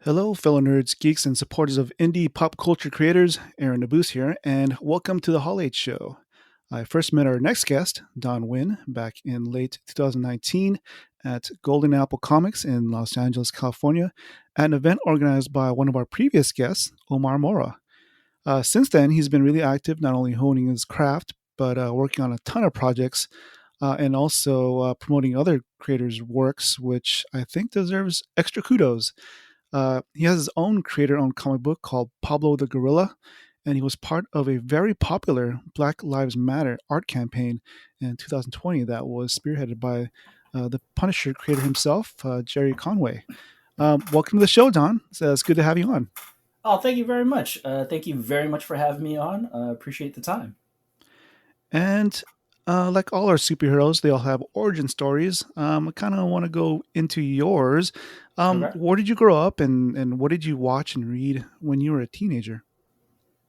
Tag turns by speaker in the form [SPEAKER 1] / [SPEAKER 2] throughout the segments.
[SPEAKER 1] Hello, fellow nerds, geeks, and supporters of indie pop culture creators. Aaron Nabus here, and welcome to the Hall H Show. I first met our next guest, Don Nguyen, back in late 2019 at Golden Apple Comics in Los Angeles, California, at an event organized by one of our previous guests, Omar Mora. Since then, he's been really active, not only honing his craft, but working on a ton of projects and also promoting other creators' works, which I think deserves extra kudos. He has his own creator-owned comic book called Pablo the Gorilla, and he was part of a very popular Black Lives Matter art campaign in 2020 that was spearheaded by the Punisher creator himself, Gerry Conway. Welcome to the show, Don. It's good to have you on.
[SPEAKER 2] Oh, thank you very much. Thank you very much for having me on. Appreciate the time.
[SPEAKER 1] And like all our superheroes, they all have origin stories. I kind of want to go into yours.
[SPEAKER 2] Okay.
[SPEAKER 1] Where did you grow up, and what did you watch and read when you were a teenager?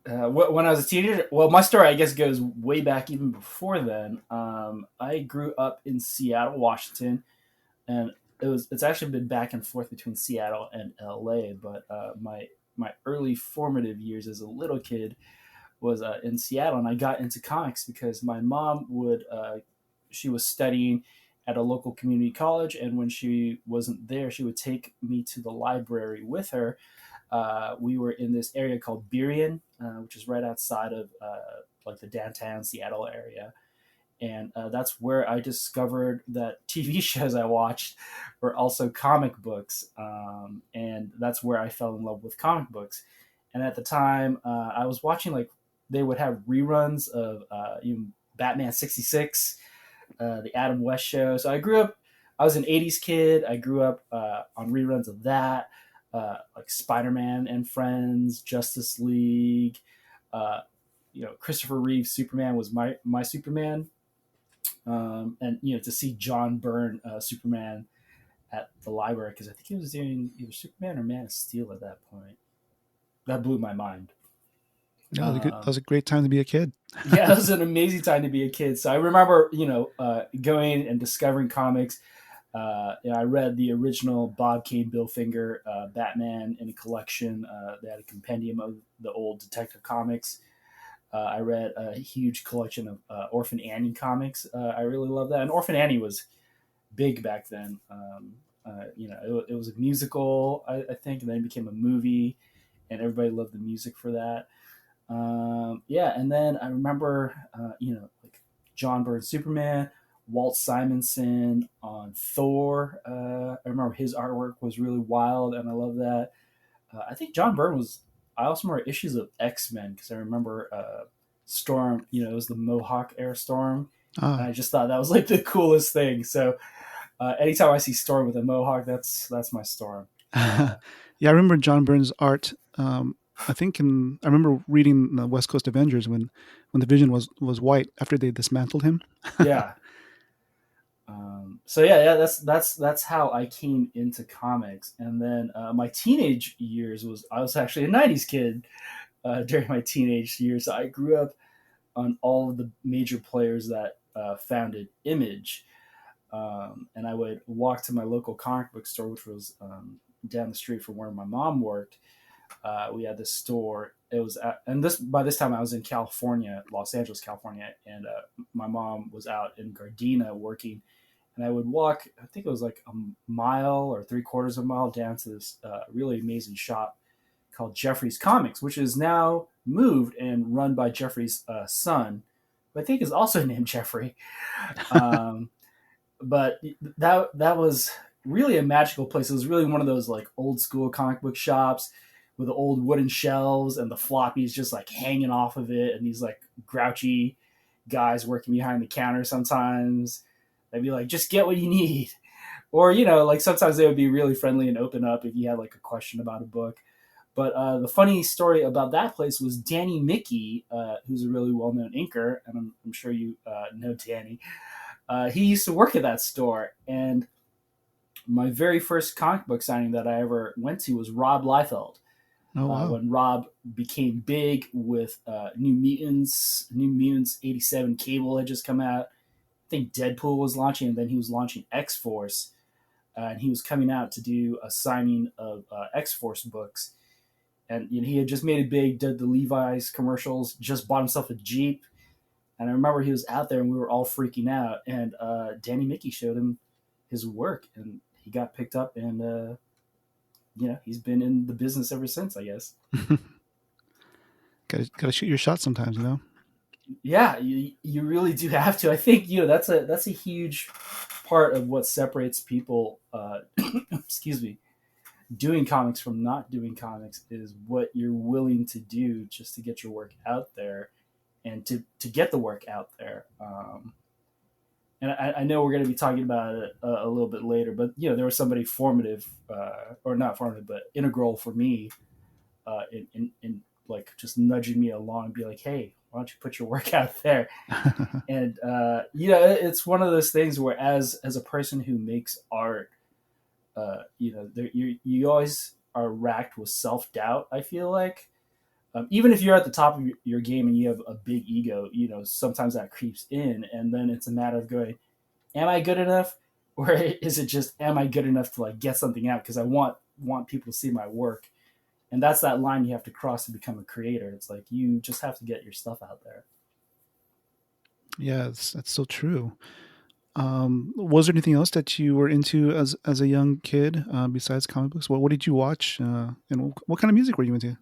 [SPEAKER 2] When I was a teenager, well, my story, I guess, goes way back even before then. I grew up in Seattle, Washington, and it's actually been back and forth between Seattle and LA. But my early formative years as a little kid was in Seattle, and I got into comics because my mom would she was studying at a local community college, and when she wasn't there, she would take me to the library with her. We were in this area called Burien, which is right outside of like the downtown Seattle area, and that's where I discovered that TV shows I watched were also comic books, and that's where I fell in love with comic books. And at the time, I was watching like they would have reruns of Batman '66, the Adam West show. So I grew up. I was an '80s kid. I grew up on reruns of that, like Spider-Man and Friends, Justice League. Uh, Christopher Reeve's Superman was my Superman, and to see John Byrne Superman at the library because I think he was doing either Superman or Man of Steel at that point. That blew my mind.
[SPEAKER 1] No, that was a great time to be a kid.
[SPEAKER 2] Yeah, it was an amazing time to be a kid. So I remember, going and discovering comics. I read the original Bob Kane, Bill Finger, Batman in a collection. They had a compendium of the old detective comics. I read a huge collection of Orphan Annie comics. I really love that. And Orphan Annie was big back then. It was a musical, I think, and then it became a movie, and everybody loved the music for that. And then I remember, like John Byrne Superman, Walt Simonson on Thor. I remember his artwork was really wild, and I love that. I think John Byrne was. I also remember issues of X-Men because I remember Storm. It was the Mohawk era Storm, and I just thought that was like the coolest thing. So anytime I see Storm with a Mohawk, that's my Storm.
[SPEAKER 1] Yeah, I remember John Byrne's art. I remember reading the West Coast Avengers when the Vision was white after they dismantled him.
[SPEAKER 2] Yeah. So that's how I came into comics, and then my teenage years I was actually a '90s kid during my teenage years. I grew up on all of the major players that founded Image, and I would walk to my local comic book store, which was down the street from where my mom worked. We had this store. It was by this time I was in California, Los Angeles, California, and my mom was out in Gardena working. And I would walk, I think it was like a mile or 3/4 of a mile down to this really amazing shop called Jeffrey's Comics, which is now moved and run by Jeffrey's son, who I think is also named Jeffrey. But that was really a magical place. It was really one of those like old school comic book shops with the old wooden shelves and the floppies just like hanging off of it, and these like grouchy guys working behind the counter sometimes. They'd be like, just get what you need. Or, like sometimes they would be really friendly and open up if you had like a question about a book. But the funny story about that place was Danny Mickey, who's a really well-known inker, and I'm sure you know Danny. He used to work at that store, and my very first comic book signing that I ever went to was Rob Liefeld.
[SPEAKER 1] Oh wow.
[SPEAKER 2] When Rob became big with New Mutants '87 Cable had just come out. I think Deadpool was launching, and then he was launching X Force, and he was coming out to do a signing of X Force books. And he had just made it big, did the Levi's commercials, just bought himself a Jeep. And I remember he was out there, and we were all freaking out. And Danny Mickey showed him his work, and he got picked up, and he's been in the business ever since, I guess.
[SPEAKER 1] Gotta shoot your shot sometimes, you know.
[SPEAKER 2] Yeah, you really do have to. I think that's a huge part of what separates people. Excuse me, doing comics from not doing comics is what you're willing to do just to get your work out there, and to get the work out there. And I know we're going to be talking about it a little bit later, but there was somebody formative, or not formative, but integral for me, in like just nudging me along and be like, hey, why don't you put your work out there? And it's one of those things where as a person who makes art, you always are racked with self-doubt, I feel like. Even if you're at the top of your game and you have a big ego, sometimes that creeps in, and then it's a matter of going, am I good enough? Or is it just, am I good enough to like get something out? Because I want people to see my work. And that's that line you have to cross to become a creator. It's like, you just have to get your stuff out there.
[SPEAKER 1] Yeah, that's so true. Was there anything else that you were into as a young kid besides comic books? What did you watch, and what kind of music were you into?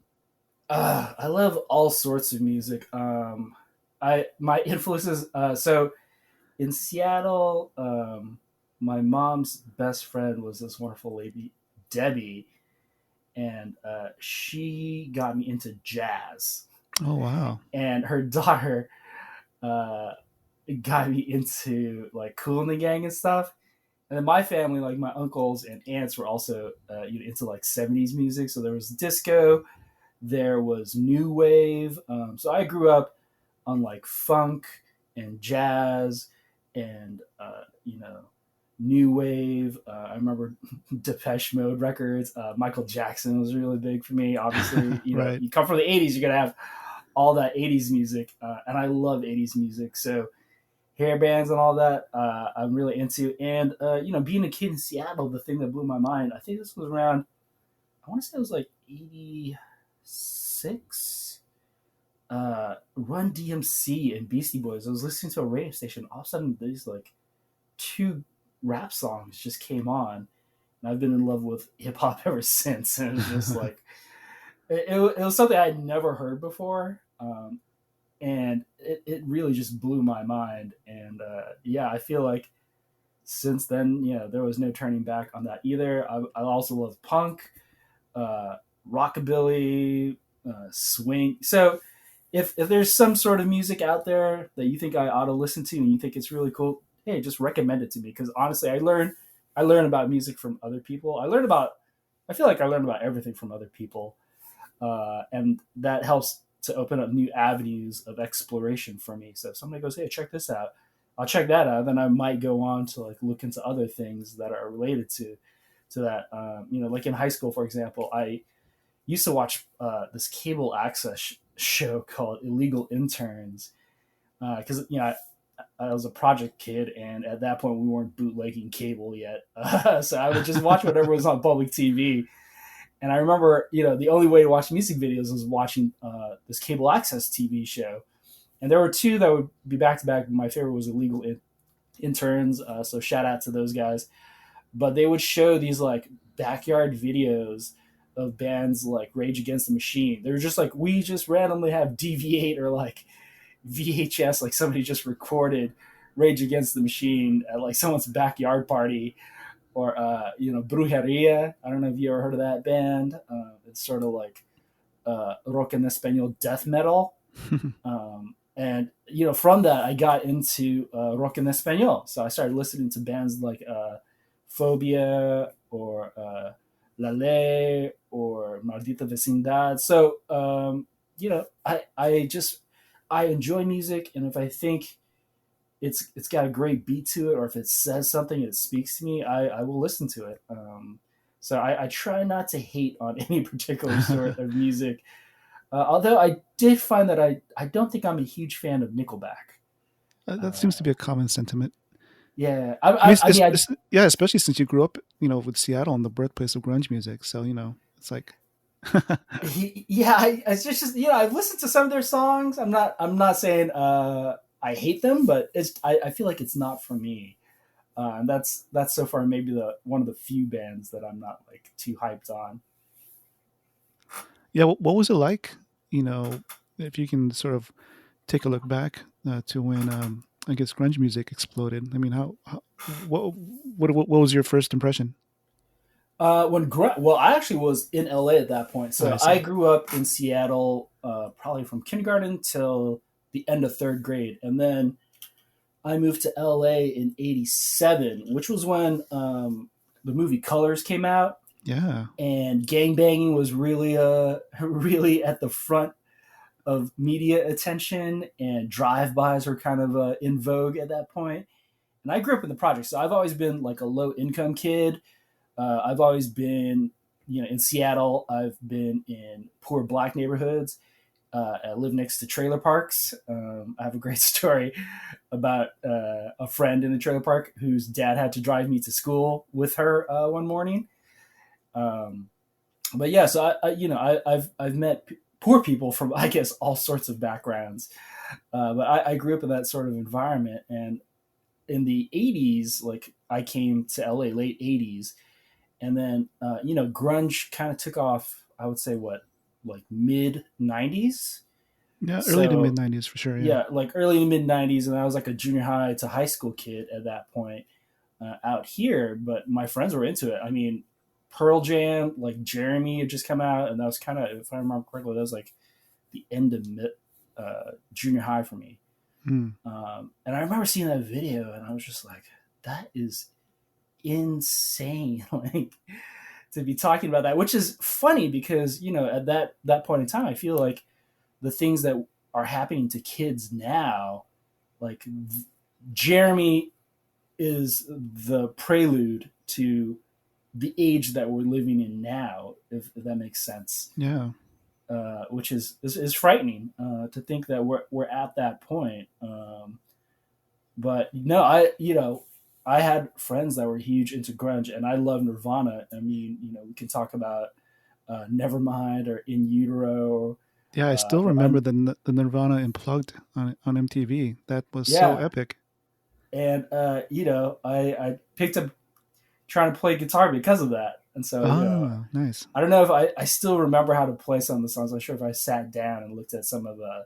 [SPEAKER 2] I love all sorts of music. My influences. So in Seattle, my mom's best friend was this wonderful lady, Debbie, and she got me into jazz.
[SPEAKER 1] Oh wow.
[SPEAKER 2] And her daughter uh, got me into like Kool and the Gang and stuff. And then my family, like my uncles and aunts, were also into like '70s music. So there was disco, there was new wave. So I grew up on like funk and jazz and new wave. I remember Depeche Mode records. Michael Jackson was really big for me. Obviously,
[SPEAKER 1] Right.
[SPEAKER 2] you come from the '80s, you're gonna have all that '80s music, and I love '80s music. So hair bands and all that, I'm really into. And being a kid in Seattle, the thing that blew my mind, I think this was around. I want to say it was like '86. Run DMC and Beastie Boys. I was listening to a radio station. All of a sudden, these like two rap songs just came on, and I've been in love with hip hop ever since. And it was just like it was something I'd never heard before, and it really just blew my mind. And I feel like since then, there was no turning back on that either. I also love punk, rockabilly, swing. So if there's some sort of music out there that you think I ought to listen to and you think it's really cool, hey, just recommend it to me. Because honestly, I learn about music from other people. I feel like I learn about everything from other people, and that helps to open up new avenues of exploration for me. So if somebody goes, hey, check this out, I'll check that out. Then I might go on to like look into other things that are related to that. Like in high school, for example, I used to watch this cable access show called Illegal Interns, because I was a project kid, and at that point we weren't bootlegging cable yet, so I would just watch whatever was on public TV. And I remember, the only way to watch music videos was watching this cable access TV show, and there were two that would be back to back. My favorite was Illegal Interns, so shout out to those guys. But they would show these like backyard videos of bands like Rage Against the Machine. They were just like, we just randomly have DV8 or like VHS, like somebody just recorded Rage Against the Machine at like someone's backyard party, or Brujeria. I don't know if you ever heard of that band. It's sort of like rock en español death metal. And from that I got into rock en español. So I started listening to bands like Phobia or La Ley or Maldita Vecindad. So I enjoy music, and if I think it's got a great beat to it, or if it says something and it speaks to me, I will listen to it. So I try not to hate on any particular sort of music. Although I did find that I don't think I'm a huge fan of Nickelback.
[SPEAKER 1] That seems to
[SPEAKER 2] Uh,
[SPEAKER 1] be a common sentiment.
[SPEAKER 2] yeah,
[SPEAKER 1] I mean,
[SPEAKER 2] I mean,
[SPEAKER 1] yeah, especially since you grew up, with Seattle and the birthplace of grunge music. So it's like,
[SPEAKER 2] yeah, it's just I've listened to some of their songs. I'm not saying I hate them, but I feel like it's not for me. And that's so far maybe the one of the few bands that I'm not like too hyped on.
[SPEAKER 1] yeah. What was it like? You know, if you can sort of take a look back to when I guess grunge music exploded. I mean, how what was your first impression?
[SPEAKER 2] Well, I actually was in LA at that point,
[SPEAKER 1] I
[SPEAKER 2] so I
[SPEAKER 1] see.
[SPEAKER 2] grew up in Seattle, probably from kindergarten till the end of third grade, and then I moved to LA in '87, which was when the movie Colors came out,
[SPEAKER 1] Yeah,
[SPEAKER 2] and gangbanging was really really at the front of media attention, and drive-bys were kind of in vogue at that point. And I grew up in the project, so I've always been like a low income kid. I've always been, in Seattle. I've been in poor black neighborhoods. I live next to trailer parks. I have a great story about a friend in a trailer park whose dad had to drive me to school with her one morning. Um, but yeah, so I've met poor people from, I guess, all sorts of backgrounds. But I grew up in that sort of environment, and in the '80s, like I came to LA late '80s, and then grunge kind of took off. I would say what, like mid '90s.
[SPEAKER 1] yeah, early to mid
[SPEAKER 2] So
[SPEAKER 1] '90s for sure. Yeah,
[SPEAKER 2] yeah, like early to mid '90s, and I was like a junior high to high school kid at that point out here. But my friends were into it. I mean, Pearl Jam, like Jeremy, had just come out, and that was kind of, if I remember correctly, that was like the end of junior high for me.
[SPEAKER 1] mm.
[SPEAKER 2] And I remember seeing that video, and I was just like, that is insane. Like, to be talking about that, which is funny because at that point in time, I feel like the things that are happening to kids now, like Jeremy is the prelude to the age that we're living in now, if that makes sense.
[SPEAKER 1] Yeah.
[SPEAKER 2] Which is frightening to think that we're at that point. But no, I had friends that were huge into grunge, and I love Nirvana. I mean, we can talk about Nevermind or In Utero.
[SPEAKER 1] Yeah, I still
[SPEAKER 2] But I
[SPEAKER 1] remember the Nirvana Unplugged on MTV. That was so
[SPEAKER 2] Yeah,
[SPEAKER 1] epic.
[SPEAKER 2] and I picked up trying to play guitar because of that, and so
[SPEAKER 1] Ah, nice.
[SPEAKER 2] I don't know if I still remember how to play some of the songs. I'm sure if I sat down and looked at some of the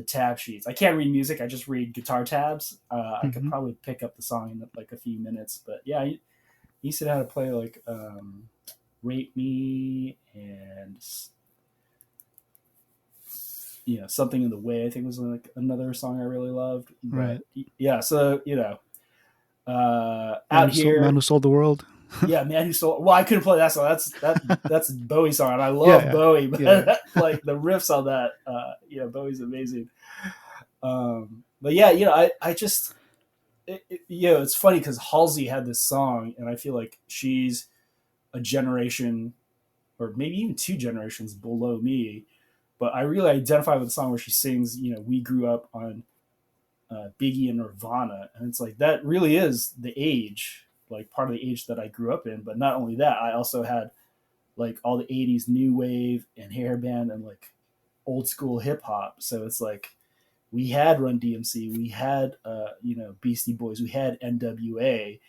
[SPEAKER 2] tab sheets. I can't read music. I just read guitar tabs. I could
[SPEAKER 1] Hmm.
[SPEAKER 2] probably pick up the song in like a few minutes. But yeah, I used to know how to play like "Rate Me" and "Something in the Way." I think was like another song I really loved.
[SPEAKER 1] Right.
[SPEAKER 2] But yeah, so
[SPEAKER 1] Man
[SPEAKER 2] out
[SPEAKER 1] Man
[SPEAKER 2] here,
[SPEAKER 1] Who Sold the World.
[SPEAKER 2] yeah, man who stole. Well, I couldn't play that song. That's Bowie song, and I love
[SPEAKER 1] Yeah,
[SPEAKER 2] Bowie,
[SPEAKER 1] yeah,
[SPEAKER 2] but like the riffs on that, Bowie's amazing. But yeah, I just it's funny because Halsey had this song, and I feel like she's a generation or maybe even two generations below me. But I really identify with the song where she sings, "We grew up on Biggie and Nirvana," and it's like that really is the age, like part of the age that I grew up in. But not only that, I also had like all the '80s new wave and hair band and like old school hip hop. So it's like we had Run DMC, we had Beastie Boys, we had NWA,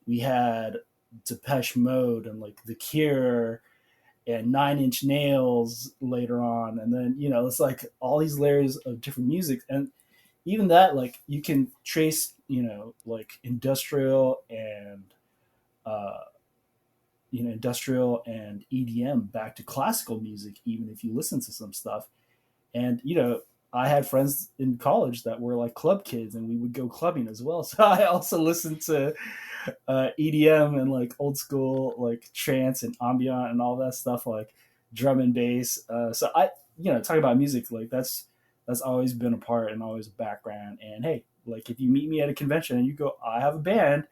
[SPEAKER 2] we had Depeche Mode and like The Cure and Nine Inch Nails later on, and then it's like all these layers of different music, and even that, like, you can trace like uh, industrial and EDM back to classical music, even if you listen to some stuff. And I had friends in college that were like club kids, and we would go clubbing as well. So I also listened to EDM and like old school like trance and ambient and all that stuff, like drum and bass. So I, talking about music, like that's always been a part and always a background. And hey, like if you meet me at a convention and you go, I have a band,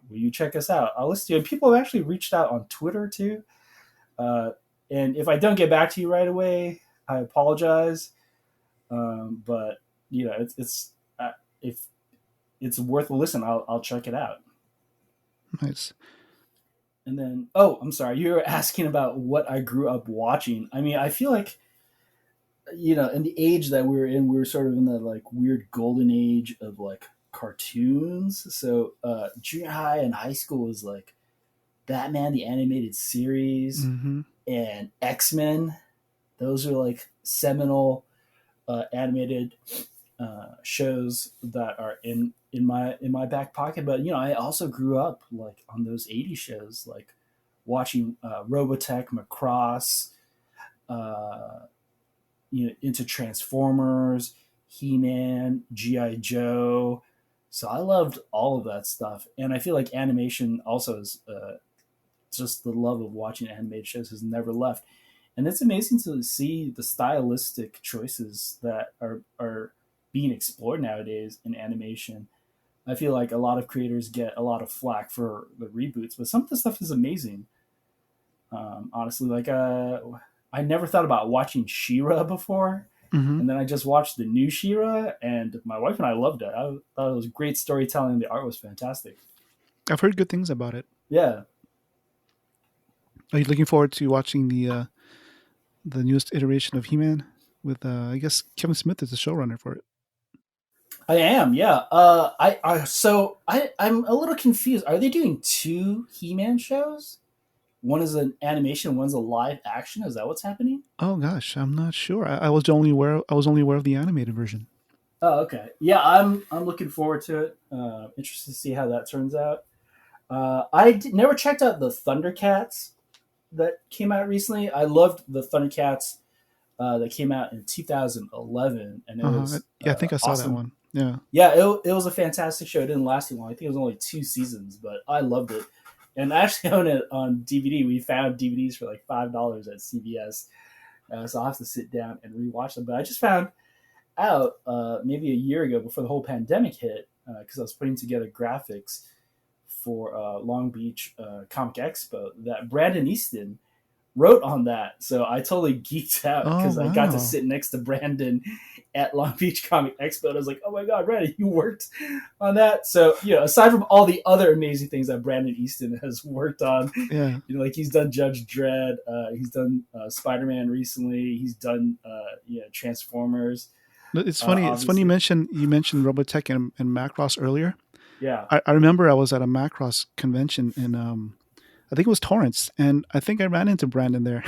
[SPEAKER 2] will you check us out? I'll listen to you. And people have actually reached out on Twitter too. Uh, and if I don't get back to you right away, I apologize. But it's if it's worth a listen, I'll check it out.
[SPEAKER 1] Nice.
[SPEAKER 2] And then, oh, I'm sorry, you were asking about what I grew up watching. I mean, I feel like in the age that we were in, we were sort of in the like weird golden age of like cartoons. So junior high and high school was like Batman the animated series
[SPEAKER 1] Mm-hmm.
[SPEAKER 2] and X-Men. Those are like seminal animated shows that are in my back pocket. But I also grew up like on those '80s shows, like watching Robotech, Macross, uh, into Transformers, He-Man, GI Joe. So I loved all of that stuff, and I feel like animation also is just the love of watching animated shows has never left. And it's amazing to see the stylistic choices that are being explored nowadays in animation. I feel like a lot of creators get a lot of flack for the reboots, but some of the stuff is amazing. Honestly, like I never thought about watching She-Ra before,
[SPEAKER 1] Mm-hmm.
[SPEAKER 2] and then I just watched the new She-Ra, and my wife and I loved it. I thought it was great storytelling. The art was fantastic.
[SPEAKER 1] I've heard good things about it.
[SPEAKER 2] Yeah,
[SPEAKER 1] Are you looking forward to watching the newest iteration of He-Man with I guess Kevin Smith is the showrunner for it?
[SPEAKER 2] I am. Yeah. I'm a little confused. Are they doing two He-Man shows? One is an animation, one's a live action. Is that what's happening?
[SPEAKER 1] Oh gosh, I'm not sure. I was only aware of the animated version.
[SPEAKER 2] Oh, okay. Yeah, I'm looking forward to it. Interested to see how that turns out. Never checked out the Thundercats that came out recently. I loved the Thundercats that came out in 2011, and it
[SPEAKER 1] Uh-huh.
[SPEAKER 2] was
[SPEAKER 1] Yeah, I think I saw that
[SPEAKER 2] awesome.
[SPEAKER 1] one. Yeah.
[SPEAKER 2] Yeah, it was a fantastic show. It didn't last too long. I think it was only two seasons, but I loved it. And I actually own it on DVD. We found DVDs for like $5 at CVS, so I'll have to sit down and rewatch them. But I just found out maybe a year ago, before the whole pandemic hit, because I was putting together graphics for Long Beach Comic Expo, that Brandon Easton wrote on that. So I totally geeked out
[SPEAKER 1] Oh
[SPEAKER 2] because I got to
[SPEAKER 1] wow.
[SPEAKER 2] sit next to Brandon at Long Beach Comic Expo. And I was like, oh my God, Brandon, you worked on that. So, aside from all the other amazing things that Brandon Easton has worked on,
[SPEAKER 1] Yeah.
[SPEAKER 2] like he's done Judge Dredd, he's done Spider Man recently, he's done, Transformers,
[SPEAKER 1] It's funny. It's funny you
[SPEAKER 2] obviously.
[SPEAKER 1] mentioned Robotech and Macross earlier.
[SPEAKER 2] Yeah.
[SPEAKER 1] I remember I was at a Macross convention in I think it was Torrance, and I think I ran into Brandon there.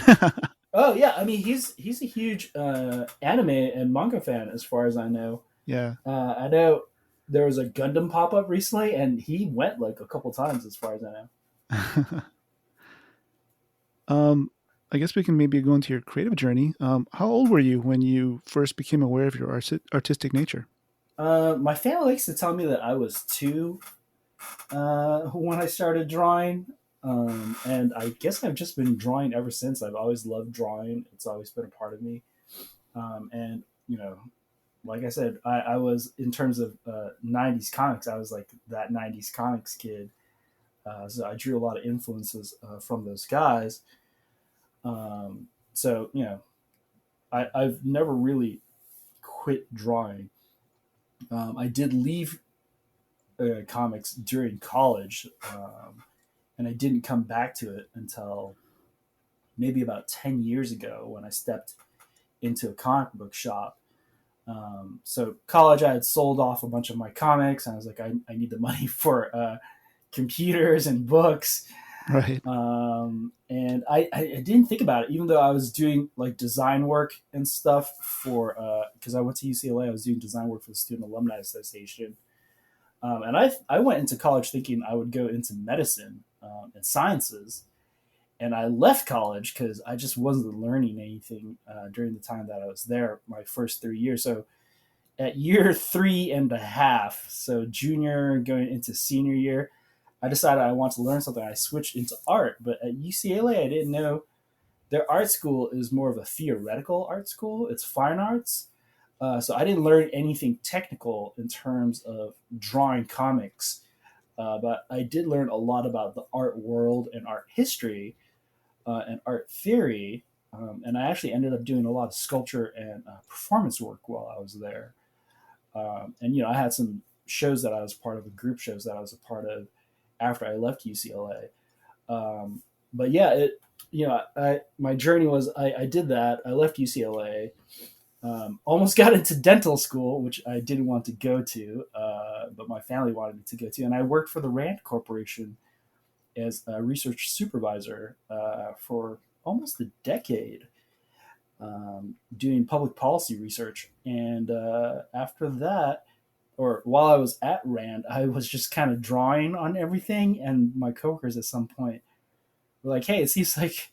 [SPEAKER 2] Oh yeah, I mean he's a huge anime and manga fan as far as I know.
[SPEAKER 1] Yeah.
[SPEAKER 2] I know there was a Gundam pop up recently, and he went like a couple times, as far as I know.
[SPEAKER 1] um, I guess we can maybe go into your creative journey. How old were you when you first became aware of your artistic nature?
[SPEAKER 2] My family likes to tell me that I was two when I started drawing, and I guess I've just been drawing ever since. I've always loved drawing; it's always been a part of me. And like I said, I was in terms of '90s comics. I was like that '90s comics kid, so I drew a lot of influences from those guys. So I've never really quit drawing. I did leave comics during college, and I didn't come back to it until maybe about 10 years ago when I stepped into a comic book shop. So college, I had sold off a bunch of my comics, and I was like, I need the money for computers and books.
[SPEAKER 1] Right.
[SPEAKER 2] And I didn't think about it, even though I was doing like design work and stuff for because I went to UCLA. I was doing design work for the Student Alumni Association, and I went into college thinking I would go into medicine and sciences, And I left college because I just wasn't learning anything during the time that I was there, my first 3 years. So at year three and a half, so junior going into senior year, I decided I want to learn something. I switched into art, but at UCLA, I didn't know their art school is more of a theoretical art school. It's fine arts. So I didn't learn anything technical in terms of drawing comics, but I did learn a lot about the art world and art history and art theory. And I actually ended up doing a lot of sculpture and performance work while I was there. And I had some shows that I was part of, group shows that I was a part of after I left UCLA. But yeah, my journey was I did that. I left UCLA. Almost got into dental school, which I didn't want to go to, but my family wanted me to go to. And I worked for the Rand Corporation as a research supervisor for almost a decade, doing public policy research. And after that, or while I was at Rand, I was just kind of drawing on everything. And my coworkers at some point were like, "Hey, it seems like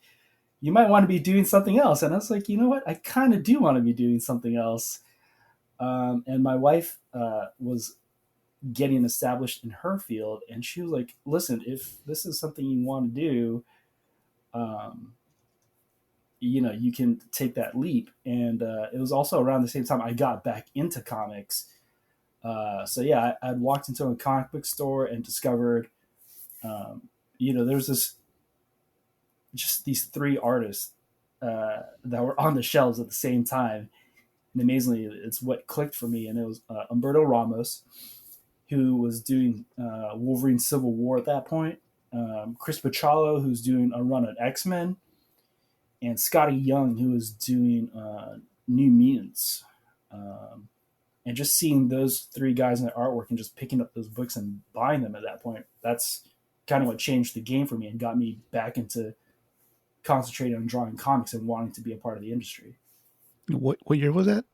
[SPEAKER 2] you might want to be doing something else." And I was like, you know what? I kind of do want to be doing something else. And my wife was getting established in her field, and she was like, "Listen, if this is something you want to do, um, you can take that leap." And it was also around the same time I got back into comics. So yeah, I'd walked into a comic book store and discovered, there's just these three artists that were on the shelves at the same time. And amazingly, it's what clicked for me. And it was Humberto Ramos, who was doing Wolverine Civil War at that point, Chris Bachalo, who's doing a run at X-Men, and Scotty Young, who was doing New Mutants. And just seeing those three guys in their artwork and just picking up those books and buying them at that point, that's kind of what changed the game for me and got me back into concentrating on drawing comics and wanting to be a part of the industry.
[SPEAKER 1] What year was that?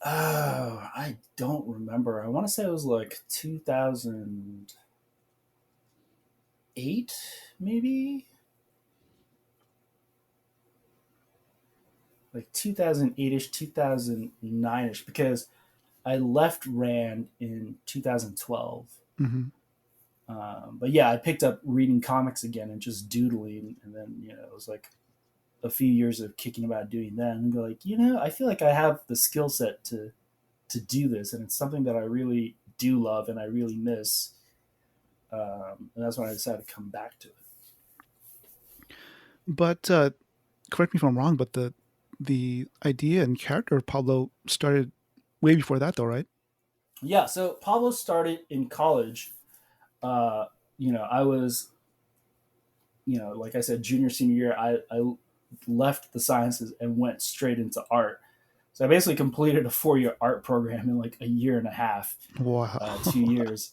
[SPEAKER 2] Oh, I don't remember. I want to say it was like 2008, maybe? Like 2008-ish, 2009-ish, because I left Rand in 2012.
[SPEAKER 1] Mm-hmm.
[SPEAKER 2] But yeah, I picked up reading comics again and just doodling. And then, it was like a few years of kicking about doing that and go like, I feel like I have the skill set to do this. And it's something that I really do love and I really miss. And that's when I decided to come back to it.
[SPEAKER 1] But correct me if I'm wrong, but the idea and character of Pablo started way before that, though, right?
[SPEAKER 2] Yeah. So Pablo started in college. Uh, I was, like I said, junior, senior year, I left the sciences and went straight into art. So I basically completed a 4-year art program in like a year and a half,
[SPEAKER 1] Wow.
[SPEAKER 2] 2 years.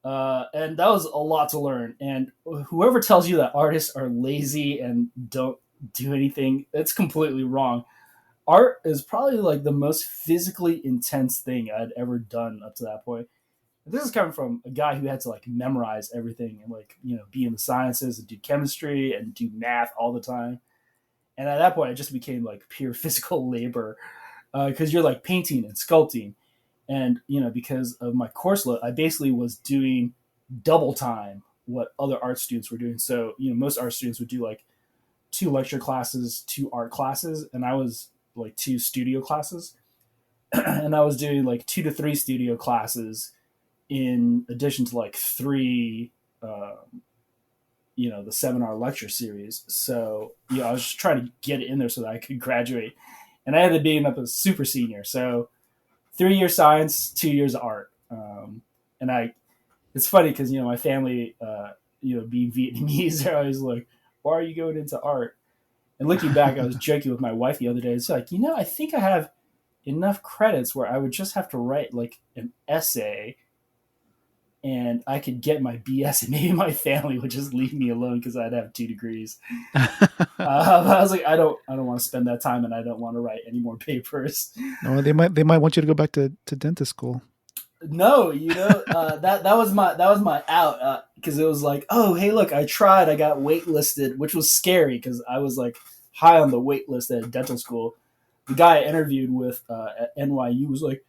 [SPEAKER 2] And that was a lot to learn. And whoever tells you that artists are lazy and don't do anything, it's completely wrong. Art is probably like the most physically intense thing I'd ever done up to that point. This is coming from a guy who had to like memorize everything and like be in the sciences and do chemistry and do math all the time. And at that point, it just became like pure physical labor because you're like painting and sculpting. And because of my course load, I basically was doing double time what other art students were doing. So most art students would do like 2 lecture classes, 2 art classes, and I was like 2 studio classes. And I was doing like 2 to 3 studio classes in addition to like 3 the seminar lecture series. So I was just trying to get it in there so that I could graduate, and I ended up being up as super senior. So 3 year science, 2 years of art. And it's funny because my family, being Vietnamese, they're always like, "Why are you going into art?" And looking back, I was joking with my wife the other day. It's like, I think I have enough credits where I would just have to write like an essay and I could get my BS, and maybe my family would just leave me alone because I'd have 2 degrees. I was like, I don't want to spend that time, and I don't want to write any more papers.
[SPEAKER 1] No, they might want you to go back to dentist school.
[SPEAKER 2] No, that was my out, because it was like, oh hey look, I tried, I got waitlisted, which was scary because I was like high on the wait list at dental school. The guy I interviewed with at NYU was like,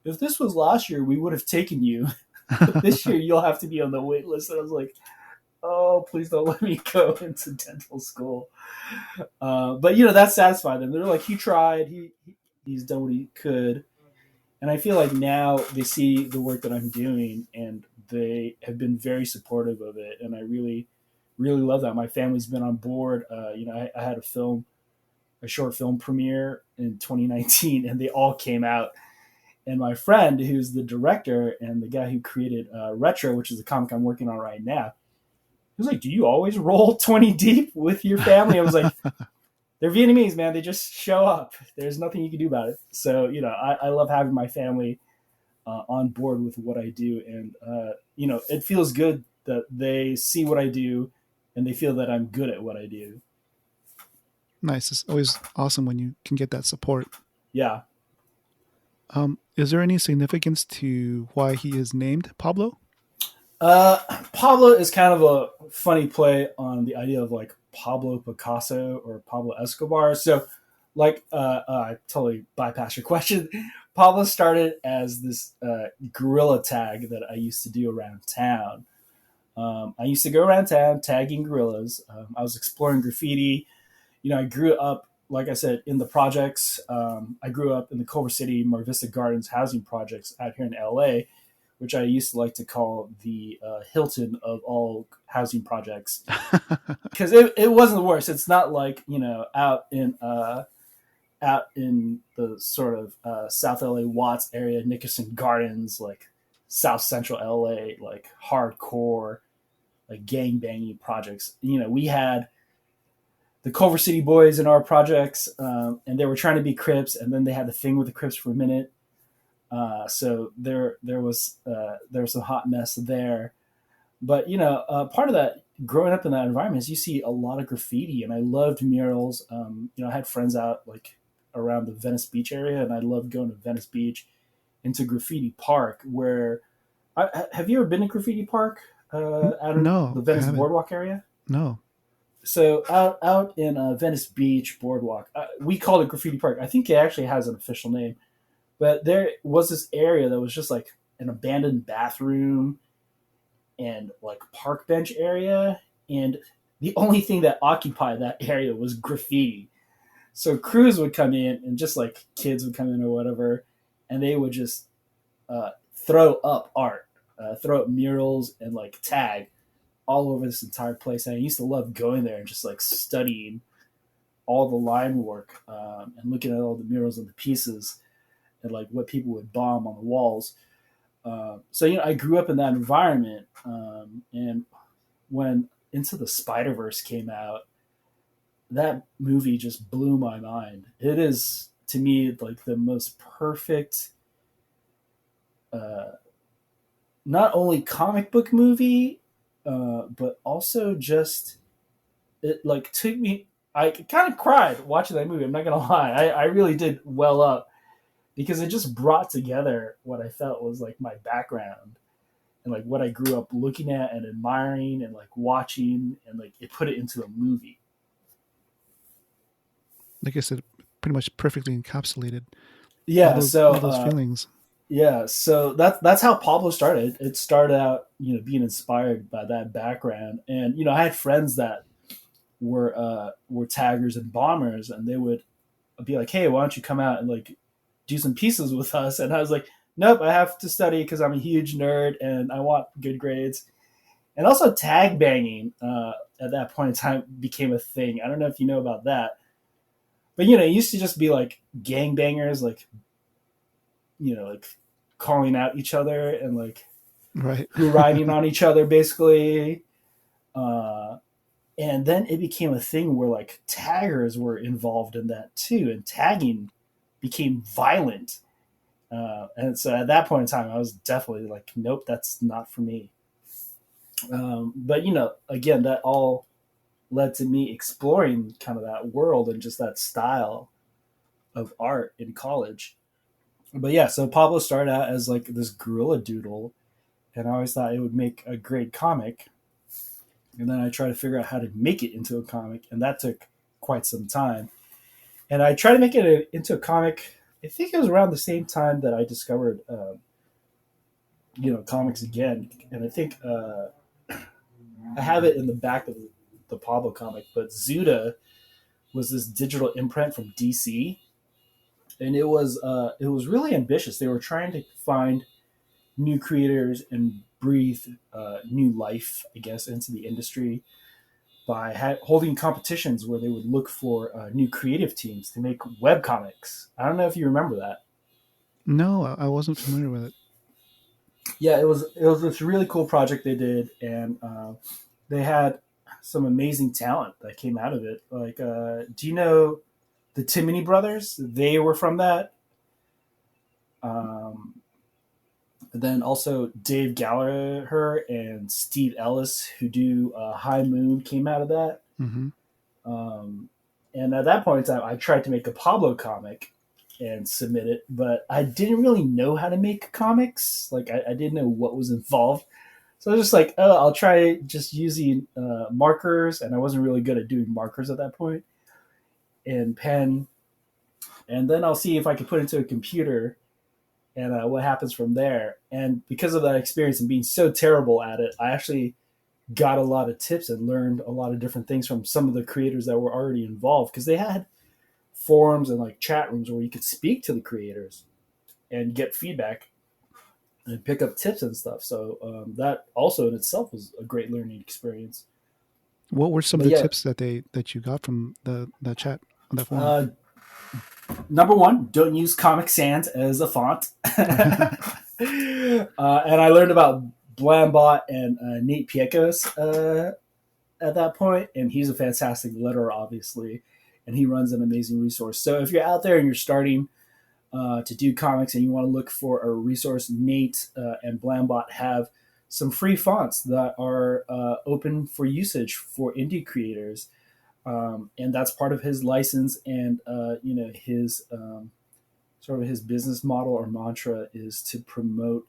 [SPEAKER 2] if this was last year, we would have taken you. But this year, you'll have to be on the wait list. And I was like, oh, please don't let me go into dental school. But that satisfied them. They're like, he tried. He's done what he could. And I feel like now they see the work that I'm doing, and they have been very supportive of it. And I really, really love that. My family's been on board. I had a short film premiere in 2019, and they all came out. And my friend, who's the director and the guy who created Retro, which is the comic I'm working on right now, he was like, "Do you always roll 20 deep with your family?" I was like, "They're Vietnamese, man. They just show up. There's nothing you can do about it." So I love having my family on board with what I do, and it feels good that they see what I do, and they feel that I'm good at what I do.
[SPEAKER 1] Nice. It's always awesome when you can get that support.
[SPEAKER 2] Yeah.
[SPEAKER 1] Is there any significance to why he is named Pablo?
[SPEAKER 2] Uh, Pablo is kind of a funny play on the idea of like Pablo Picasso or Pablo Escobar. So, I totally bypassed your question. Pablo started as this gorilla tag that I used to do around town. I used to go around town tagging gorillas. I was exploring graffiti. I grew up, like I said, in the projects. I grew up in the Culver City Mar Vista Gardens housing projects out here in LA, which I used to like to call the Hilton of all housing projects, because it wasn't the worst. It's not like out in the sort of South LA Watts area, Nickerson Gardens, like South Central LA, like hardcore, like gang banging projects. We had the Culver City boys in our projects, and they were trying to be Crips, and then they had the thing with the Crips for a minute. So there was some hot mess there, but part of that growing up in that environment is you see a lot of graffiti, and I loved murals. I had friends out like around the Venice Beach area, and I loved going to Venice Beach into Graffiti Park. Where have you ever been to Graffiti Park out in
[SPEAKER 1] No,
[SPEAKER 2] the
[SPEAKER 1] I
[SPEAKER 2] Venice
[SPEAKER 1] haven't.
[SPEAKER 2] Boardwalk area?
[SPEAKER 1] No.
[SPEAKER 2] So out in Venice Beach Boardwalk, we called it Graffiti Park. I think it actually has an official name. But there was this area that was just like an abandoned bathroom and like park bench area. And the only thing that occupied that area was graffiti. So crews would come in, and just like kids would come in or whatever, and they would just throw up art, throw up murals and like tag all over this entire place. And I used to love going there and just like studying all the line work, and looking at all the murals and the pieces, and like what people would bomb on the walls. So I grew up in that environment, and when Into the Spider-Verse came out, that movie just blew my mind. It is to me like the most perfect, uh, not only comic book movie, but also just it like took me. I kind of cried watching that movie. I'm not gonna lie, I really did well up, because it just brought together what I felt was like my background, and like what I grew up looking at and admiring and like watching, and like it put it into a movie.
[SPEAKER 1] Like I said, pretty much perfectly encapsulated
[SPEAKER 2] Yeah, so
[SPEAKER 1] all those feelings.
[SPEAKER 2] that's how Pablo started. It started out, being inspired by that background, and I had friends that were taggers and bombers, and they would be like, "Hey, why don't you come out and like do some pieces with us?" And I was like, "Nope, I have to study because I'm a huge nerd and I want good grades." And also, tag banging at that point in time became a thing. I don't know if you know about that, but it used to just be like gang bangers, like like calling out each other and like
[SPEAKER 1] Right.
[SPEAKER 2] who riding on each other, basically. Uh, and then it became a thing where like taggers were involved in that too, and tagging became violent. And so at that point in time, I was definitely like, nope, that's not for me. But again, that all led to me exploring kind of that world and just that style of art in college. But yeah, so Pablo started out as like this gorilla doodle, and I always thought it would make a great comic. And then I tried to figure out how to make it into a comic, and that took quite some time. And I tried to make it into a comic. I think it was around the same time that I discovered, comics again. And I think I have it in the back of the Pablo comic. But Zuda was this digital imprint from DC, and it was really ambitious. They were trying to find new creators and breathe new life, I guess, into the industry by holding competitions where they would look for new creative teams to make web comics. I don't know if you remember that.
[SPEAKER 1] No, I wasn't familiar with it.
[SPEAKER 2] Yeah, it was this really cool project they did, and they had some amazing talent that came out of it. Like, do you know the Timony brothers? They were from that. Um, and then also Dave Gallagher and Steve Ellis, who do High Moon, came out of that.
[SPEAKER 1] Hmm.
[SPEAKER 2] Um, and at that point in time, I tried to make a Pablo comic and submit it, but I didn't really know how to make comics. Like, I didn't know what was involved. So I was just like, oh, I'll try just using markers, and I wasn't really good at doing markers at that point, and pen, and then I'll see if I can put it into a computer and what happens from there. And because of that experience and being so terrible at it, I actually got a lot of tips and learned a lot of different things from some of the creators that were already involved, because they had forums and like chat rooms where you could speak to the creators and get feedback and pick up tips and stuff. So that also in itself was a great learning experience.
[SPEAKER 1] What were some of
[SPEAKER 2] But
[SPEAKER 1] the
[SPEAKER 2] yeah,
[SPEAKER 1] tips that you got from the chat on that forum?
[SPEAKER 2] uh, number one, don't use Comic Sans as a font. And I learned about Blambot and Nate Piekos at that point, and he's a fantastic letterer, obviously, and he runs an amazing resource. So if you're out there and you're starting to do comics and you want to look for a resource, Nate and Blambot have some free fonts that are open for usage for indie creators, and that's part of his license. And his sort of his business model or mantra is to promote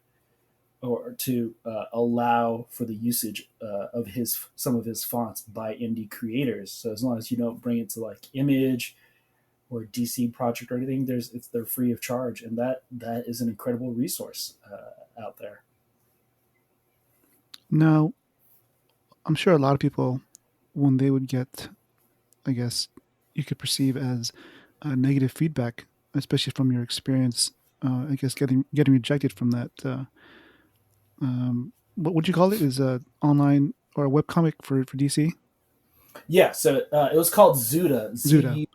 [SPEAKER 2] or to allow for the usage of his some of his fonts by indie creators. So as long as you don't bring it to like Image or DC Project or anything, they're free of charge, and that is an incredible resource out there.
[SPEAKER 1] Now, I'm sure a lot of people, when they would get, I guess, you could perceive as negative feedback, especially from your experience. I guess getting rejected from that. What would you call it? Is a online or a webcomic for DC?
[SPEAKER 2] Yeah, so it was called Zuda,
[SPEAKER 1] Zuda.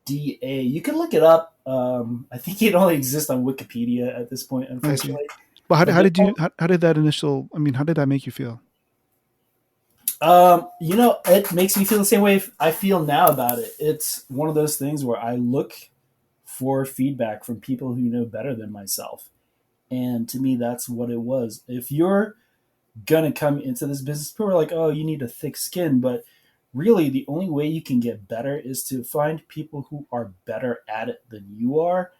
[SPEAKER 2] Zuda. You can look it up. I think it only exists on Wikipedia at this point,
[SPEAKER 1] I see.
[SPEAKER 2] unfortunately.
[SPEAKER 1] But
[SPEAKER 2] But they
[SPEAKER 1] how did that initial? I mean, how did that make you feel?
[SPEAKER 2] it makes me feel the same way I feel now about it. It's one of those things where I look for feedback from people who know better than myself. And to me, that's what it was. If you're gonna come into this business, people are like, oh, you need a thick skin. But really, the only way you can get better is to find people who are better at it than you are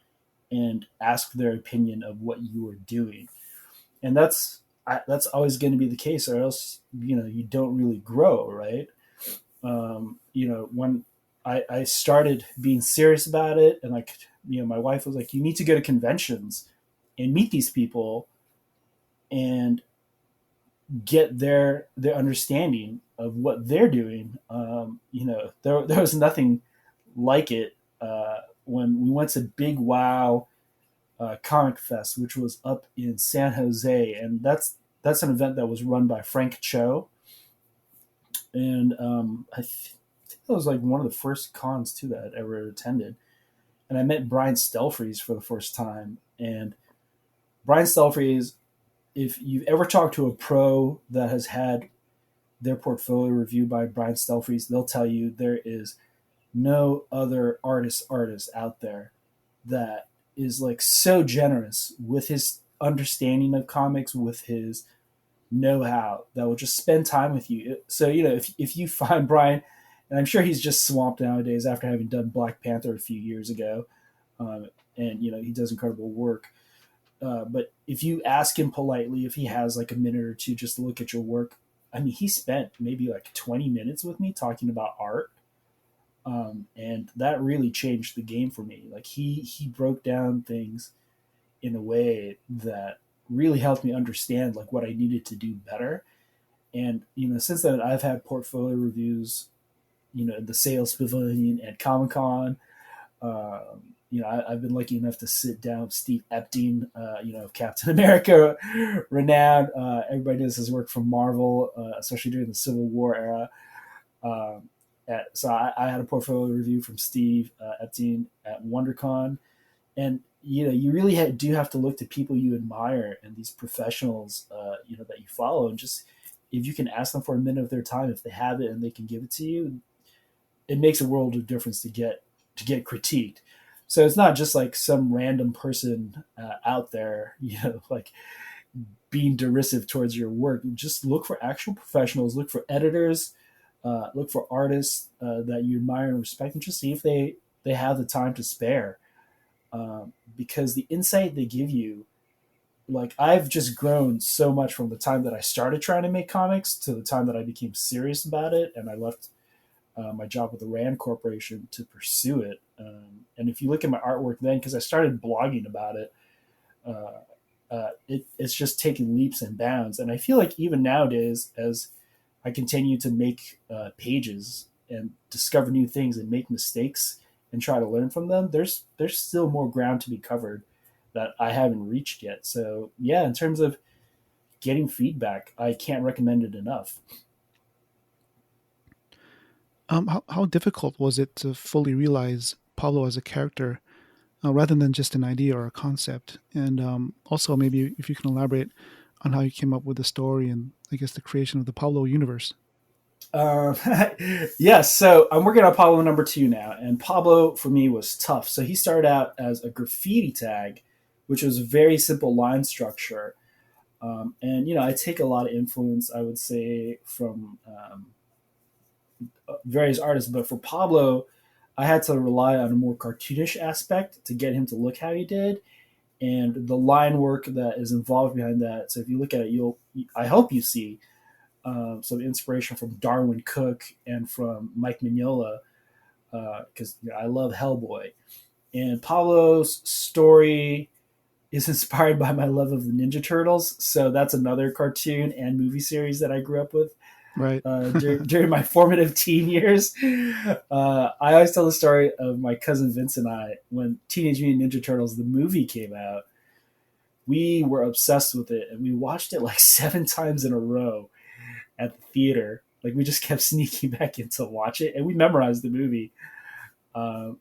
[SPEAKER 2] and ask their opinion of what you are doing. And that's always going to be the case, or else you don't really grow, right? When I started being serious about it, and like my wife was like, you need to go to conventions and meet these people and get their understanding of what they're doing. There was nothing like it when we went to Big Wow Comic Fest, which was up in San Jose, and that's an event that was run by Frank Cho, and think it was like one of the first cons too that I'd ever attended. And I met Brian Stelfreeze for the first time, and Brian Stelfreeze, if you've ever talked to a pro that has had their portfolio reviewed by Brian Stelfreeze, they'll tell you there is no other artist out there that is like so generous with his understanding of comics, with his know-how, that will just spend time with you. So if you find Brian, and I'm sure he's just swamped nowadays after having done Black Panther a few years ago, and he does incredible work. But if you ask him politely if he has like a minute or two just to look at your work, I mean, he spent maybe like 20 minutes with me talking about art, and that really changed the game for me. Like he broke down things in a way that really helped me understand like what I needed to do better. And since then, I've had portfolio reviews, at the Sales Pavilion at Comic Con. I've been lucky enough to sit down with Steve Epting, Captain America, renowned. Everybody knows his work from Marvel, especially during the Civil War era. So I had a portfolio review from Steve Epting at WonderCon, and you really do have to look to people you admire and these professionals, that you follow, and just if you can ask them for a minute of their time, if they have it and they can give it to you, it makes a world of difference to get critiqued. So it's not just like some random person out there, like being derisive towards your work. Just look for actual professionals, look for editors, look for artists that you admire and respect, and just see if they have the time to spare. Because the insight they give you, like I've just grown so much from the time that I started trying to make comics to the time that I became serious about it and I left my job with the Rand Corporation to pursue it. And if you look at my artwork then, because I started blogging about it, it's just taken leaps and bounds. And I feel like even nowadays, as I continue to make pages and discover new things and make mistakes and try to learn from them, there's still more ground to be covered that I haven't reached yet. So yeah, in terms of getting feedback, I can't recommend it enough.
[SPEAKER 1] How difficult was it to fully realize Pablo as a character rather than just an idea or a concept? And also, maybe if you can elaborate on how you came up with the story and I guess the creation of the Pablo universe.
[SPEAKER 2] Um, yes, so I'm working on Pablo number two now, and Pablo for me was tough. So he started out as a graffiti tag, which was a very simple line structure. And I take a lot of influence, I would say, from various artists, but for Pablo, I had to rely on a more cartoonish aspect to get him to look how he did, and the line work that is involved behind that. So if you look at it, I hope you see some inspiration from Darwin Cook and from Mike Mignola, because I love Hellboy. And Pablo's story is inspired by my love of the Ninja Turtles. So that's another cartoon and movie series that I grew up with
[SPEAKER 1] Right.
[SPEAKER 2] during my formative teen years. I always tell the story of my cousin Vince and I when Teenage Mutant Ninja Turtles, the movie, came out. We were obsessed with it and we watched it like 7 times in a row at the theater. Like we just kept sneaking back in to watch it, and we memorized the movie.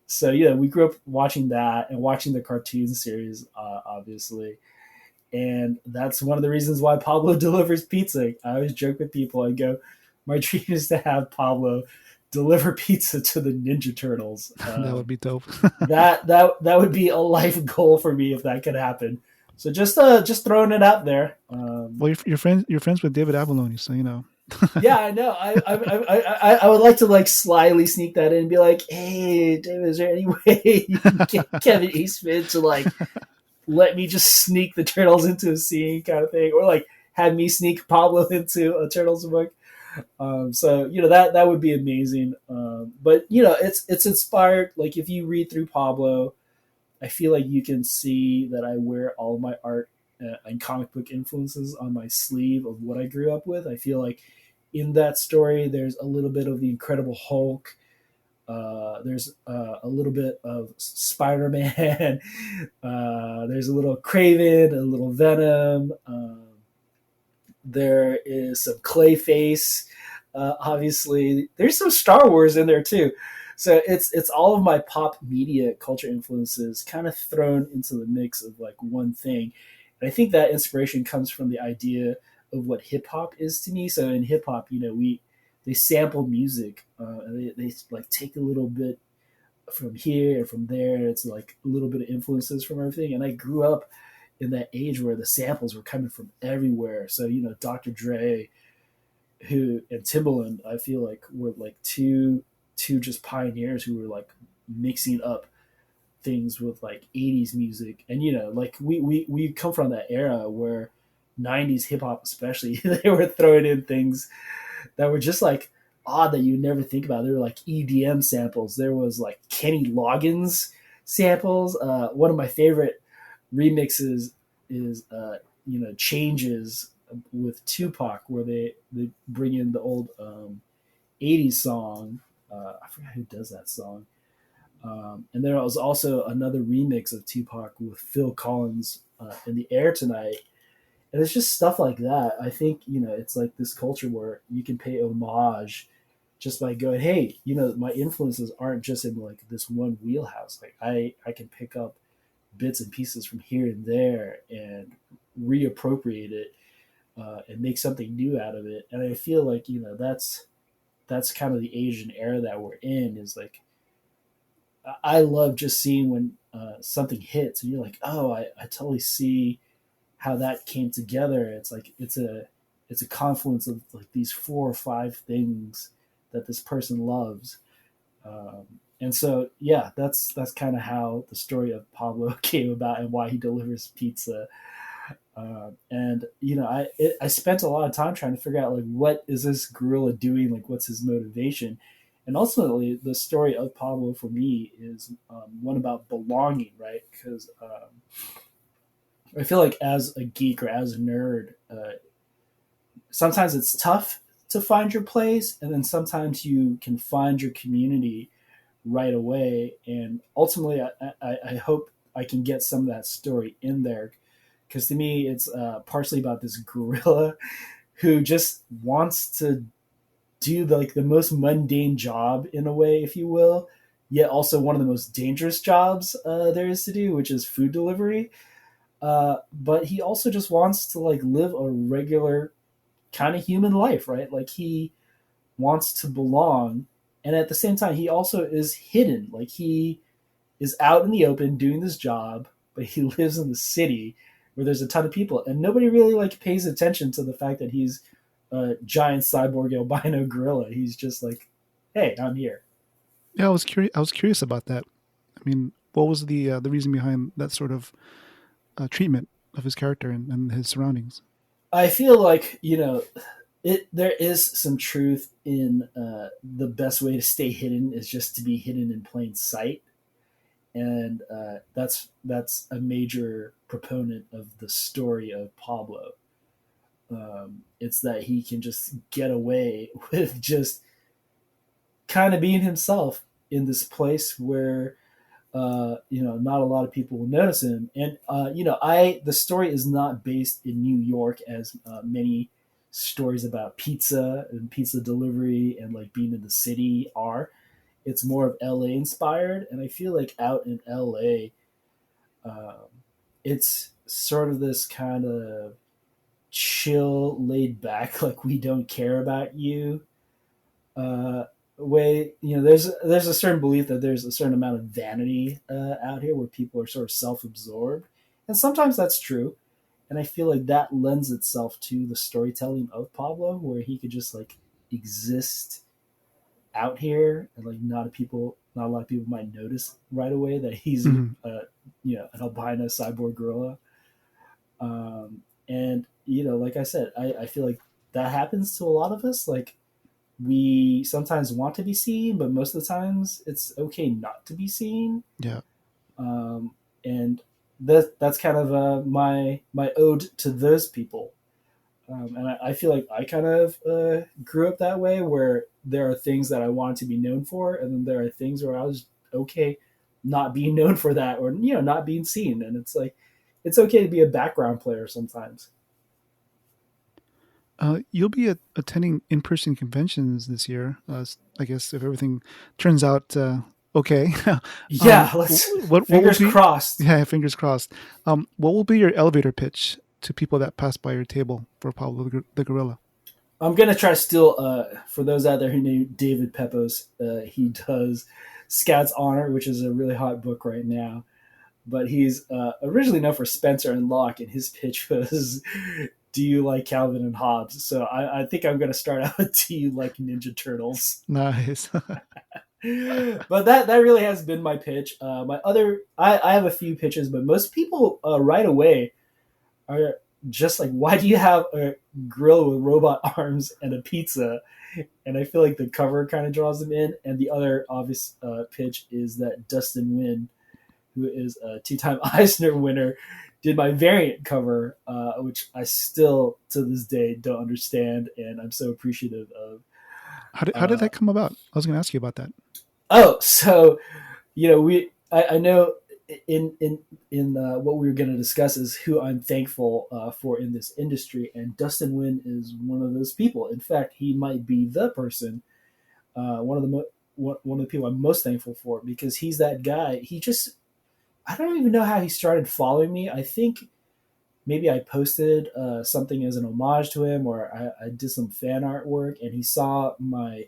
[SPEAKER 2] So yeah, we grew up watching that and watching the cartoon series, obviously, and that's one of the reasons why Pablo delivers pizza. I always joke with people. I go, my dream is to have Pablo deliver pizza to the Ninja Turtles.
[SPEAKER 1] That would be dope.
[SPEAKER 2] That would be a life goal for me if that could happen. So just throwing it out there.
[SPEAKER 1] Well, you're friends with David Abalone, so you know.
[SPEAKER 2] Yeah, I know. I would like to like slyly sneak that in and be like, "Hey, David, is there any way you can get Kevin Eastman to like let me just sneak the turtles into a scene, kind of thing, or like have me sneak Pablo into a turtles book?" So that would be amazing. But it's inspired. Like if you read through Pablo, I feel like you can see that I wear all of my art and comic book influences on my sleeve of what I grew up with. I feel like in that story, there's a little bit of the Incredible Hulk. There's a little bit of Spider Man. There's a little Craven, a little Venom. There is some Clayface. Obviously, there's some Star Wars in there too. So it's all of my pop media culture influences kind of thrown into the mix of like one thing. And I think that inspiration comes from the idea of what hip hop is to me. So in hip hop, they sample music. They like take a little bit from here and from there. It's like a little bit of influences from everything. And I grew up in that age where the samples were coming from everywhere. So Dr. Dre, who and Timbaland, I feel like were like two just pioneers who were like mixing up things with like 80s music. And like we come from that era where 90s hip hop especially they were throwing in things that were just like odd that you never think about. There were like EDM samples. There was like Kenny Loggins samples. One of my favorite remixes is Changes with Tupac, where they bring in the old 80s song. I forgot who does that song. And there was also another remix of Tupac with Phil Collins, In the Air Tonight. And it's just stuff like that. I think, it's like this culture where you can pay homage just by going, hey, my influences aren't just in like this one wheelhouse. Like I can pick up bits and pieces from here and there and reappropriate it, and make something new out of it. And I feel like, that's kind of the Asian era that we're in. Is like I love just seeing when something hits and you're like, oh, I totally see how that came together. It's like it's a confluence of like these four or five things that this person loves. And so yeah, that's kind of how the story of Pablo came about and why he delivers pizza. And I spent a lot of time trying to figure out like what is this gorilla doing, like what's his motivation. And ultimately the story of Pablo for me is one about belonging, right? Because I feel like as a geek or as a nerd, sometimes it's tough to find your place, and then sometimes you can find your community right away. And ultimately, I hope I can get some of that story in there, because to me, it's partially about this gorilla who just wants to do like the most mundane job in a way, if you will, yet also one of the most dangerous jobs there is to do, which is food delivery. But he also just wants to like live a regular kind of human life, right? Like he wants to belong, and at the same time, he also is hidden. Like he is out in the open doing this job, but he lives in the city where there's a ton of people, and nobody really like pays attention to the fact that he's a giant cyborg albino gorilla. He's just like, hey, I'm here.
[SPEAKER 1] Yeah, I was curious. I was curious about that. I mean, what was the reason behind that sort of treatment of his character and his surroundings?
[SPEAKER 2] I feel like there is some truth in the best way to stay hidden is just to be hidden in plain sight, and that's a major proponent of the story of Pablo. It's that he can just get away with just kind of being himself in this place where not a lot of people will notice him. And I the story is not based in New York as many stories about pizza and pizza delivery and like being in the city are. It's more of LA inspired, and I feel like out in LA, um, it's sort of this kind of chill, laid back, like we don't care about you uh, way. There's a certain belief that there's a certain amount of vanity out here where people are sort of self-absorbed, and sometimes that's true. And I feel like that lends itself to the storytelling of Pablo, where he could just like exist out here, and like not a lot of people might notice right away that he's
[SPEAKER 1] Hmm.
[SPEAKER 2] an albino cyborg gorilla. And like I said, I feel like that happens to a lot of us. Like we sometimes want to be seen, but most of the times it's okay not to be seen.
[SPEAKER 1] Yeah.
[SPEAKER 2] Um, and that's kind of my ode to those people. And I feel like I kind of grew up that way, where there are things that I wanted to be known for, and then there are things where I was okay not being known for that, or not being seen. And it's like it's okay to be a background player sometimes.
[SPEAKER 1] You'll be attending in-person conventions this year. I guess if everything turns out okay.
[SPEAKER 2] Yeah,
[SPEAKER 1] What will
[SPEAKER 2] fingers
[SPEAKER 1] be?
[SPEAKER 2] crossed.
[SPEAKER 1] Yeah, fingers crossed. What will be your elevator pitch to people that pass by your table for Pablo the Gorilla?
[SPEAKER 2] I'm gonna try to steal. For those out there who knew David Pepos, he does Scouts Honor, which is a really hot book right now. But he's originally known for Spencer and Locke, and his pitch was, "Do you like Calvin and Hobbes?" So I think I'm gonna start out with, "Do you like Ninja Turtles?"
[SPEAKER 1] Nice.
[SPEAKER 2] But that really has been my pitch. My other, I have a few pitches, but most people right away are just like, why do you have a grill with robot arms and a pizza? And I feel like the cover kind of draws them in. And the other obvious pitch is that Dustin Nguyen, who is a two-time Eisner winner, did my variant cover, which I still to this day don't understand, and I'm so appreciative of.
[SPEAKER 1] How did
[SPEAKER 2] Uh,
[SPEAKER 1] that come about? I was going to ask you about that.
[SPEAKER 2] so I know in what we were going to discuss is who I'm thankful for in this industry, and Dustin Nguyen is one of those people. In fact, he might be the person, one of the people I'm most thankful for, because he's that guy. He just, I don't even know how he started following me. I think maybe I posted something as an homage to him, or I did some fan artwork, and he saw my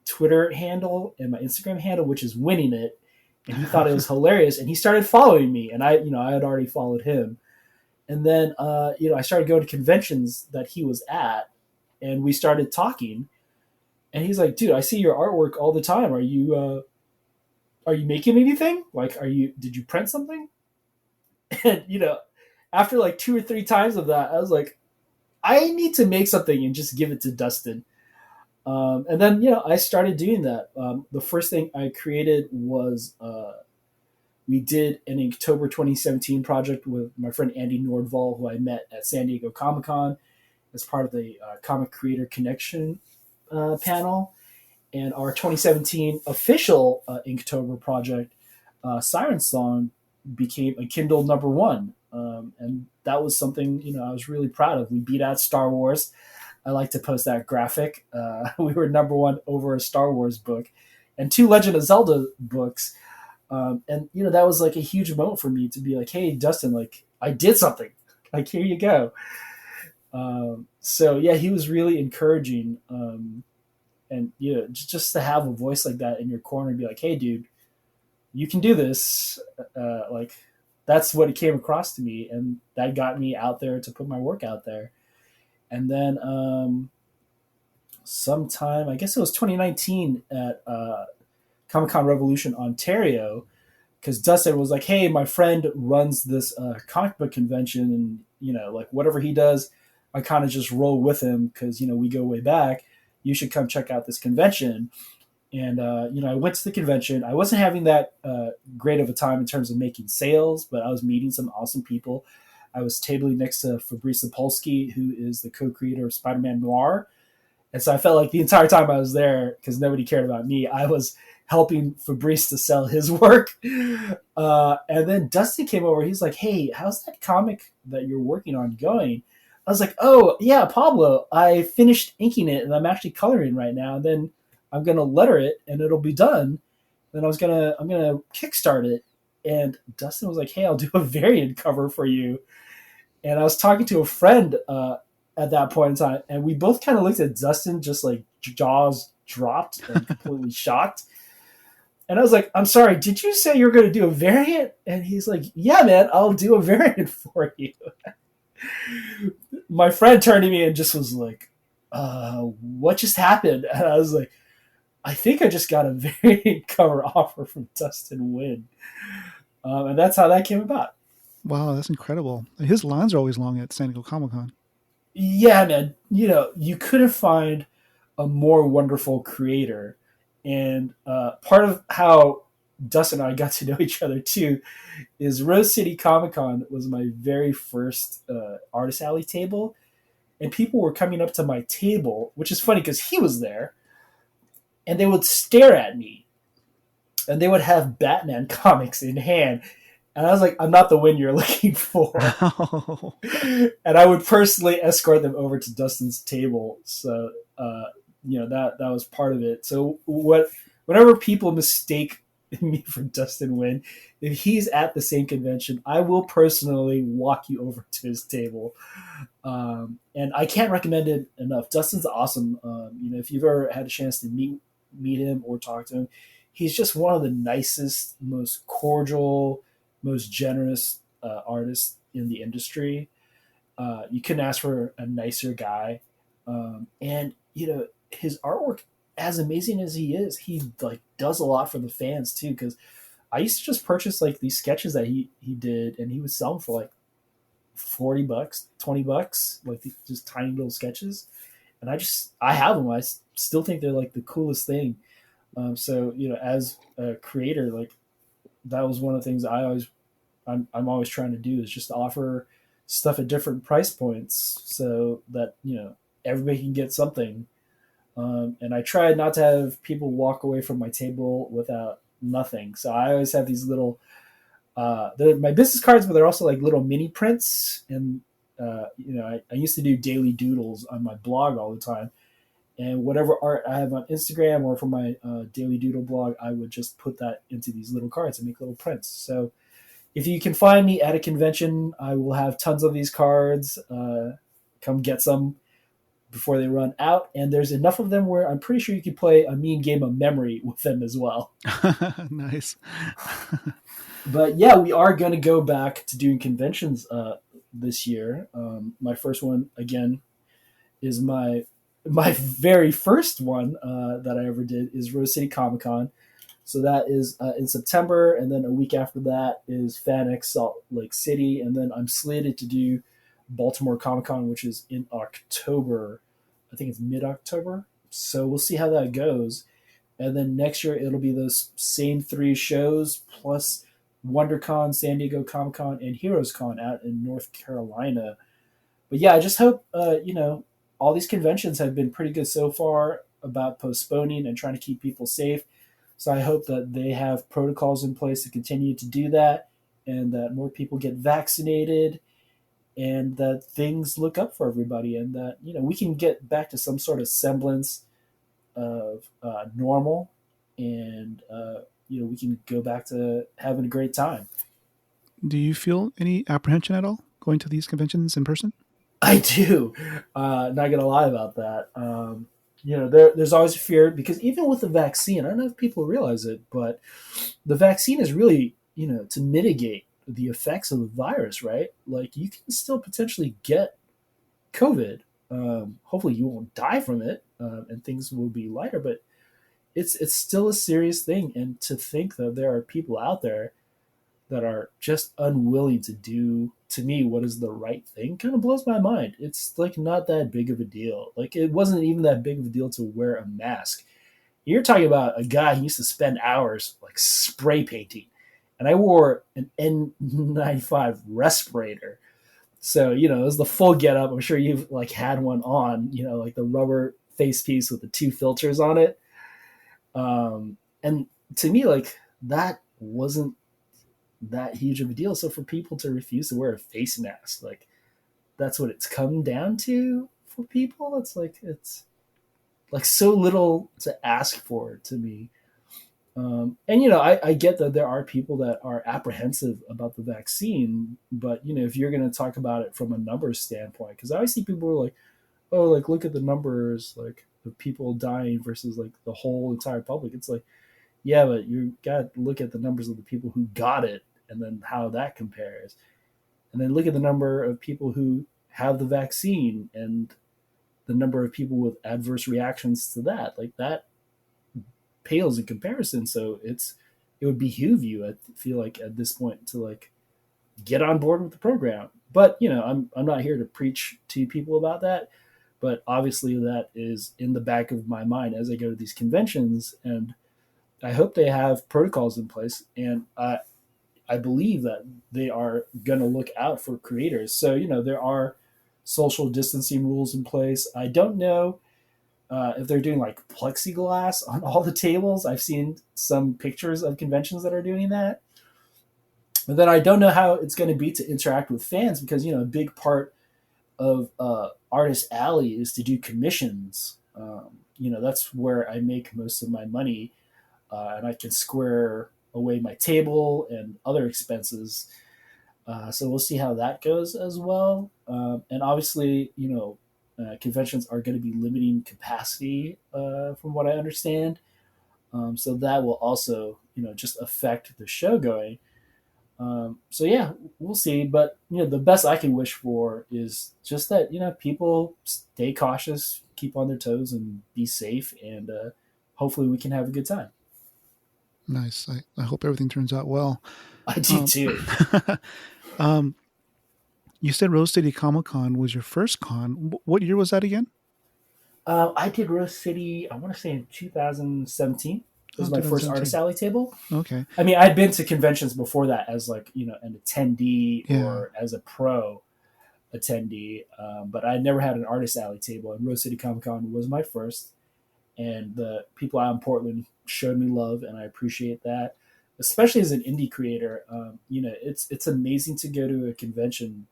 [SPEAKER 2] Twitter handle and my Instagram handle, which is winning it, and he thought it was hilarious, and he started following me, and I had already followed him, and then I started going to conventions that he was at, and we started talking, and he's like, "Dude, I see your artwork all the time. Are you making anything? Like, did you print something?" And after like two or three times of that, I was like, I need to make something and just give it to Dustin. And then I started doing that. The first thing I created was we did an October 2017 project with my friend Andy Nordval, who I met at San Diego Comic Con as part of the Comic Creator Connection panel. And our 2017 official Inktober project, Siren Song, became a Kindle #1. And that was something, I was really proud of. We beat out Star Wars. I like to post that graphic. We were #1 over a Star Wars book and 2 Legend of Zelda books. And, that was like a huge moment for me to be like, hey, Dustin, like, I did something. Like, here you go. So, yeah, he was really encouraging. And, just to have a voice like that in your corner and be like, hey, dude, you can do this. Like, that's what it came across to me. And that got me out there to put my work out there. And then sometime, I guess it was 2019 at Comic Con Revolution Ontario, because Dustin was like, hey, my friend runs this comic book convention, and, like, whatever he does, I kind of just roll with him because, we go way back. You should come check out this convention. And, I went to the convention. I wasn't having that great of a time in terms of making sales, but I was meeting some awesome people. I was tabling next to Fabrice Sapolsky, who is the co-creator of Spider-Man Noir. And so I felt like the entire time I was there, because nobody cared about me, I was helping Fabrice to sell his work. And then Dustin came over. He's like, hey, how's that comic that you're working on going? I was like, oh, yeah, Pablo, I finished inking it, and I'm actually coloring right now. And then I'm going to letter it, and it'll be done. Then I'm going to kickstart it. And Dustin was like, hey, I'll do a variant cover for you. And I was talking to a friend at that point in time, and we both kind of looked at Dustin, just like jaws dropped and completely shocked. And I was like, I'm sorry, did you say you're going to do a variant? And he's like, yeah, man, I'll do a variant for you. My friend turned to me and just was like, what just happened? And I was like, I think I just got a variant cover offer from Dustin Nguyen. And that's how that came about.
[SPEAKER 1] Wow, that's incredible. His lines are always long at San Diego Comic Con.
[SPEAKER 2] Yeah, man, you couldn't find a more wonderful creator. And part of how Dustin and I got to know each other too is Rose City Comic Con was my very first Artist Alley table. And people were coming up to my table, which is funny because he was there, and they would stare at me, and they would have Batman comics in hand. And I was like, I'm not the win you're looking for.
[SPEAKER 1] Wow.
[SPEAKER 2] And I would personally escort them over to Dustin's table. So, that was part of it. So whenever people mistake me for Dustin Nguyen, if he's at the same convention, I will personally walk you over to his table. And I can't recommend it enough. Dustin's awesome. If you've ever had a chance to meet him or talk to him, he's just one of the nicest, most cordial, most generous artists in the industry. You couldn't ask for a nicer guy. And his artwork as amazing as he is, he like does a lot for the fans too. Because I used to just purchase like these sketches that he did, and he would sell them for like $40, $20, like just tiny little sketches. And I have them. Still think they're like the coolest thing. So as a creator, like that was one of the things I'm always trying to do is just offer stuff at different price points so that everybody can get something. And I try not to have people walk away from my table without nothing. So I always have these little they're my business cards, but they're also like little mini prints. And I used to do daily doodles on my blog all the time, and whatever art I have on Instagram or for my daily doodle blog, I would just put that into these little cards and make little prints. So if you can find me at a convention, I will have tons of these cards. Come get some before they run out. And there's enough of them where I'm pretty sure you can play a mean game of memory with them as well.
[SPEAKER 1] Nice.
[SPEAKER 2] But yeah, we are going to go back to doing conventions this year. My first one, again, is my very first one that I ever did is Rose City Comic Con. So that is in September, and then a week after that is FanX Salt Lake City, and then I'm slated to do Baltimore Comic Con, which is in October. I think it's mid-October. So we'll see how that goes. And then next year it'll be those same three shows plus WonderCon, San Diego Comic Con, and Heroes Con out in North Carolina. But yeah, I just hope all these conventions have been pretty good so far about postponing and trying to keep people safe. So I hope that they have protocols in place to continue to do that, and that more people get vaccinated, and that things look up for everybody, and that we can get back to some sort of semblance of normal, and we can go back to having a great time.
[SPEAKER 1] Do you feel any apprehension at all going to these conventions in person?
[SPEAKER 2] I do. Not gonna lie about that. There's always a fear because even with the vaccine, I don't know if people realize it, but the vaccine is really to mitigate the effects of the virus, right? Like you can still potentially get COVID. Hopefully, you won't die from it, and things will be lighter. But it's still a serious thing, and to think that there are people out there that are just unwilling to do to me what is the right thing kind of blows my mind. It's like not that big of a deal. Like it wasn't even that big of a deal to wear a mask. You're talking about a guy who used to spend hours like spray painting, and I wore an N95 respirator. So it was the full get up. I'm sure you've like had one on. Like the rubber face piece with the two filters on it. And to me, like that wasn't that huge of a deal. So for people to refuse to wear a face mask, like that's what it's come down to for people. It's like so little to ask for to me. And I get that there are people that are apprehensive about the vaccine, but if you're going to talk about it from a numbers standpoint, because I always see people who are like, oh, like look at the numbers, like of people dying versus like the whole entire public. It's like, yeah, but you got to look at the numbers of the people who got it and then how that compares, and then look at the number of people who have the vaccine and the number of people with adverse reactions to that. Like that pales in comparison. So it would behoove you, I feel like, at this point to like get on board with the program. But I'm not here to preach to people about that. But obviously, that is in the back of my mind as I go to these conventions, and I hope they have protocols in place. And I believe that they are going to look out for creators. So there are social distancing rules in place. I don't know if they're doing like plexiglass on all the tables. I've seen some pictures of conventions that are doing that. But then I don't know how it's going to be to interact with fans because, a big part of Artist Alley is to do commissions. That's where I make most of my money, and I can square away my table and other expenses. So we'll see how that goes as well. And obviously, conventions are going to be limiting capacity, from what I understand. So that will also, just affect the show going. So yeah, we'll see. But the best I can wish for is just that people stay cautious, keep on their toes, and be safe. And hopefully we can have a good time.
[SPEAKER 1] Nice. I hope everything turns out well.
[SPEAKER 2] I do
[SPEAKER 1] Um,
[SPEAKER 2] too.
[SPEAKER 1] um, you said Rose City Comic Con was your first con. What year was that again?
[SPEAKER 2] I did Rose City, I want to say in 2017. It
[SPEAKER 1] Oh,
[SPEAKER 2] was my first artist
[SPEAKER 1] 2017.
[SPEAKER 2] alley table.
[SPEAKER 1] Okay.
[SPEAKER 2] I mean, I'd been to conventions before that as like, an attendee
[SPEAKER 1] Yeah.
[SPEAKER 2] or as a pro attendee, but I never had an artist alley table. And Rose City Comic Con was my first. And the people out in Portland showed me love, and I appreciate that. Especially as an indie creator, it's amazing to go to a convention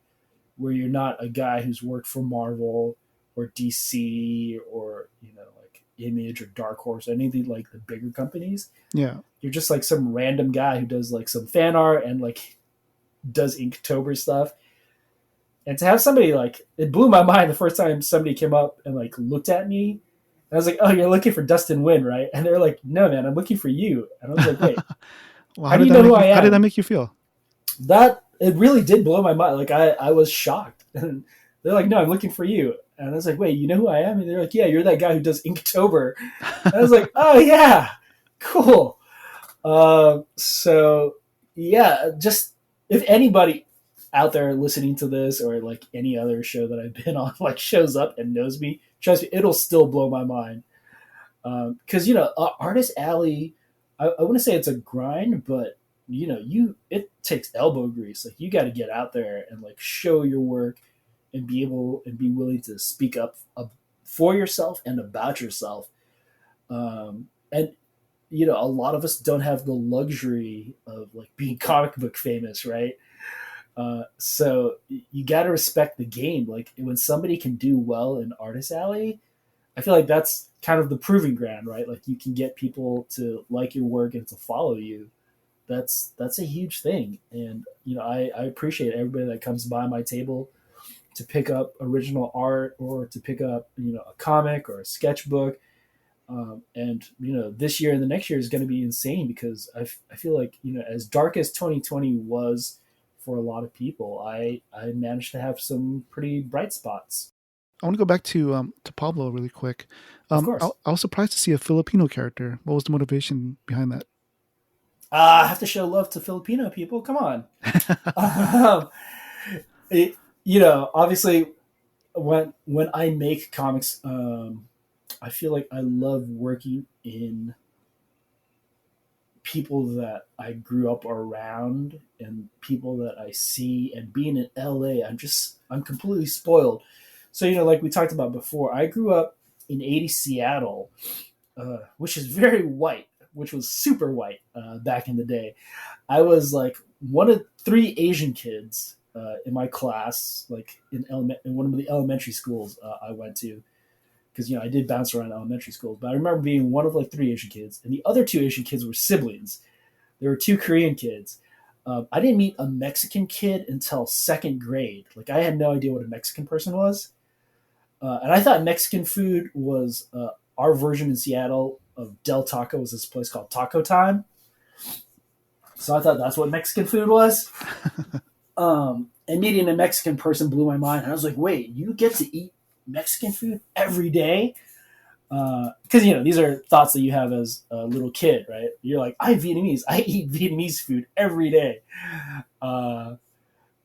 [SPEAKER 2] where you're not a guy who's worked for Marvel or DC or like Image or Dark Horse or anything like the bigger companies.
[SPEAKER 1] Yeah.
[SPEAKER 2] You're just like some random guy who does like some fan art and like does Inktober stuff. And to have somebody like it blew my mind the first time somebody came up and like looked at me. And I was like, "Oh, you're looking for Dustin Nguyen, right?" And they're like, "No, man, I'm looking for you." And I was like, "Wait,
[SPEAKER 1] Well,
[SPEAKER 2] how do you know who I
[SPEAKER 1] how did that
[SPEAKER 2] am?"
[SPEAKER 1] make you feel?
[SPEAKER 2] That it really did blow my mind. Like I was shocked. And they're like, "No, I'm looking for you." And I was like, "Wait, you know who I am?" And they're like, "Yeah, you're that guy who does Inktober." And I was like, "Oh yeah, cool." So yeah, just if anybody out there listening to this or like any other show that I've been on like shows up and knows me, trust me, it'll still blow my mind. Because Artist Alley, I wouldn't say it's a grind, but it takes elbow grease. Like you got to get out there and like show your work and be able and be willing to speak up for yourself and about yourself. And a lot of us don't have the luxury of like being comic book famous, right? So you got to respect the game. Like when somebody can do well in Artist Alley, I feel like that's kind of the proving ground, right? Like you can get people to like your work and to follow you. That's a huge thing, and I appreciate everybody that comes by my table to pick up original art or to pick up a comic or a sketchbook. And this year and the next year is going to be insane because I feel like as dark as 2020 was for a lot of people, I managed to have some pretty bright spots.
[SPEAKER 1] I want to go back to Pablo really quick.
[SPEAKER 2] Of
[SPEAKER 1] I
[SPEAKER 2] course,
[SPEAKER 1] was surprised to see a Filipino character. What was the motivation behind that?
[SPEAKER 2] I have to show love to Filipino people. Come on. um, Obviously, when I make comics, I feel like I love working in people that I grew up around and people that I see. And being in LA, I'm completely spoiled. So like we talked about before, I grew up in '80s Seattle, which is very white, which was super white back in the day. I was like one of three Asian kids in my class, like in one of the elementary schools I went to, because I did bounce around elementary schools. But I remember being one of like three Asian kids, and the other two Asian kids were siblings. There were two Korean kids. I didn't meet a Mexican kid until second grade. Like I had no idea what a Mexican person was, and I thought Mexican food was our version in Seattle of Del Taco. Was this place called Taco Time? So I thought that's what Mexican food was. And meeting a Mexican person blew my mind. And I was like, wait, you get to eat Mexican food every day? Because these are thoughts that you have as a little kid, right? You're like, I'm Vietnamese. I eat Vietnamese food every day.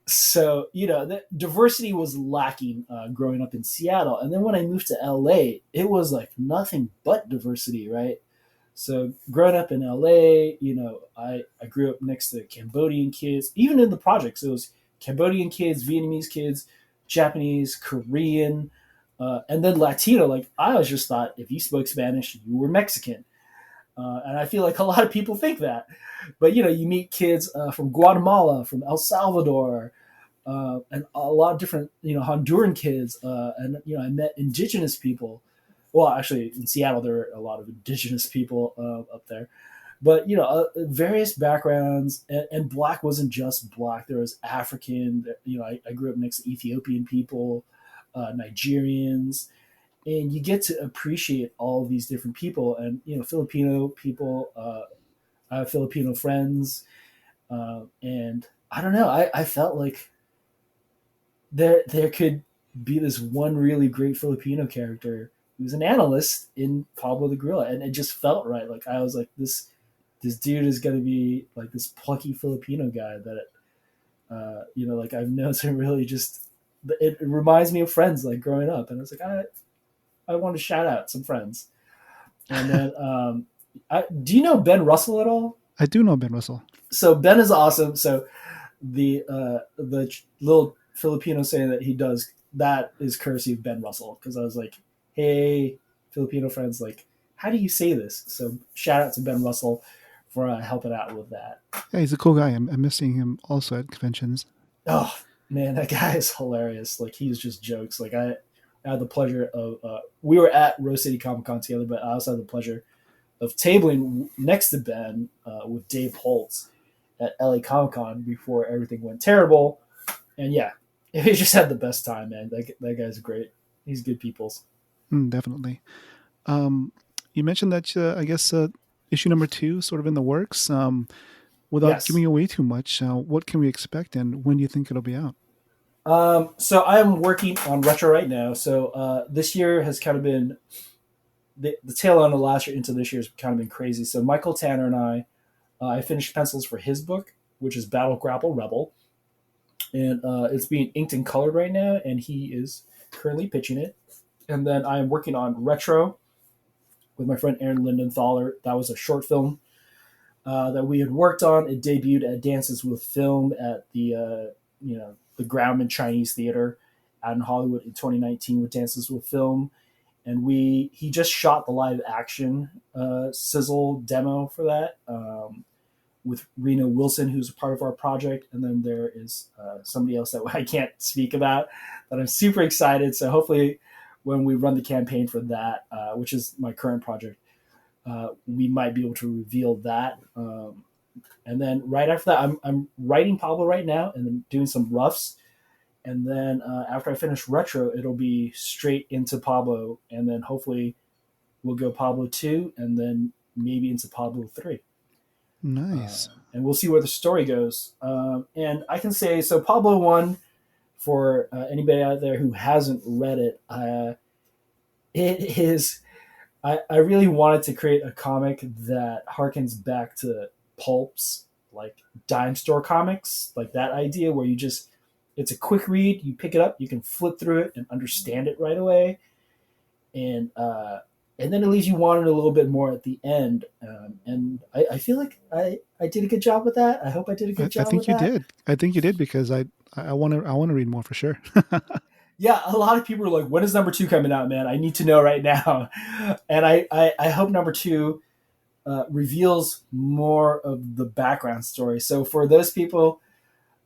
[SPEAKER 2] So the diversity was lacking growing up in Seattle, and then when I moved to LA, it was like nothing but diversity, right? So growing up in LA, I grew up next to Cambodian kids. Even in the projects, it was Cambodian kids, Vietnamese kids, Japanese, Korean, and then Latino. Like I always just thought if you spoke Spanish, you were Mexican. And I feel like a lot of people think that. But you meet kids from Guatemala, from El Salvador, and a lot of different Honduran kids, and I met indigenous people. Well, actually, in Seattle there are a lot of indigenous people up there, but various backgrounds, and black wasn't just black. There was African. I grew up next to Ethiopian people, Nigerians, and you get to appreciate all of these different people, and Filipino people. I have Filipino friends, and I don't know. I felt like there could be this one really great Filipino character he was an analyst in Pablo the Gorilla, and it just felt right. Like I was like, this dude is gonna be like this plucky Filipino guy that like I've known to really just. It reminds me of friends like growing up, and I was like, I want to shout out some friends, and then do you know Ben Russell at all?
[SPEAKER 1] I do know Ben Russell.
[SPEAKER 2] So Ben is awesome. So the little Filipino saying that he does that is courtesy of Ben Russell, because I was like, hey, Filipino friends, like, how do you say this? So shout out to Ben Russell for helping out with that.
[SPEAKER 1] Yeah, he's a cool guy. I'm missing him also at conventions.
[SPEAKER 2] Oh man, that guy is hilarious. Like he's just jokes. Like I had the pleasure of we were at Rose City Comic Con together, but I also had the pleasure of tabling next to Ben with Dave Holtz at LA Comic Con before everything went terrible. And yeah, he just had the best time, man. That guy's great. He's good people's.
[SPEAKER 1] Definitely. Um, you mentioned that I guess issue number 2 sort of in the works. Without
[SPEAKER 2] Yes.
[SPEAKER 1] giving away too much, what can we expect, and when do you think it'll be out?
[SPEAKER 2] So I'm working on retro right now. So this year has kind of been the tail end of last year into this year has kind of been crazy. So Michael Tanner and I finished pencils for his book, which is Battle Grapple Rebel, and it's being inked and colored right now, and he is currently pitching it. And then I am working on retro with my friend Aaron Lindenthaler. That was a short film that we had worked on. It debuted at Dances with Film at the Grauman Chinese Theater out in Hollywood in 2019 with Dances with Film, and he just shot the live action sizzle demo for that with Rena Wilson, who's a part of our project, and then there is somebody else that I can't speak about that I'm super excited. So hopefully, when we run the campaign for that, which is my current project, we might be able to reveal that. And then right after that, I'm writing Pablo right now and then doing some roughs. And then after I finish retro, it'll be straight into Pablo, and then hopefully we'll go Pablo 2, and then maybe into Pablo 3.
[SPEAKER 1] Nice.
[SPEAKER 2] And we'll see where the story goes. And I can say, so Pablo 1, for anybody out there who hasn't read it, it is. I really wanted to create a comic that harkens back to pulps, like dime store comics, like that idea where it's a quick read, you pick it up, you can flip through it and understand it right away, and then it leaves you wanting a little bit more at the end. And I feel like I did a good job with that. I hope I did a good
[SPEAKER 1] I
[SPEAKER 2] job with
[SPEAKER 1] think you
[SPEAKER 2] that.
[SPEAKER 1] did. I think you did because I want to read more for sure.
[SPEAKER 2] Yeah, a lot of people are like, when is number 2 coming out, man? I need to know right now. And I hope number 2 reveals more of the background story. So for those people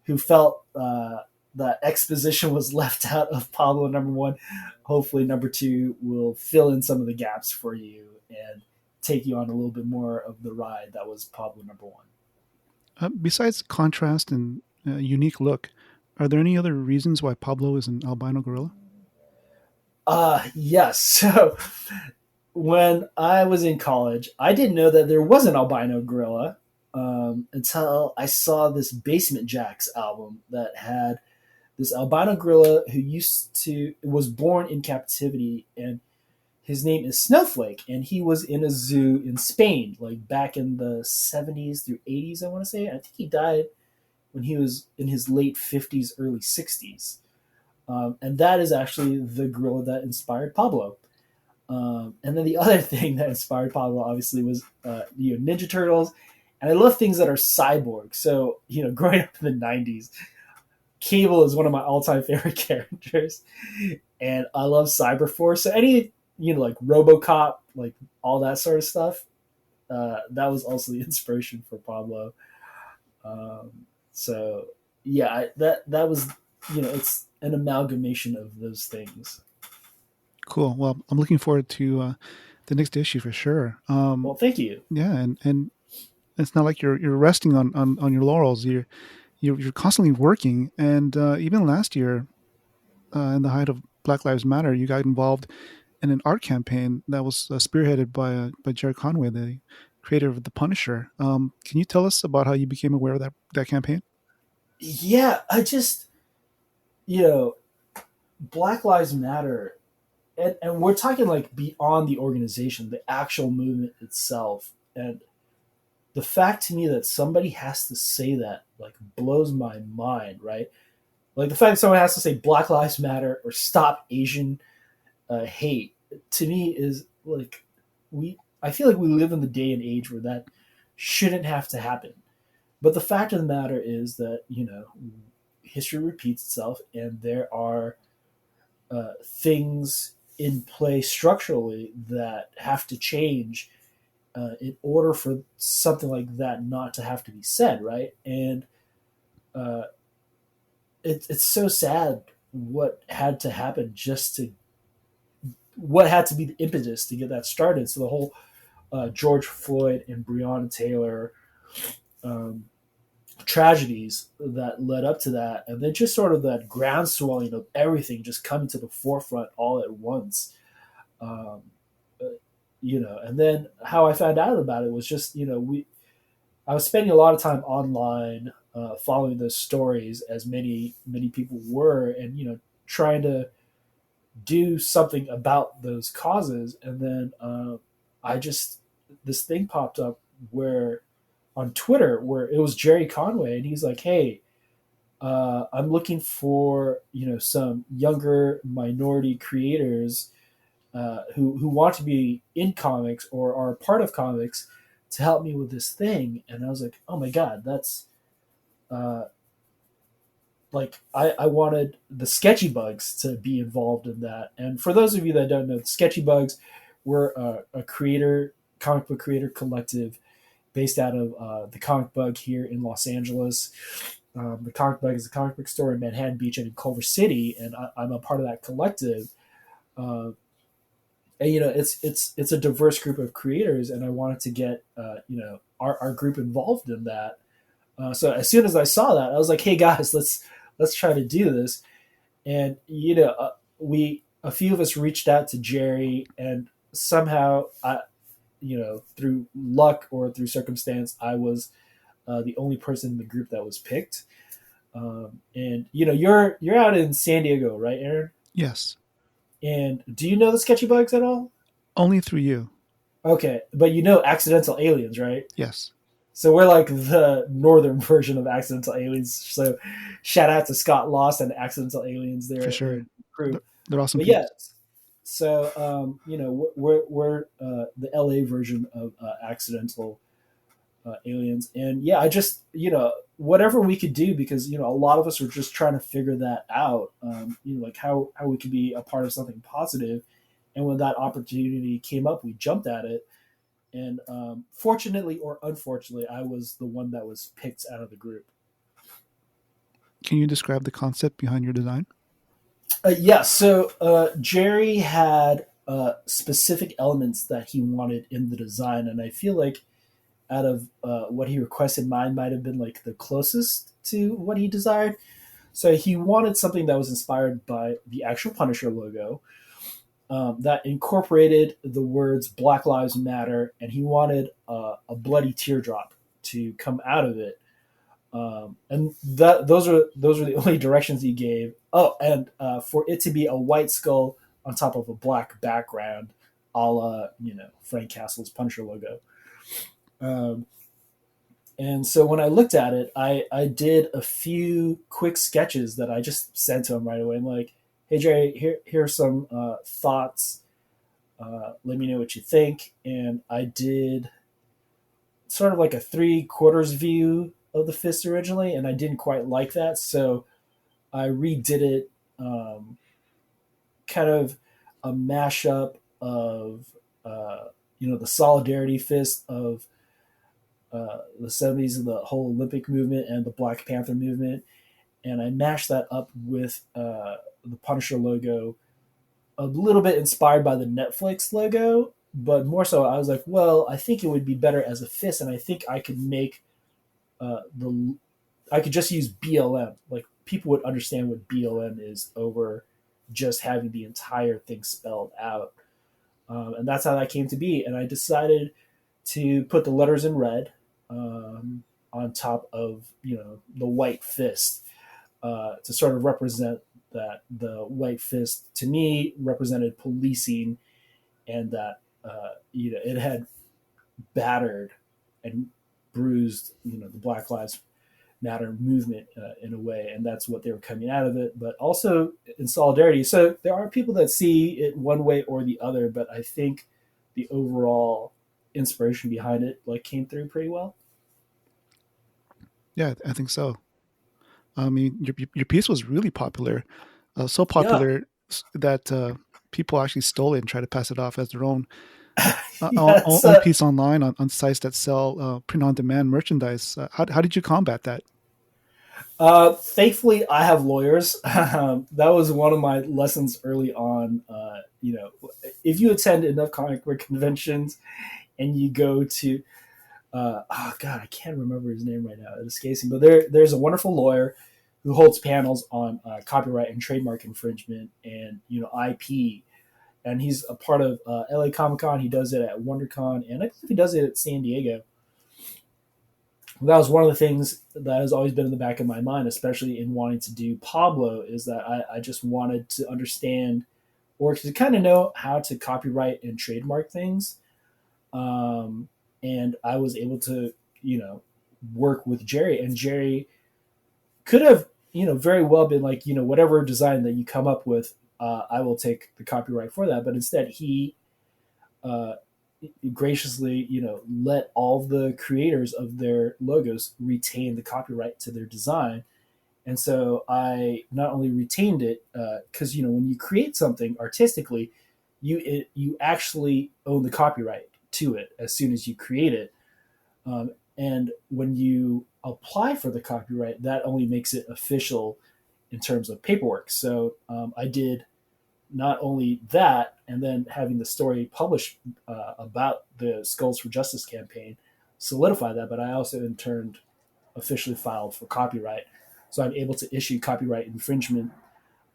[SPEAKER 2] who felt that exposition was left out of Pablo number 1, hopefully number 2 will fill in some of the gaps for you and take you on a little bit more of the ride that was Pablo number 1.
[SPEAKER 1] Besides contrast and unique look, are there any other reasons why Pablo is an albino gorilla?
[SPEAKER 2] Yes. So when I was in college, I didn't know that there was an albino gorilla until I saw this Basement Jacks album that had this albino gorilla who was born in captivity, and his name is Snowflake, and he was in a zoo in Spain, like back in the 70s through 80s, I want to say. I think he died when he was in his late 50s, early 60s. And that is actually the gorilla that inspired Pablo. And then the other thing that inspired Pablo, obviously, was Ninja Turtles. And I love things that are cyborg. So, growing up in the 90s, Cable is one of my all-time favorite characters. And I love Cyberforce. So any, like RoboCop, like all that sort of stuff, that was also the inspiration for Pablo. So, yeah, that was, it's an amalgamation of those things.
[SPEAKER 1] Cool. Well, I'm looking forward to the next issue for sure.
[SPEAKER 2] Well, thank you.
[SPEAKER 1] Yeah, and it's not like you're resting on your laurels. You're constantly working, and even last year, in the height of Black Lives Matter, you got involved in an art campaign that was spearheaded by Gerry Conway, the creator of The Punisher. Can you tell us about how you became aware of that campaign?
[SPEAKER 2] Yeah, I just, you know, Black Lives Matter. and we're talking like beyond the organization, the actual movement itself. And the fact to me that somebody has to say that like blows my mind, right? Like the fact that someone has to say Black Lives Matter or stop Asian hate to me is like we. I feel like we live in the day and age where that shouldn't have to happen. But the fact of the matter is that history repeats itself, and there are things in play structurally that have to change in order for something like that not to have to be said, right? And uh, it's so sad what had to happen just to what had to be the impetus to get that started. So the whole George Floyd and Breonna Taylor um, tragedies that led up to that, and then just sort of that ground swelling of everything just coming to the forefront all at once. Um, uh, and then how I found out about it was just I was spending a lot of time online following those stories, as many people were, and trying to do something about those causes. And then I just this thing popped up where on Twitter where it was Gerry Conway, and he's like, "Hey, I'm looking for some younger minority creators who want to be in comics or are a part of comics to help me with this thing." And I was like, "Oh my god, that's uh, like I wanted the Sketchy Bugs to be involved in that." And for those of you that don't know, the Sketchy Bugs were a comic book creator collective based out of the Comic Bug here in Los Angeles. The Comic Bug is a comic book store in Manhattan Beach and in Culver City, and I'm a part of that collective. Uh, and it's a diverse group of creators, and I wanted to get our group involved in that. So as soon as I saw that, I was like, "Hey guys, let's try to do this." And we a few of us reached out to Gerry, and somehow through luck or through circumstance, I was the only person in the group that was picked. And you're out in San Diego, right, Aaron?
[SPEAKER 1] Yes.
[SPEAKER 2] And do you know the Sketchy Bugs at all?
[SPEAKER 1] Only through you.
[SPEAKER 2] Okay, but you know Accidental Aliens, right?
[SPEAKER 1] Yes.
[SPEAKER 2] So we're like the northern version of Accidental Aliens. So shout out to Scott Lost and Accidental Aliens
[SPEAKER 1] For
[SPEAKER 2] there
[SPEAKER 1] sure.
[SPEAKER 2] in crew.
[SPEAKER 1] They're awesome
[SPEAKER 2] But
[SPEAKER 1] peeps.
[SPEAKER 2] yeah, so we're the LA version of Accidental Aliens, and yeah, I just whatever we could do, because a lot of us were just trying to figure that out. Like how we could be a part of something positive, and when that opportunity came up, we jumped at it. And fortunately or unfortunately, I was the one that was picked out of the group.
[SPEAKER 1] Can you describe the concept behind your design?
[SPEAKER 2] Yeah, so Gerry had specific elements that he wanted in the design, and I feel like out of what he requested, mine might have been like the closest to what he desired. So he wanted something that was inspired by the actual Punisher logo, that incorporated the words Black Lives Matter, and he wanted a bloody teardrop to come out of it. And those are the only directions he gave. Oh, and for it to be a white skull on top of a black background, a la Frank Castle's Punisher logo. Um, and so when I looked at it, I did a few quick sketches that I just sent to him right away. I'm like, "Hey Jerry, here are some thoughts. Let me know what you think." And I did sort of like a 3/4 view of the fist originally, and I didn't quite like that, so I redid it, kind of a mashup of the solidarity fist of the 70s and the whole Olympic movement and the Black Panther movement, and I mashed that up with the Punisher logo, a little bit inspired by the Netflix logo, but more so I was like, well, I think it would be better as a fist, and I think I could make the I could just use BLM. Like people would understand what BLM is over just having the entire thing spelled out, and that's how that came to be. And I decided to put the letters in red on top of the white fist to sort of represent that the white fist to me represented policing, and that it had battered and bruised the Black Lives Matter movement in a way, and that's what they were coming out of it. But also in solidarity, so there are people that see it one way or the other, but I think the overall inspiration behind it came through pretty well.
[SPEAKER 1] Yeah, I think so. I mean, your piece was really popular, so
[SPEAKER 2] Yeah,
[SPEAKER 1] popular that people actually stole it and tried to pass it off as their own
[SPEAKER 2] yes.
[SPEAKER 1] own piece online on sites that sell print on demand merchandise. How did you combat that?
[SPEAKER 2] Thankfully, I have lawyers. That was one of my lessons early on. If you attend enough comic book conventions and you go to, oh god, I can't remember his name right now. It escapes me. But there's a wonderful lawyer who holds panels on copyright and trademark infringement and IP. And he's a part of LA Comic Con. He does it at WonderCon, and I believe he does it at San Diego. That was one of the things that has always been in the back of my mind, especially in wanting to do Pablo, is that I just wanted to understand or to kind of know how to copyright and trademark things. Um, and I was able to, work with Gerry, and Gerry could have, very well been like, whatever design that you come up with, I will take the copyright for that. But instead, he uh, graciously, let all the creators of their logos retain the copyright to their design. And so I not only retained it, because when you create something artistically, you actually own the copyright to it as soon as you create it. And when you apply for the copyright, that only makes it official in terms of paperwork. So I did not only that, and then having the story published about the Skulls for Justice campaign solidify that, but I also in turn officially filed for copyright. So I'm able to issue copyright infringement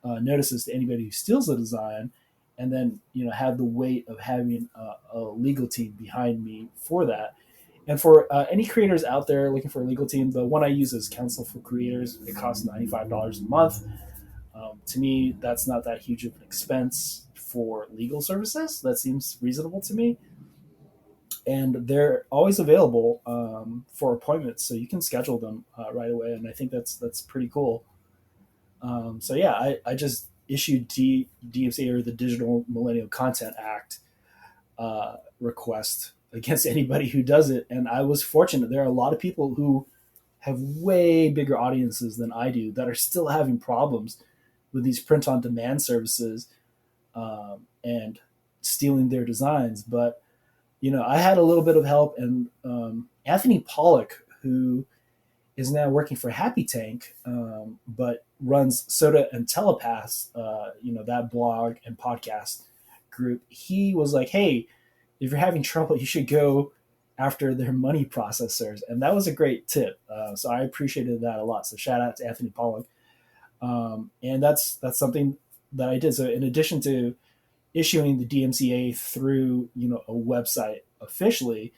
[SPEAKER 2] notices to anybody who steals the design, and then have the weight of having a legal team behind me for that. And for any creators out there looking for a legal team, the one I use is Counsel for Creators. It costs $95 a month. To me, that's not that huge of an expense for legal services. That seems reasonable to me. And they're always available for appointments, so you can schedule them right away. And I think that's pretty cool. So yeah, I just issued DMCA, or the Digital Millennial Content Act, request against anybody who does it. And I was fortunate. There are a lot of people who have way bigger audiences than I do that are still having problems with these print on demand services and stealing their designs. But I had a little bit of help, and Anthony Pollock, who is now working for Happy Tank, but runs Soda and Telepaths, that blog and podcast group. He was like, "Hey, if you're having trouble, you should go after their money processors," and that was a great tip. So I appreciated that a lot. So shout out to Anthony Pollock. And that's something that I did. So in addition to issuing the DMCA through a website officially,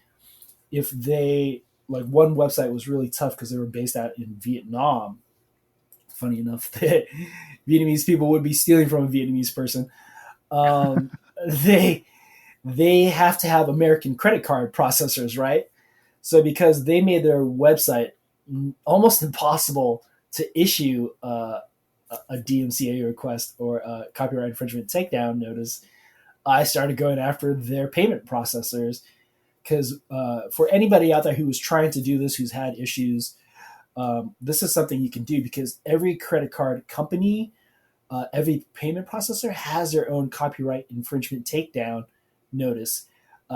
[SPEAKER 2] if they one website was really tough because they were based out in Vietnam. Funny enough, that Vietnamese people would be stealing from a Vietnamese person. Um, they they have to have American credit card processors, right? So because they made their website almost impossible to issue a DMCA request or a copyright infringement takedown notice, I started going after their payment processors because for anybody out there who was trying to do this, who's had issues, this is something you can do because every credit card company, every payment processor has their own copyright infringement takedown notice.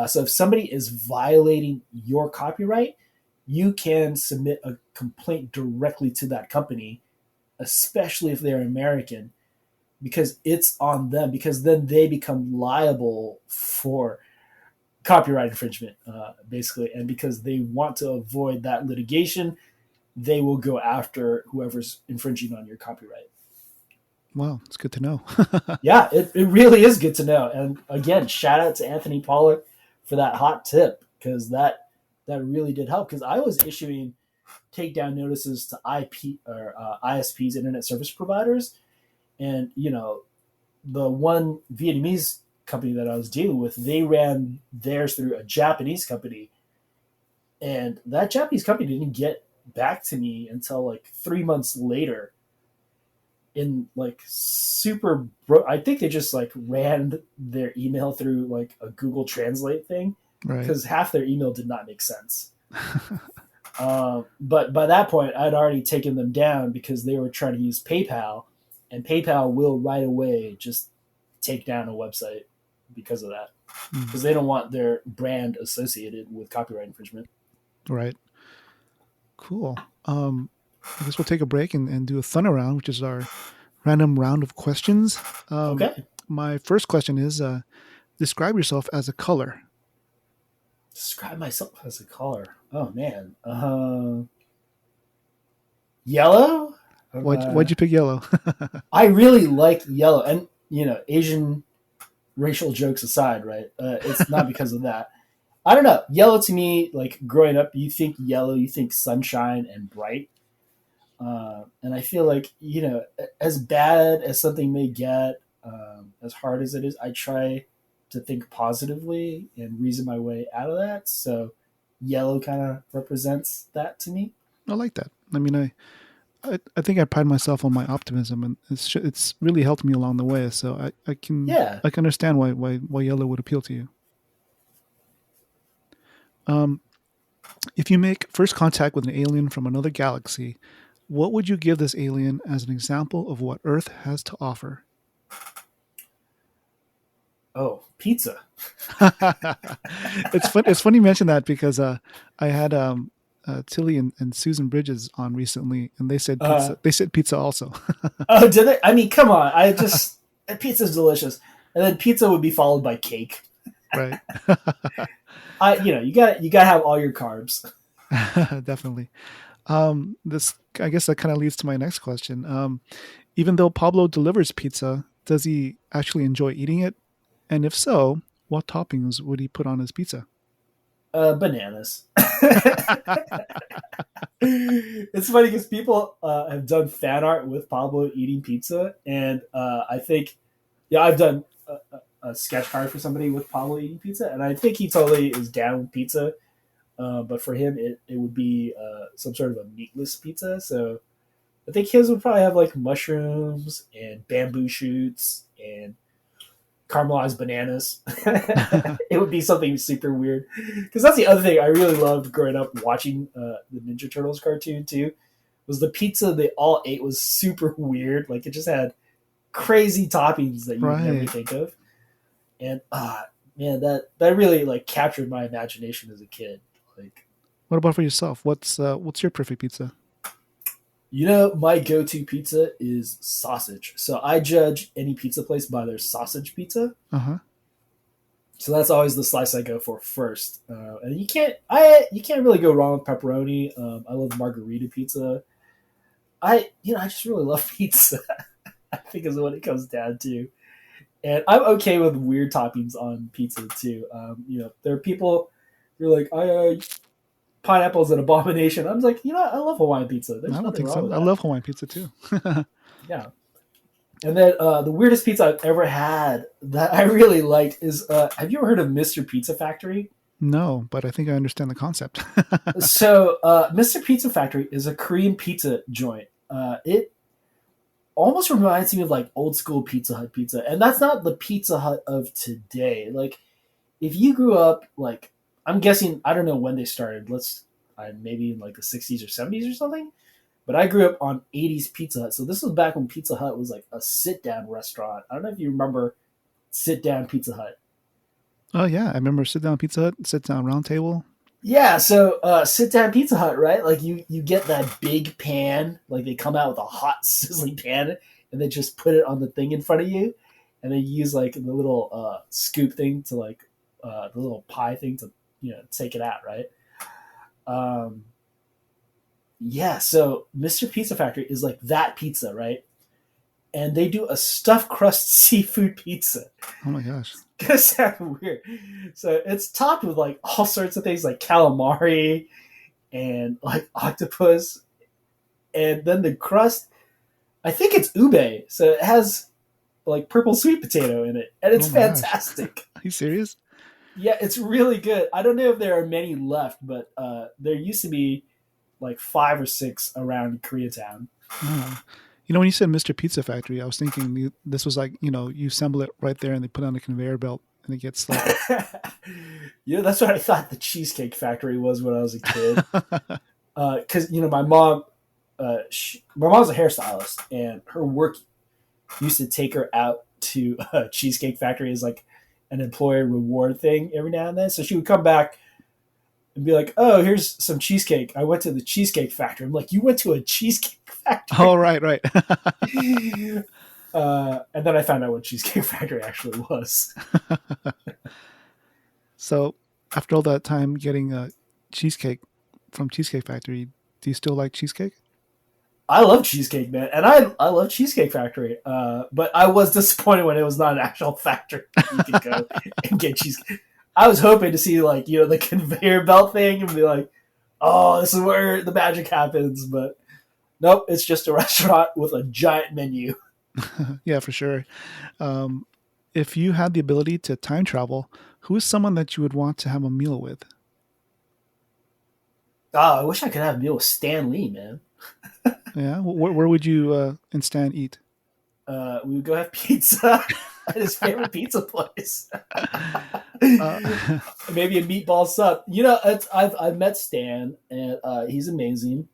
[SPEAKER 2] So if somebody is violating your copyright, you can submit a complaint directly to that company, especially if they're American, because it's on them, because then they become liable for copyright infringement, basically. And because they want to avoid that litigation, they will go after whoever's infringing on your copyright.
[SPEAKER 1] Wow, it's good to know.
[SPEAKER 2] Yeah, it really is good to know. And again, shout out to Anthony Pollock for that hot tip because that really did help. Because I was issuing takedown notices to IP or ISPs, internet service providers, And the one Vietnamese company that I was dealing with, they ran theirs through a Japanese company, and that Japanese company didn't get back to me until like 3 months later. In like I think they just like ran their email through like a Google Translate thing,
[SPEAKER 1] Right.
[SPEAKER 2] because half their email did not make sense. But by that point, I'd already taken them down because they were trying to use PayPal, and PayPal will right away just take down a website because of that,
[SPEAKER 1] Mm.
[SPEAKER 2] because they don't want their brand associated with copyright infringement.
[SPEAKER 1] Right. Cool. I guess we'll take a break and do a thunder round, which is our random round of questions.
[SPEAKER 2] Okay.
[SPEAKER 1] My first question is describe yourself as a color.
[SPEAKER 2] Describe myself as a color. Oh man. Yellow.
[SPEAKER 1] Why'd you pick yellow?
[SPEAKER 2] I really like yellow, and Asian racial jokes aside, right? It's not because of that. I don't know. Yellow to me, like growing up, you think yellow, you think sunshine and bright. And I feel like, as bad as something may get, as hard as it is, I try to think positively and reason my way out of that. So yellow kind of represents that to me.
[SPEAKER 1] I like that. I mean, I think I pride myself on my optimism, and it's really helped me along the way. So
[SPEAKER 2] Yeah.
[SPEAKER 1] I can understand why yellow would appeal to you. Um, if you make first contact with an alien from another galaxy, what would you give this alien as an example of what Earth has to offer?
[SPEAKER 2] Oh, pizza.
[SPEAKER 1] It's fun. It's funny you mention that because I had Tilly and Susan Bridges on recently, and they said
[SPEAKER 2] Uh,
[SPEAKER 1] pizza. They said pizza also.
[SPEAKER 2] oh, did they? I mean, come on. Pizza's delicious. And then pizza would be followed by cake.
[SPEAKER 1] Right.
[SPEAKER 2] You gotta have all your carbs.
[SPEAKER 1] Definitely. This I guess that kind of leads to my next question. Even though Pablo delivers pizza, does he actually enjoy eating it? And if so, what toppings would he put on his pizza?
[SPEAKER 2] Bananas. It's funny because people have done fan art with Pablo eating pizza, and I think, yeah, I've done a sketch card for somebody with Pablo eating pizza, and I think he totally is down with pizza. But for him, it would be some sort of a meatless pizza. So I think his would probably have like mushrooms and bamboo shoots and caramelized bananas. It would be something super weird, because that's the other thing I really loved growing up watching the Ninja Turtles cartoon too. Was the pizza they all ate was super weird. Like it just had crazy toppings that you would never
[SPEAKER 1] Right.
[SPEAKER 2] think of, and man, that really like captured my imagination as a kid. Like,
[SPEAKER 1] What about for yourself? What's your perfect pizza?
[SPEAKER 2] my go-to pizza is sausage. So I judge any pizza place by their sausage pizza.
[SPEAKER 1] Uh huh.
[SPEAKER 2] So that's always the slice I go for first. And you can't really go wrong with pepperoni. I love margarita pizza. I just really love pizza. I think is what it comes down to. And I'm okay with weird toppings on pizza too. There are people who are like, pineapple's an abomination. I'm like, I love Hawaiian pizza.
[SPEAKER 1] I
[SPEAKER 2] There's
[SPEAKER 1] don't
[SPEAKER 2] nothing
[SPEAKER 1] think
[SPEAKER 2] wrong
[SPEAKER 1] so.
[SPEAKER 2] with
[SPEAKER 1] I
[SPEAKER 2] that.
[SPEAKER 1] love Hawaiian pizza too.
[SPEAKER 2] Yeah. And then the weirdest pizza I've ever had that I really liked is, have you ever heard of Mr. Pizza Factory?
[SPEAKER 1] No, but I think I understand the concept.
[SPEAKER 2] So Mr. Pizza Factory is a Korean pizza joint. It almost reminds me of like old school Pizza Hut pizza, and that's not the Pizza Hut of today. Like if you grew up, like, I'm guessing, I don't know when they started. Maybe in like the 60s or 70s or something. But I grew up on 80s Pizza Hut. So this was back when Pizza Hut was like a sit down restaurant. I don't know if you remember sit down Pizza Hut.
[SPEAKER 1] Oh yeah, I remember sit down Pizza Hut, sit down round table.
[SPEAKER 2] Yeah, so sit down Pizza Hut, right? Like you get that big pan, like they come out with a hot sizzling pan, and they just put it on the thing in front of you, and they use like the little scoop thing to like the little pie thing to take it out, right? Um, yeah, so Mr. Pizza Factory is like that pizza, right? And they do a stuffed crust seafood pizza.
[SPEAKER 1] Oh my gosh.
[SPEAKER 2] It's gonna sound weird. So it's topped with like all sorts of things like calamari and like octopus. And then the crust, I think it's ube, so it has like purple sweet potato in it, and it's
[SPEAKER 1] Oh my gosh.
[SPEAKER 2] fantastic.
[SPEAKER 1] Are you serious?
[SPEAKER 2] Yeah, it's really good. I don't know if there are many left, but there used to be like 5 or 6 around Koreatown.
[SPEAKER 1] Oh. When you said Mr. Pizza Factory, I was thinking this was like, you assemble it right there and they put it on a conveyor belt and it gets like.
[SPEAKER 2] That's what I thought the Cheesecake Factory was when I was a kid. Because my mom, my mom's a hairstylist, and her work used to take her out to Cheesecake Factory as like an employee reward thing every now and then. So she would come back and be like, "Oh, here's some cheesecake. I went to the Cheesecake Factory." I'm like, "You went to a cheesecake
[SPEAKER 1] Oh,
[SPEAKER 2] factory?"
[SPEAKER 1] right, right.
[SPEAKER 2] And then I found out what Cheesecake Factory actually was.
[SPEAKER 1] So after all that time getting cheesecake from Cheesecake Factory, do you still like cheesecake?
[SPEAKER 2] I love cheesecake, man, and I love Cheesecake Factory. But I was disappointed when it was not an actual factory. You could go and get cheesecake. I was hoping to see like the conveyor belt thing and be like, "Oh, this is where the magic happens." But nope, it's just a restaurant with a giant menu.
[SPEAKER 1] Yeah, for sure. Um, if you had the ability to time travel, who is someone that you would want to have a meal with?
[SPEAKER 2] Oh, I wish I could have a meal with Stan Lee, man.
[SPEAKER 1] Yeah, where would you instead eat?
[SPEAKER 2] We would go have pizza at his favorite pizza place.
[SPEAKER 1] Uh,
[SPEAKER 2] Maybe a meatball sub. I've met Stan, and he's amazing.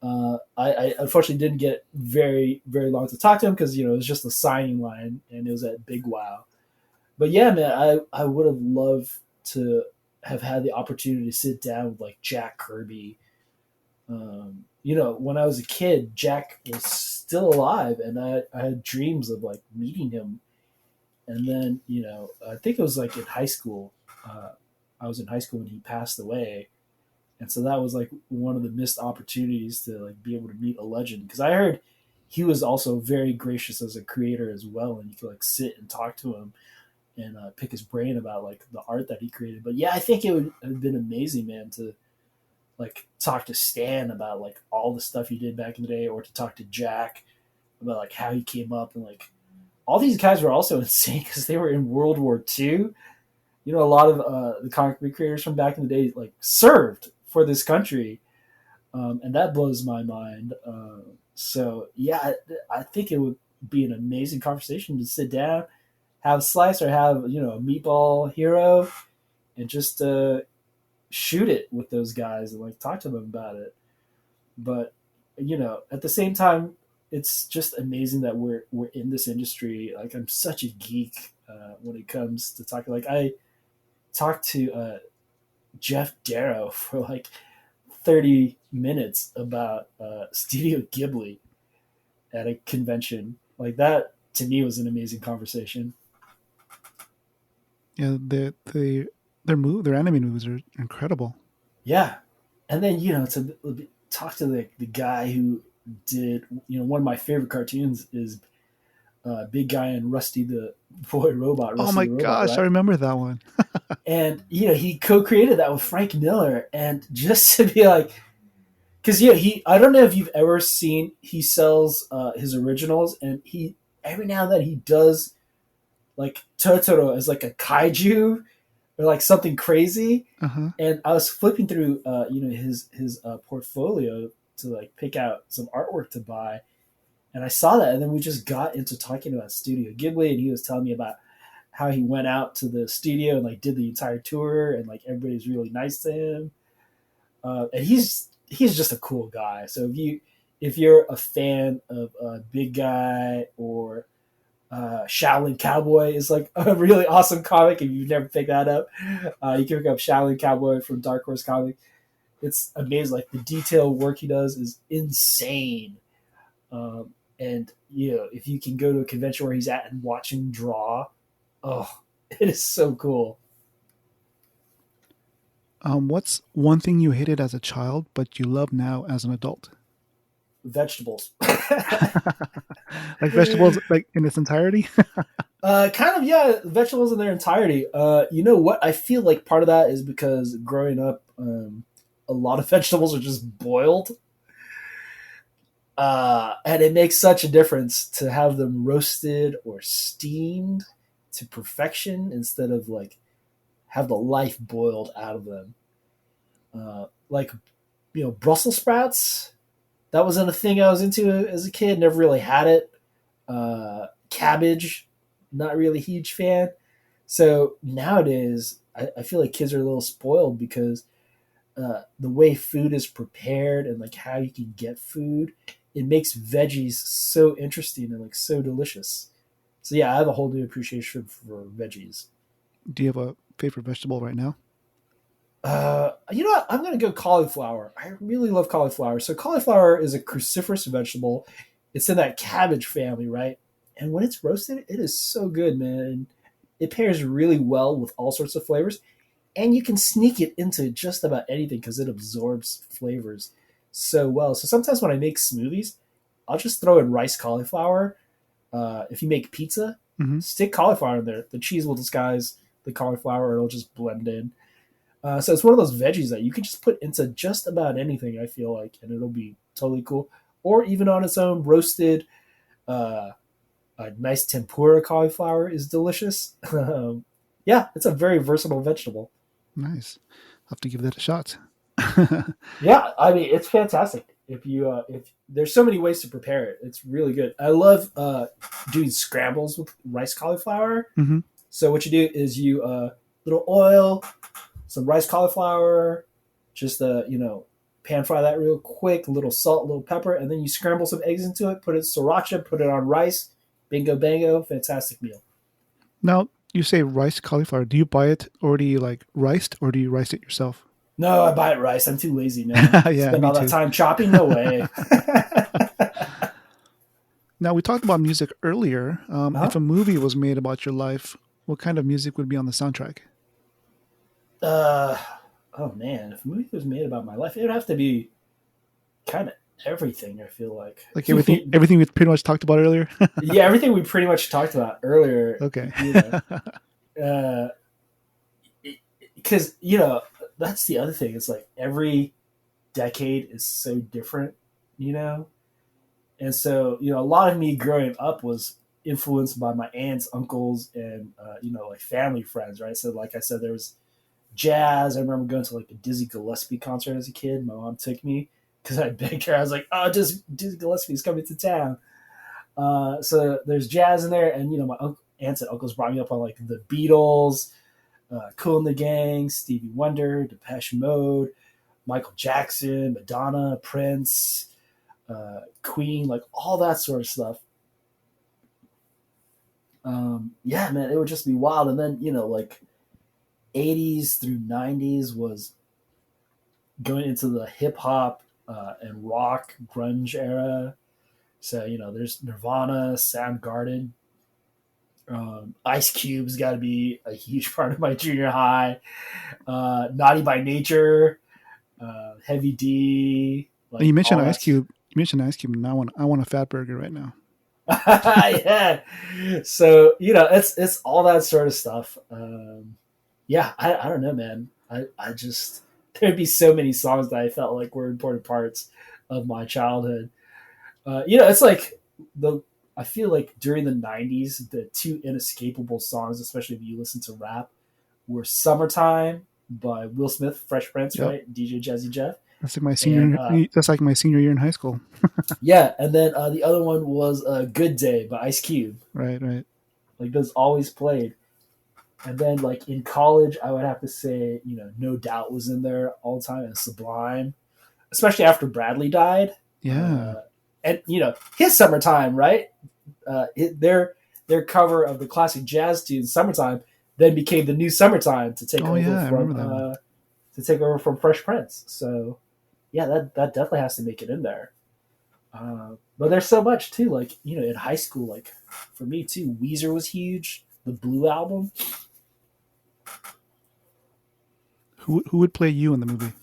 [SPEAKER 2] I unfortunately didn't get very very long to talk to him because it was just a signing line, and it was at Big Wow. But yeah, man, I would have loved to have had the opportunity to sit down with like Jack Kirby. When I was a kid, Jack was still alive, and I had dreams of like meeting him. And then I think it was like in high school. I was in high school when he passed away, and so that was like one of the missed opportunities to like be able to meet a legend. Because I heard he was also very gracious as a creator as well, and you could like sit and talk to him and pick his brain about like the art that he created. But yeah, I think it would have been amazing, man, to like talk to Stan about like all the stuff he did back in the day, or to talk to Jack about like how he came up, and like all these guys were also insane because they were in World War II. A lot of the comic book creators from back in the day like served for this country, and that blows my mind. So yeah, I think it would be an amazing conversation to sit down, have a slice, or have a meatball hero, and just shoot it with those guys and like talk to them about it. But at the same time, it's just amazing that we're in this industry. Like I'm such a geek when it comes to talking. Like I talked to Jeff Darrow for like 30 minutes about Studio Ghibli at a convention. Like that to me was an amazing conversation.
[SPEAKER 1] yeah, their anime movies are incredible.
[SPEAKER 2] Yeah, and then to talk to the guy who did one of my favorite cartoons is Big Guy and Rusty the Boy Robot,
[SPEAKER 1] Oh
[SPEAKER 2] Rusty
[SPEAKER 1] my
[SPEAKER 2] the Robot,
[SPEAKER 1] gosh, I
[SPEAKER 2] right?
[SPEAKER 1] remember that one.
[SPEAKER 2] And he co-created that with Frank Miller, and just to be like, because he I don't know if you've ever seen, he sells his originals, and he every now and then he does like Totoro as like a kaiju or like something crazy.
[SPEAKER 1] Uh huh.
[SPEAKER 2] And I was flipping through his portfolio to like pick out some artwork to buy, and I saw that, and then we just got into talking about Studio Ghibli, and he was telling me about how he went out to the studio and like did the entire tour, and like everybody's really nice to him, and he's just a cool guy. So if you're a fan of Big Guy, or Shaolin Cowboy is like a really awesome comic. If you've never picked that up, you can pick up Shaolin Cowboy from Dark Horse Comics. It's amazing. Like the detail work he does is insane. And if you can go to a convention where he's at and watch him draw, oh, it is so cool.
[SPEAKER 1] What's one thing you hated as a child but you love now as an adult?
[SPEAKER 2] Vegetables.
[SPEAKER 1] Like vegetables, like in its entirety.
[SPEAKER 2] Kind of, yeah, vegetables in their entirety. You know what? I feel like part of that is because growing up, a lot of vegetables are just boiled. And it makes such a difference to have them roasted or steamed to perfection instead of like have the life boiled out of them. Like Brussels sprouts. That wasn't a thing I was into as a kid. Never really had it. Cabbage, not really a huge fan. So nowadays, I feel like kids are a little spoiled because the way food is prepared and like how you can get food, it makes veggies so interesting and like so delicious. So yeah, I have a whole new appreciation for veggies.
[SPEAKER 1] Do you have a favorite vegetable right now?
[SPEAKER 2] You know what? I'm gonna go cauliflower. I really love cauliflower. So cauliflower is a cruciferous vegetable. It's in that cabbage family, right? And when it's roasted, it is so good, man. It pairs really well with all sorts of flavors, and you can sneak it into just about anything because it absorbs flavors so well. So sometimes when I make smoothies, I'll just throw in rice cauliflower. If you make pizza,
[SPEAKER 1] Hmm.
[SPEAKER 2] stick cauliflower in there. The cheese will disguise the cauliflower; it'll just blend in. So it's one of those veggies that you can just put into just about anything. I feel like, and it'll be totally cool. Or even on its own, roasted. Uh, a nice tempura cauliflower is delicious. Yeah, it's a very versatile vegetable.
[SPEAKER 1] Nice. I'll have to give that a shot.
[SPEAKER 2] Yeah, I mean it's fantastic. If there's so many ways to prepare it, it's really good. I love doing scrambles with rice cauliflower.
[SPEAKER 1] Hmm.
[SPEAKER 2] So what you do is you little oil, some rice cauliflower, just pan fry that real quick, a little salt, a little pepper, and then you scramble some eggs into it, put it sriracha, put it on rice, bingo bango, fantastic meal.
[SPEAKER 1] Now, you say rice cauliflower. Do you buy it already like riced or do you rice it yourself?
[SPEAKER 2] No, I buy it rice. I'm too lazy, man.
[SPEAKER 1] Yeah,
[SPEAKER 2] Spend
[SPEAKER 1] me
[SPEAKER 2] all that
[SPEAKER 1] too.
[SPEAKER 2] time chopping? No way.
[SPEAKER 1] Now, we talked about music earlier. If
[SPEAKER 2] Huh?
[SPEAKER 1] a movie was made about your life, what kind of music would be on the soundtrack?
[SPEAKER 2] Uh, oh man, if a movie was made about my life, it would have to be kind of everything. I feel like,
[SPEAKER 1] Like everything we pretty much talked about earlier?
[SPEAKER 2] yeah, everything we pretty much talked about earlier.
[SPEAKER 1] Okay.
[SPEAKER 2] Uh, because that's the other thing. It's like every decade is so different, you know, and so a lot of me growing up was influenced by my aunts, uncles, and like family friends, right? So, like I said, there was jazz. I remember going to like a Dizzy Gillespie concert as a kid. My mom took me because I begged her. I was like, "Oh, just Dizzy Gillespie's coming to town." So there's jazz in there, and my aunts and uncles brought me up on like the Beatles, Cool and the Gang, Stevie Wonder, Depeche Mode, Michael Jackson, Madonna, Prince, Queen, like all that sort of stuff. Yeah, man, it would just be wild. And then like 80s through 90s was going into the hip hop and rock grunge era. So there's Nirvana, Soundgarden. Ice Cube's got to be a huge part of my junior high. Naughty by Nature, Heavy D,
[SPEAKER 1] And
[SPEAKER 2] like
[SPEAKER 1] you mentioned
[SPEAKER 2] all
[SPEAKER 1] Ice
[SPEAKER 2] that.
[SPEAKER 1] Cube. You mentioned Ice Cube, and I want a fat burger right now.
[SPEAKER 2] Yeah. So it's all that sort of stuff. Yeah, I don't know, man. I just there'd be so many songs that I felt like were important parts of my childhood. It's like the I feel like during the '90s, the two inescapable songs, especially if you listen to rap, were "Summertime" by Will Smith, Fresh Prince,
[SPEAKER 1] Yep.
[SPEAKER 2] right? DJ Jazzy Jeff,
[SPEAKER 1] That's like my
[SPEAKER 2] and
[SPEAKER 1] senior. That's like my senior year in high school.
[SPEAKER 2] yeah, and then the other one was "Good Day" by Ice Cube.
[SPEAKER 1] Right. Right.
[SPEAKER 2] Like those always played. And then like in college, I would have to say, No Doubt was in there all the time, and Sublime, especially after Bradley died.
[SPEAKER 1] Yeah.
[SPEAKER 2] And his "Summertime," right? Their cover of the classic jazz tune "Summertime" then became the new "Summertime"
[SPEAKER 1] Oh yeah, I remember that one.
[SPEAKER 2] to take over from Fresh Prince. So yeah, that definitely has to make it in there. But there's so much too. Like in high school, like for me too, Weezer was huge. The Blue album.
[SPEAKER 1] Who would play you in the movie?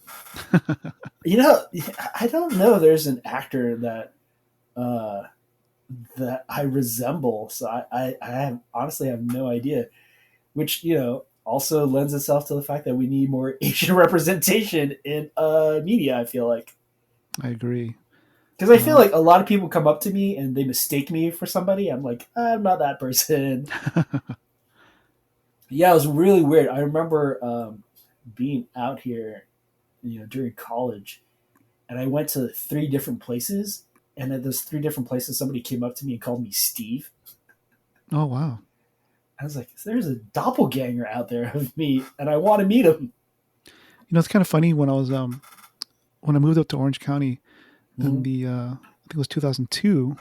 [SPEAKER 2] I don't know. There's an actor uh, that I resemble, so honestly have no idea. Which also lends itself to the fact that we need more Asian representation in media. I feel like.
[SPEAKER 1] I agree.
[SPEAKER 2] Because I feel
[SPEAKER 1] Uh,
[SPEAKER 2] like a lot of people come up to me and they mistake me for somebody. I'm like, I'm not that person. Yeah, it was really weird. I remember being out here, during college, and I went to three different places. And at those three different places, somebody came up to me and called me Steve.
[SPEAKER 1] oh wow.
[SPEAKER 2] I was like, there's a doppelganger out there of me, and I want to meet him.
[SPEAKER 1] It's kind of funny when I moved up to Orange County in
[SPEAKER 2] Mm-hmm.
[SPEAKER 1] the I think it was 2002,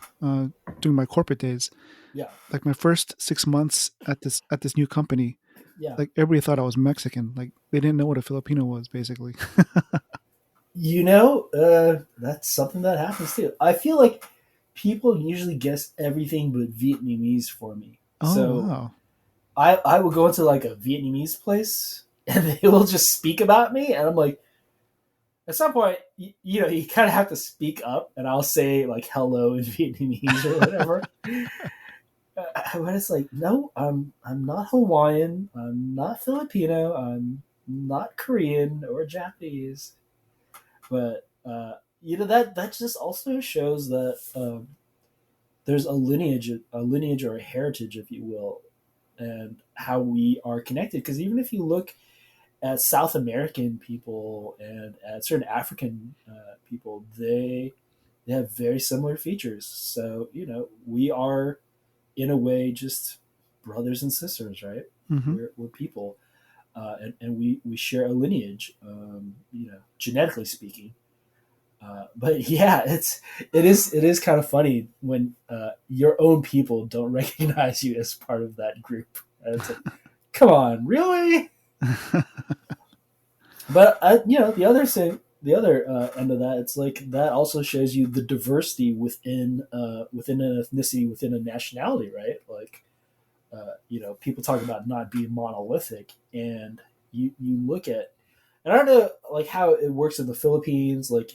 [SPEAKER 1] during my corporate days.
[SPEAKER 2] Yeah,
[SPEAKER 1] Like my first 6 months at this new company,
[SPEAKER 2] yeah.
[SPEAKER 1] like everybody thought I was Mexican. Like they didn't know what a Filipino was, basically.
[SPEAKER 2] That's something that happens too. I feel like people usually guess everything but Vietnamese for me.
[SPEAKER 1] Oh
[SPEAKER 2] So
[SPEAKER 1] wow.
[SPEAKER 2] I will go into like a Vietnamese place and they will just speak about me, and I'm like, at some point, you kind of have to speak up, and I'll say like hello in Vietnamese or whatever. But it's like, no, I'm not Hawaiian, I'm not Filipino, I'm not Korean or Japanese. But that just also shows that there's a lineage or a heritage, if you will, and how we are connected. Because even if you look at South American people and at certain African people, they have very similar features. So we are in a way just brothers and sisters, right?
[SPEAKER 1] Hmm.
[SPEAKER 2] We're people, and we share a lineage, genetically speaking. But yeah, it is kind of funny when your own people don't recognize you as part of that group. And it's like, come on, really? But the other end of that, it's like that also shows you the diversity within an ethnicity, within a nationality, right? Like, people talk about not being monolithic, and you look at, and I don't know like how it works in the Philippines, like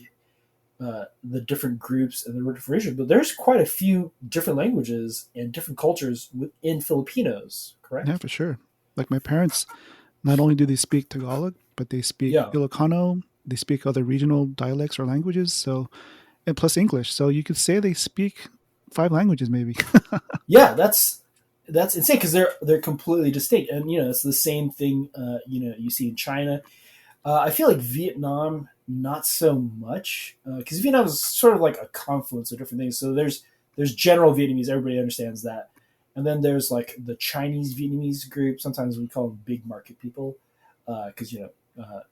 [SPEAKER 2] the different groups and the different regions, but there's quite a few different languages and different cultures within Filipinos,
[SPEAKER 1] Yeah,
[SPEAKER 2] correct?
[SPEAKER 1] for sure. Like my parents, not only do they speak Tagalog, but they speak
[SPEAKER 2] Yeah,
[SPEAKER 1] Ilocano. They speak other regional dialects or languages. So, and plus English. So you could say they speak five languages, maybe.
[SPEAKER 2] yeah, that's insane because they're completely distinct, and it's the same thing. You see in China. I feel like Vietnam not so much because Vietnam is sort of like a confluence of different things. So there's general Vietnamese, everybody understands that, and then there's like the Chinese Vietnamese group. Sometimes we call them big market people because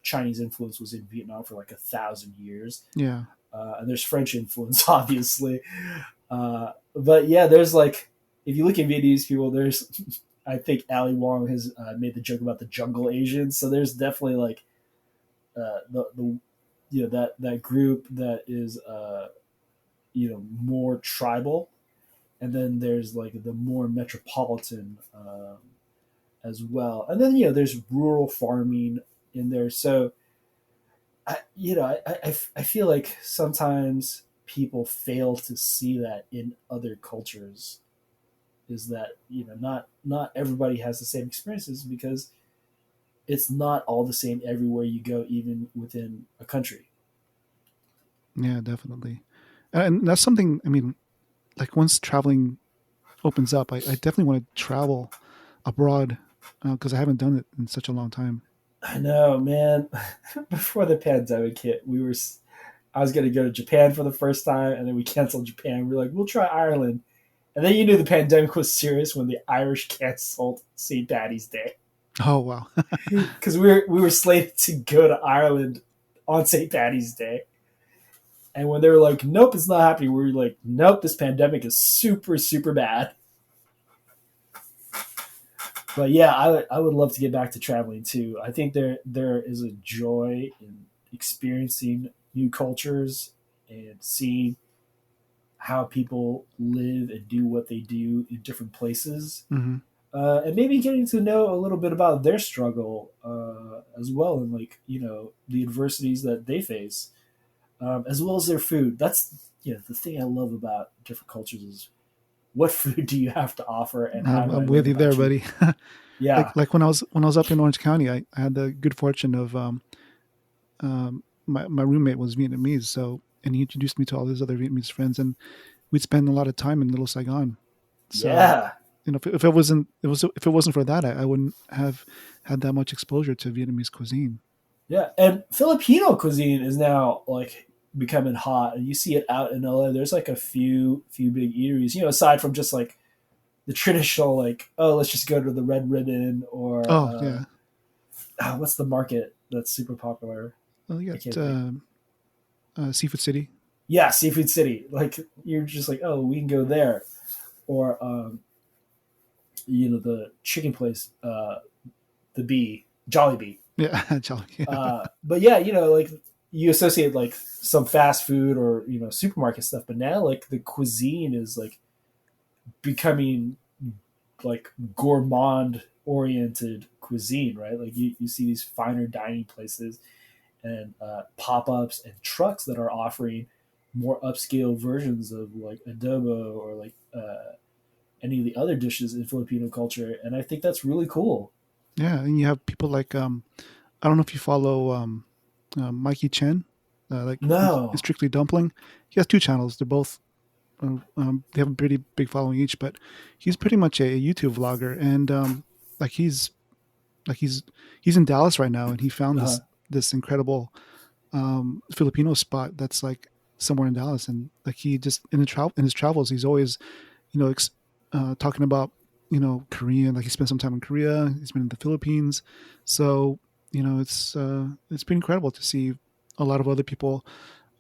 [SPEAKER 2] Chinese influence was in Vietnam for like 1,000 years,
[SPEAKER 1] Yeah.
[SPEAKER 2] and there's French influence, obviously. But yeah, there's like if you look at Vietnamese people, there's I think Ali Wong has made the joke about the jungle Asians. So there's definitely like the that group that is more tribal, and then there's like the more metropolitan as well, and then there's rural farming in there. So I feel like sometimes people fail to see that in other cultures, is that not everybody has the same experiences because it's not all the same everywhere you go, even within a country.
[SPEAKER 1] Yeah, definitely. And that's something, I mean, like once traveling opens up, I definitely want to travel abroad because I haven't done it in such a long time.
[SPEAKER 2] I know, man. Before the pandemic hit, I was going to go to Japan for the first time, and then we canceled Japan. We were like, we'll try Ireland. And then you knew the pandemic was serious when the Irish canceled St. Patty's Day.
[SPEAKER 1] Oh, wow.
[SPEAKER 2] Because we were slated to go to Ireland on St. Patty's Day. And when they were like, nope, it's not happening, we were like, nope, this pandemic is super, super bad. But yeah, I would love to get back to traveling too. I think there is a joy in experiencing new cultures and seeing how people live and do what they do in different places,
[SPEAKER 1] Hmm.
[SPEAKER 2] and maybe getting to know a little bit about their struggle as well, and like the adversities that they face, as well as their food. That's the thing I love about different cultures is what food do you have to offer and how do I
[SPEAKER 1] I'm
[SPEAKER 2] learn
[SPEAKER 1] with you there,
[SPEAKER 2] about you?
[SPEAKER 1] buddy. like
[SPEAKER 2] Yeah.
[SPEAKER 1] like when I was up in Orange County, I had the good fortune of my roommate was Vietnamese, so and he introduced me to all his other Vietnamese friends, and we'd spend a lot of time in Little Saigon. So
[SPEAKER 2] Yeah,
[SPEAKER 1] if it wasn't for that, I wouldn't have had that much exposure to Vietnamese cuisine.
[SPEAKER 2] yeah, and Filipino cuisine is now like becoming hot, and you see it out in LA. There's like a few big eateries, aside from just like the traditional like, oh, let's just go to the Red Ribbon or
[SPEAKER 1] Oh yeah,
[SPEAKER 2] what's the market that's super popular?
[SPEAKER 1] well, you
[SPEAKER 2] I
[SPEAKER 1] got
[SPEAKER 2] can't think.
[SPEAKER 1] Seafood City.
[SPEAKER 2] Yeah, Seafood City. Like you're just like, oh, we can go there, or the chicken place, the Bee, Jolly Bee.
[SPEAKER 1] Yeah, yeah,
[SPEAKER 2] But yeah, like you associate like some fast food or supermarket stuff, but now like the cuisine is like becoming like gourmand oriented cuisine, right? Like you see these finer dining places and pop-ups and trucks that are offering more upscale versions of like adobo or like any of the other dishes in Filipino culture, and I think that's really cool.
[SPEAKER 1] yeah. And you have people like I don't know if you follow Mikey Chen, like he's
[SPEAKER 2] No,
[SPEAKER 1] Strictly Dumpling. He has two channels. They're both they have a pretty big following each, but he's pretty much a YouTube vlogger, and like he's like he's in Dallas right now, and he found
[SPEAKER 2] uh,
[SPEAKER 1] this incredible Filipino spot that's like somewhere in Dallas, and like he just in his travels, he's always talking about Korean. Like he spent some time in Korea, he's been in the Philippines, so it's been incredible to see a lot of other people,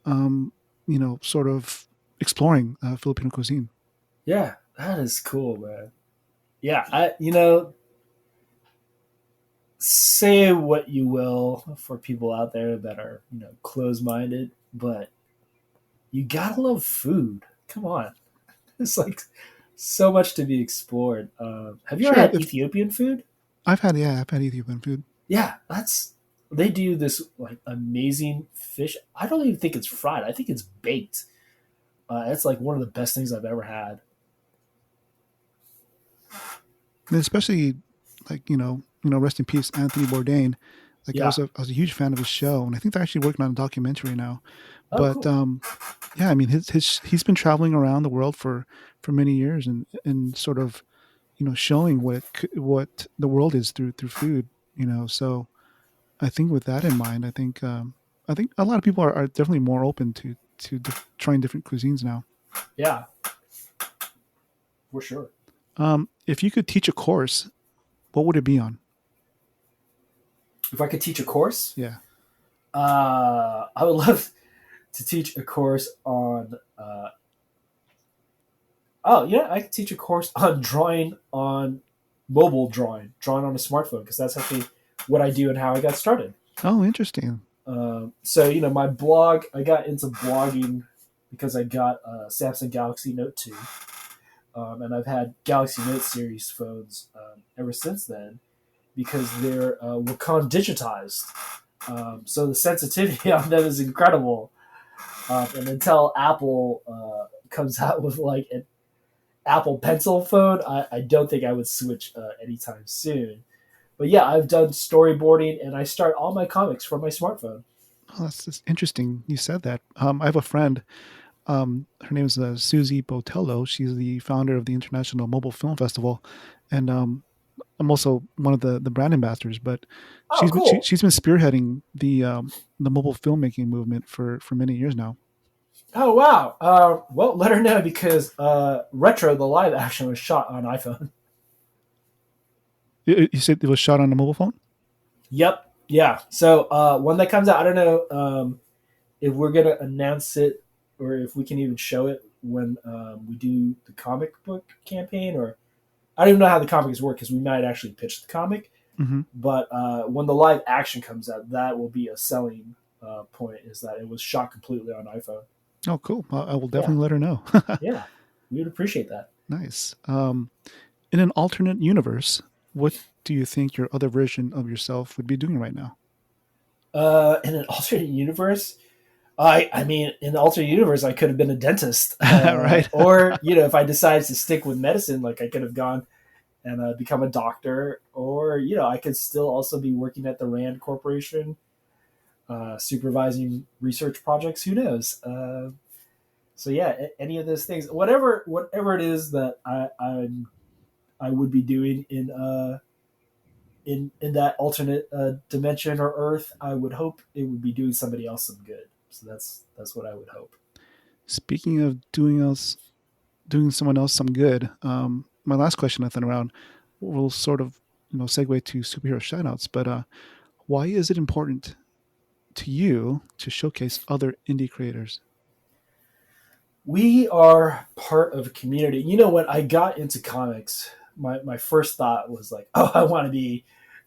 [SPEAKER 1] um, sort of exploring Filipino cuisine.
[SPEAKER 2] yeah, that is cool, man. Yeah, I say what you will for people out there that are closed minded, but you gotta love food. Come on, it's like so much to be explored. Have you ever
[SPEAKER 1] Sure,
[SPEAKER 2] had
[SPEAKER 1] if
[SPEAKER 2] Ethiopian food?
[SPEAKER 1] I've had Ethiopian food.
[SPEAKER 2] Yeah, that's they do this like amazing fish. I don't even think it's fried. I think it's baked. It's like one of the best things I've ever had.
[SPEAKER 1] And especially like rest in peace, Anthony Bourdain. Like
[SPEAKER 2] Yeah.
[SPEAKER 1] I was a huge fan of his show, and I think they're actually working on a documentary now.
[SPEAKER 2] Oh,
[SPEAKER 1] But
[SPEAKER 2] cool.
[SPEAKER 1] yeah, I mean, he's been traveling around the world for many years, and sort of showing what the world is through food. So I think with that in mind, I think a lot of people are definitely more open trying different cuisines now.
[SPEAKER 2] Yeah, for sure.
[SPEAKER 1] If you could teach a course, what would it be on?
[SPEAKER 2] If I could teach a course,
[SPEAKER 1] Yeah.
[SPEAKER 2] I would love to teach a course on. Oh, yeah, I could teach a course on drawing on mobile drawing on a smartphone, because that's actually what I do and how I got started.
[SPEAKER 1] Oh, interesting.
[SPEAKER 2] So my blog, I got into blogging because I got a Samsung Galaxy Note 2, and I've had Galaxy Note series phones ever since then because they're Wakan digitized. So the sensitivity on them is incredible. And until Apple comes out with like an Apple Pencil phone, I don't think I would switch anytime soon. But yeah, I've done storyboarding and I start all my comics from my smartphone.
[SPEAKER 1] Oh, that's interesting. You said that. I have a friend. Her name is Susie Botello. She's the founder of the International Mobile Film Festival, and I'm also one of the brand ambassadors. But
[SPEAKER 2] Oh, cool.
[SPEAKER 1] she's been spearheading the mobile filmmaking movement for many years now.
[SPEAKER 2] Oh, wow. Well, let her know because Retro, the live action, was shot on iPhone.
[SPEAKER 1] You said it was shot on a mobile phone.
[SPEAKER 2] Yep. Yeah. So when that comes out, I don't know if we're going to announce it or if we can even show it when we do the comic book campaign, or I don't even know how the comics work because we might actually pitch the comic.
[SPEAKER 1] Hmm.
[SPEAKER 2] But when the live action comes out, that will be a selling point, is that it was shot completely on iPhone.
[SPEAKER 1] Oh, cool. I will
[SPEAKER 2] Yeah.
[SPEAKER 1] definitely let her know.
[SPEAKER 2] Yeah. We would appreciate that.
[SPEAKER 1] Nice. In an alternate universe, what do you think your other version of yourself would be doing right now?
[SPEAKER 2] In an alternate universe, I mean, in the alternate universe, I could have been a dentist,
[SPEAKER 1] Right.
[SPEAKER 2] or if I decided to stick with medicine, like I could have gone and become a doctor, or I could still also be working at the Rand Corporation. supervising research projects. Who knows? So yeah, any of those things, whatever it is that I would be doing in that alternate dimension or Earth, I would hope it would be doing somebody else some good. So that's what I would hope.
[SPEAKER 1] Speaking of doing someone else some good, my last question, Nathan, around will sort of segue to superhero shoutouts. But why is it important to you to showcase other indie creators?
[SPEAKER 2] We are part of a community. You know, when I got into comics, my first thought was like, oh, I want to be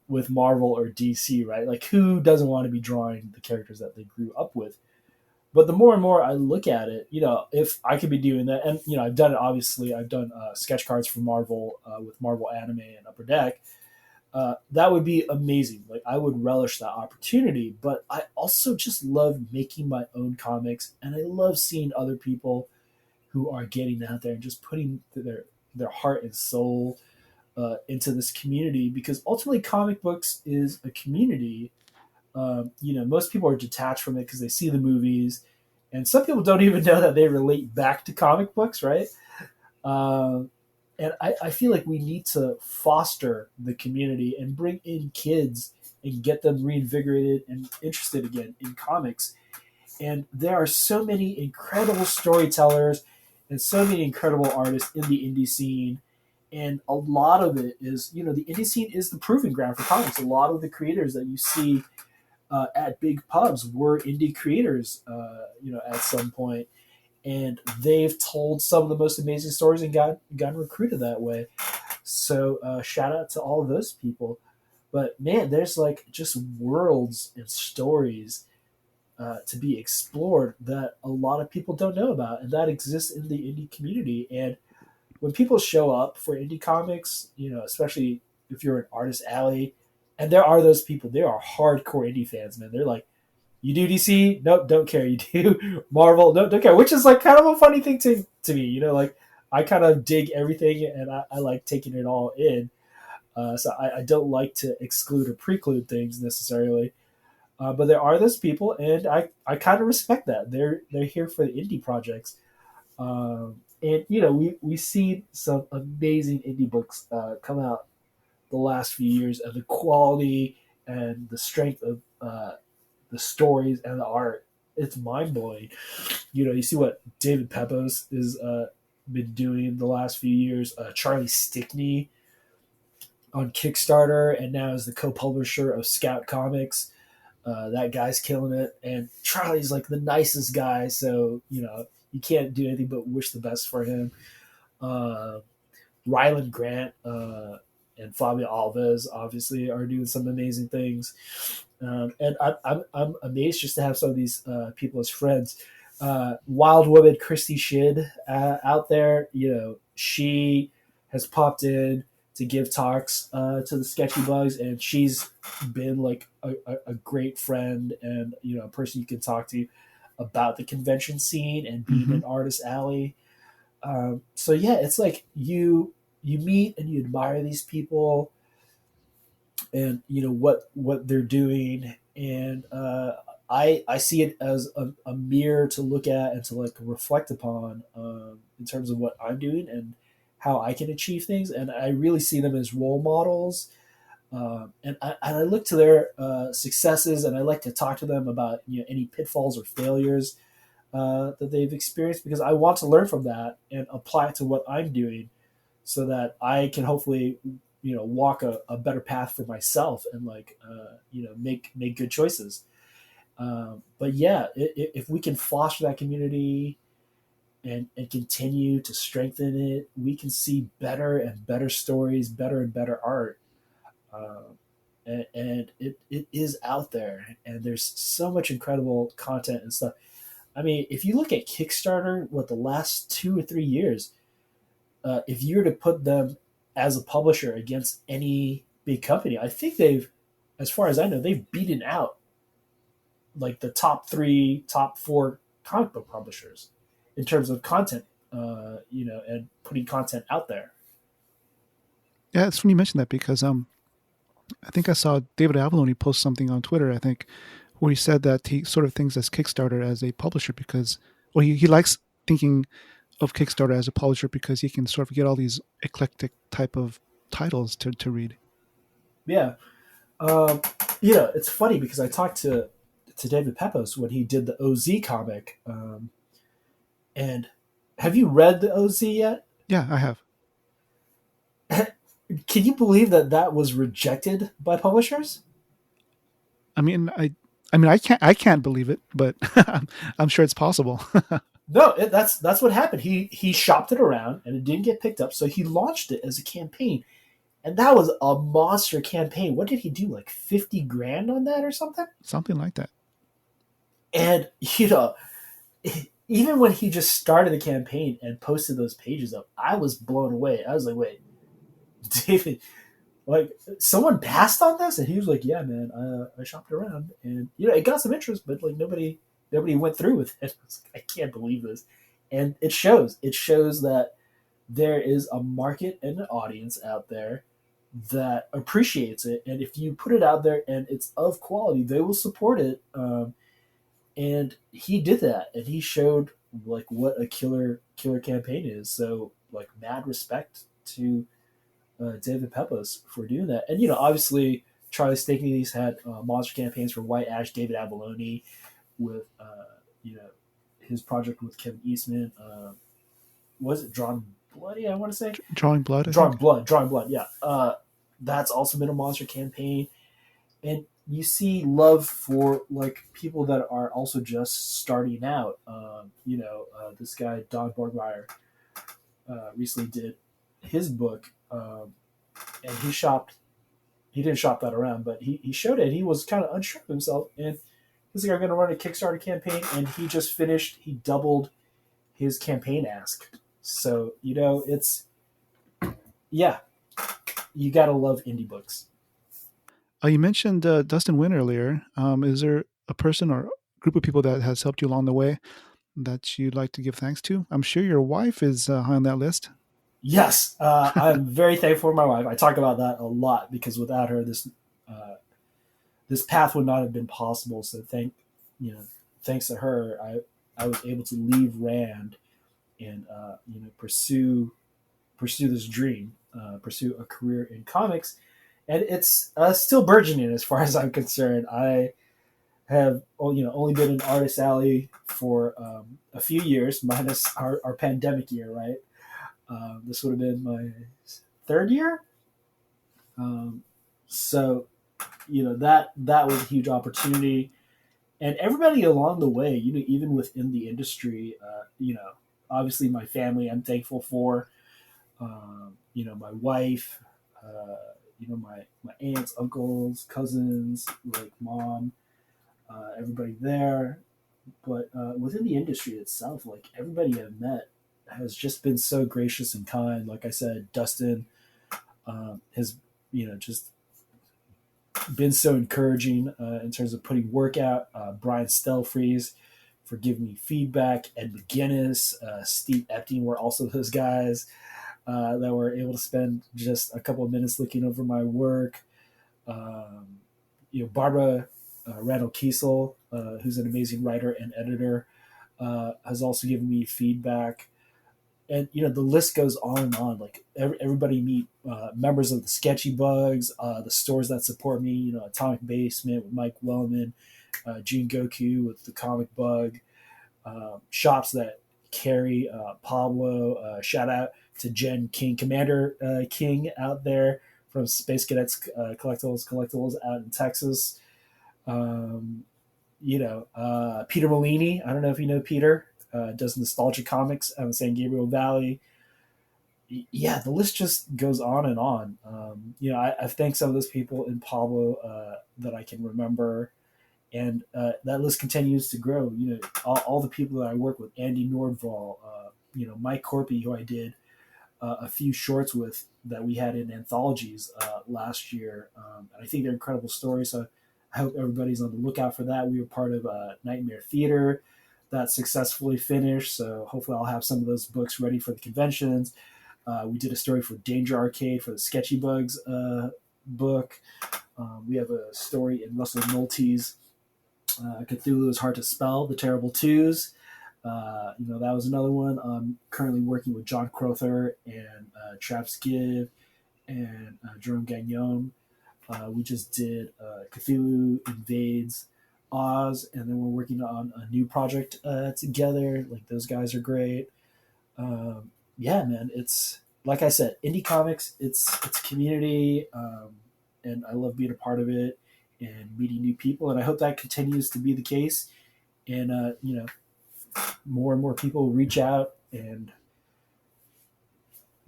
[SPEAKER 2] with Marvel or DC, right? Like, who doesn't want to be drawing the characters that they grew up with? But the more and more I look at it, if I could be doing that, and I've done it. Obviously, I've done sketch cards for Marvel with Marvel Anime and Upper Deck. That would be amazing. Like, I would relish that opportunity. But I also just love making my own comics, and I love seeing other people who are getting out there and just putting their heart and soul into this community, because ultimately comic books is a community. Most people are detached from it because they see the movies, and some people don't even know that they relate back to comic books, right? Um, and I feel like we need to foster the community and bring in kids and get them reinvigorated and interested again in comics. And there are so many incredible storytellers and so many incredible artists in the indie scene. And a lot of it is, the indie scene is the proving ground for comics. A lot of the creators that you see at big pubs were indie creators, at some point, and they've told some of the most amazing stories and gotten recruited that way. So shout out to all of those people. But man, there's like just worlds and stories to be explored that a lot of people don't know about, and that exists in the indie community. And when people show up for indie comics, especially if you're an artist alley, and there are those people, they are hardcore indie fans, man. They're like, you do DC? Nope, don't care. You do Marvel? Nope, don't care. Which is like kind of a funny thing to me, like I kind of dig everything, and I like taking it all in. So I don't like to exclude or preclude things necessarily. But there are those people, and I kind of respect that. They're here for the indie projects. And we see some amazing indie books come out the last few years, and the quality and the strength of the stories and the art, it's mind blowing. You see what David Pepos is been doing the last few years. Charlie Stickney on Kickstarter, and now is the co-publisher of Scout Comics. That guy's killing it, and Charlie's like the nicest guy, so you can't do anything but wish the best for him. Uh, Ryland Grant and Fabio Alves obviously are doing some amazing things. And I'm amazed just to have some of these people as friends. Wild woman Christy Shid out there, she has popped in to give talks to the Sketchy Bugs, and she's been like a great friend and a person you can talk to about the convention scene and being
[SPEAKER 1] Mm-hmm.
[SPEAKER 2] an artist alley. So yeah, it's like you meet and you admire these people, and what they're doing, and I see it as a mirror to look at and to like reflect upon, in terms of what I'm doing and how I can achieve things, and I really see them as role models. And I look to their successes, and I like to talk to them about any pitfalls or failures that they've experienced, because I want to learn from that and apply it to what I'm doing, so that I can hopefully walk a better path for myself, and like make good choices. But yeah, if we can foster that community and continue to strengthen it, we can see better and better stories, better and better art. And it is out there, and there's so much incredible content and stuff. I mean, if you look at Kickstarter, what the last 2 or 3 years, if you were to put them as a publisher against any big company, I think they've, as far as I know, they've beaten out like the top three, top four comic book publishers in terms of content, and putting content out there.
[SPEAKER 1] Yeah, it's funny you mentioned that because I think I saw David Avalone post something on Twitter. I think where he said that he sort of thinks as Kickstarter as a publisher because, well, he likes thinking of Kickstarter as a publisher because he can sort of get all these eclectic type of titles to read.
[SPEAKER 2] Yeah. Um, it's funny because I talked to David Pepos when he did the OZ comic. And have you read the OZ yet?
[SPEAKER 1] Yeah, I have.
[SPEAKER 2] Can you believe that that was rejected by publishers?
[SPEAKER 1] I mean, I can't believe it, but I'm sure it's possible.
[SPEAKER 2] No, that's what happened. He shopped it around and it didn't get picked up, so he launched it as a campaign, and that was a monster campaign. What did he do? Like 50 grand on that or something?
[SPEAKER 1] Something like that.
[SPEAKER 2] And even when he just started the campaign and posted those pages up, I was blown away. I was like, wait, David, like someone passed on this, and he was like, yeah, man, I shopped around, and it got some interest, but like nobody went through with it. I was like, I can't believe this, and it shows. It shows that there is a market and an audience out there that appreciates it, and if you put it out there and it's of quality, they will support it. And he did that, and he showed like what a killer campaign is. So like mad respect to David Pepos for doing that. And obviously Charlie Stickney's had monster campaigns for White Ash, David Abalone with you know his project with Kevin Eastman. Was it Drawn Bloody? I want to say
[SPEAKER 1] Drawing blood, I
[SPEAKER 2] Drawn
[SPEAKER 1] think.
[SPEAKER 2] Blood. Drawing Blood. Yeah, that's also been a monster campaign, and you see love for like people that are also just starting out. This guy Don Borgmeyer recently did his book, and he didn't shop that around, but he showed it. He was kind of unsure of himself, and he's like, "I'm going to run a Kickstarter campaign," and he just finished. He doubled his campaign ask. So it's yeah, you got to love indie books.
[SPEAKER 1] You mentioned Dustin Wynn earlier. Is there a person or group of people that has helped you along the way that you'd like to give thanks to? I'm sure your wife is high on that list.
[SPEAKER 2] Yes, I'm very thankful for my wife. I talk about that a lot because without her, uh, this path would not have been possible. So you know, thanks to her, I was able to leave Rand and pursue this dream, pursue a career in comics, and it's still burgeoning as far as I'm concerned. I have only been in Artist Alley for a few years, minus our pandemic year, right? This would have been my third year. Um, so that was a huge opportunity, and everybody along the way, even within the industry, obviously my family, I'm thankful for. My wife, my aunts, uncles, cousins, like mom, everybody there. But within the industry itself, like everybody I've met has just been so gracious and kind. Like I said, Dustin has just been so encouraging in terms of putting work out. Brian Stelfreeze for giving me feedback. Ed McGinnis, Steve Epting were also those guys that were able to spend just a couple of minutes looking over my work. Barbara Randall Kiesel, who's an amazing writer and editor, has also given me feedback. And the list goes on and on. Like everybody meet members of the Sketchy Bugs, the stores that support me. Atomic Basement with Mike Wellman, Gene Goku with the Comic Bug, shops that carry Pablo. Shout out to Jen King, Commander King out there from Space Cadets Collectibles out in Texas. Um, Peter Molini. I don't know if you know Peter. Does nostalgia comics out in San Gabriel Valley. Yeah, the list just goes on and on. I've thanked some of those people in Pablo that I can remember, and that list continues to grow. All the people that I work with: Andy Nordval, Mike Corpy, who I did a few shorts with that we had in anthologies last year. And I think they're incredible stories. So I hope everybody's on the lookout for that. We were part of Nightmare Theater that successfully finished. So hopefully I'll have some of those books ready for the conventions. We did a story for Danger Arcade for the Sketchy Bugs book. We have a story in Russell Nolte's Cthulhu is hard to spell. The Terrible Twos. That was another one. I'm currently working with John Crowther and Travis Gibb and Jerome Gagnon. We just did Cthulhu Invades Oz, and then we're working on a new project together. Like those guys are great. Yeah, man, it's like I said, indie comics. It's community, and I love being a part of it and meeting new people. And I hope that continues to be the case. And more and more people reach out, and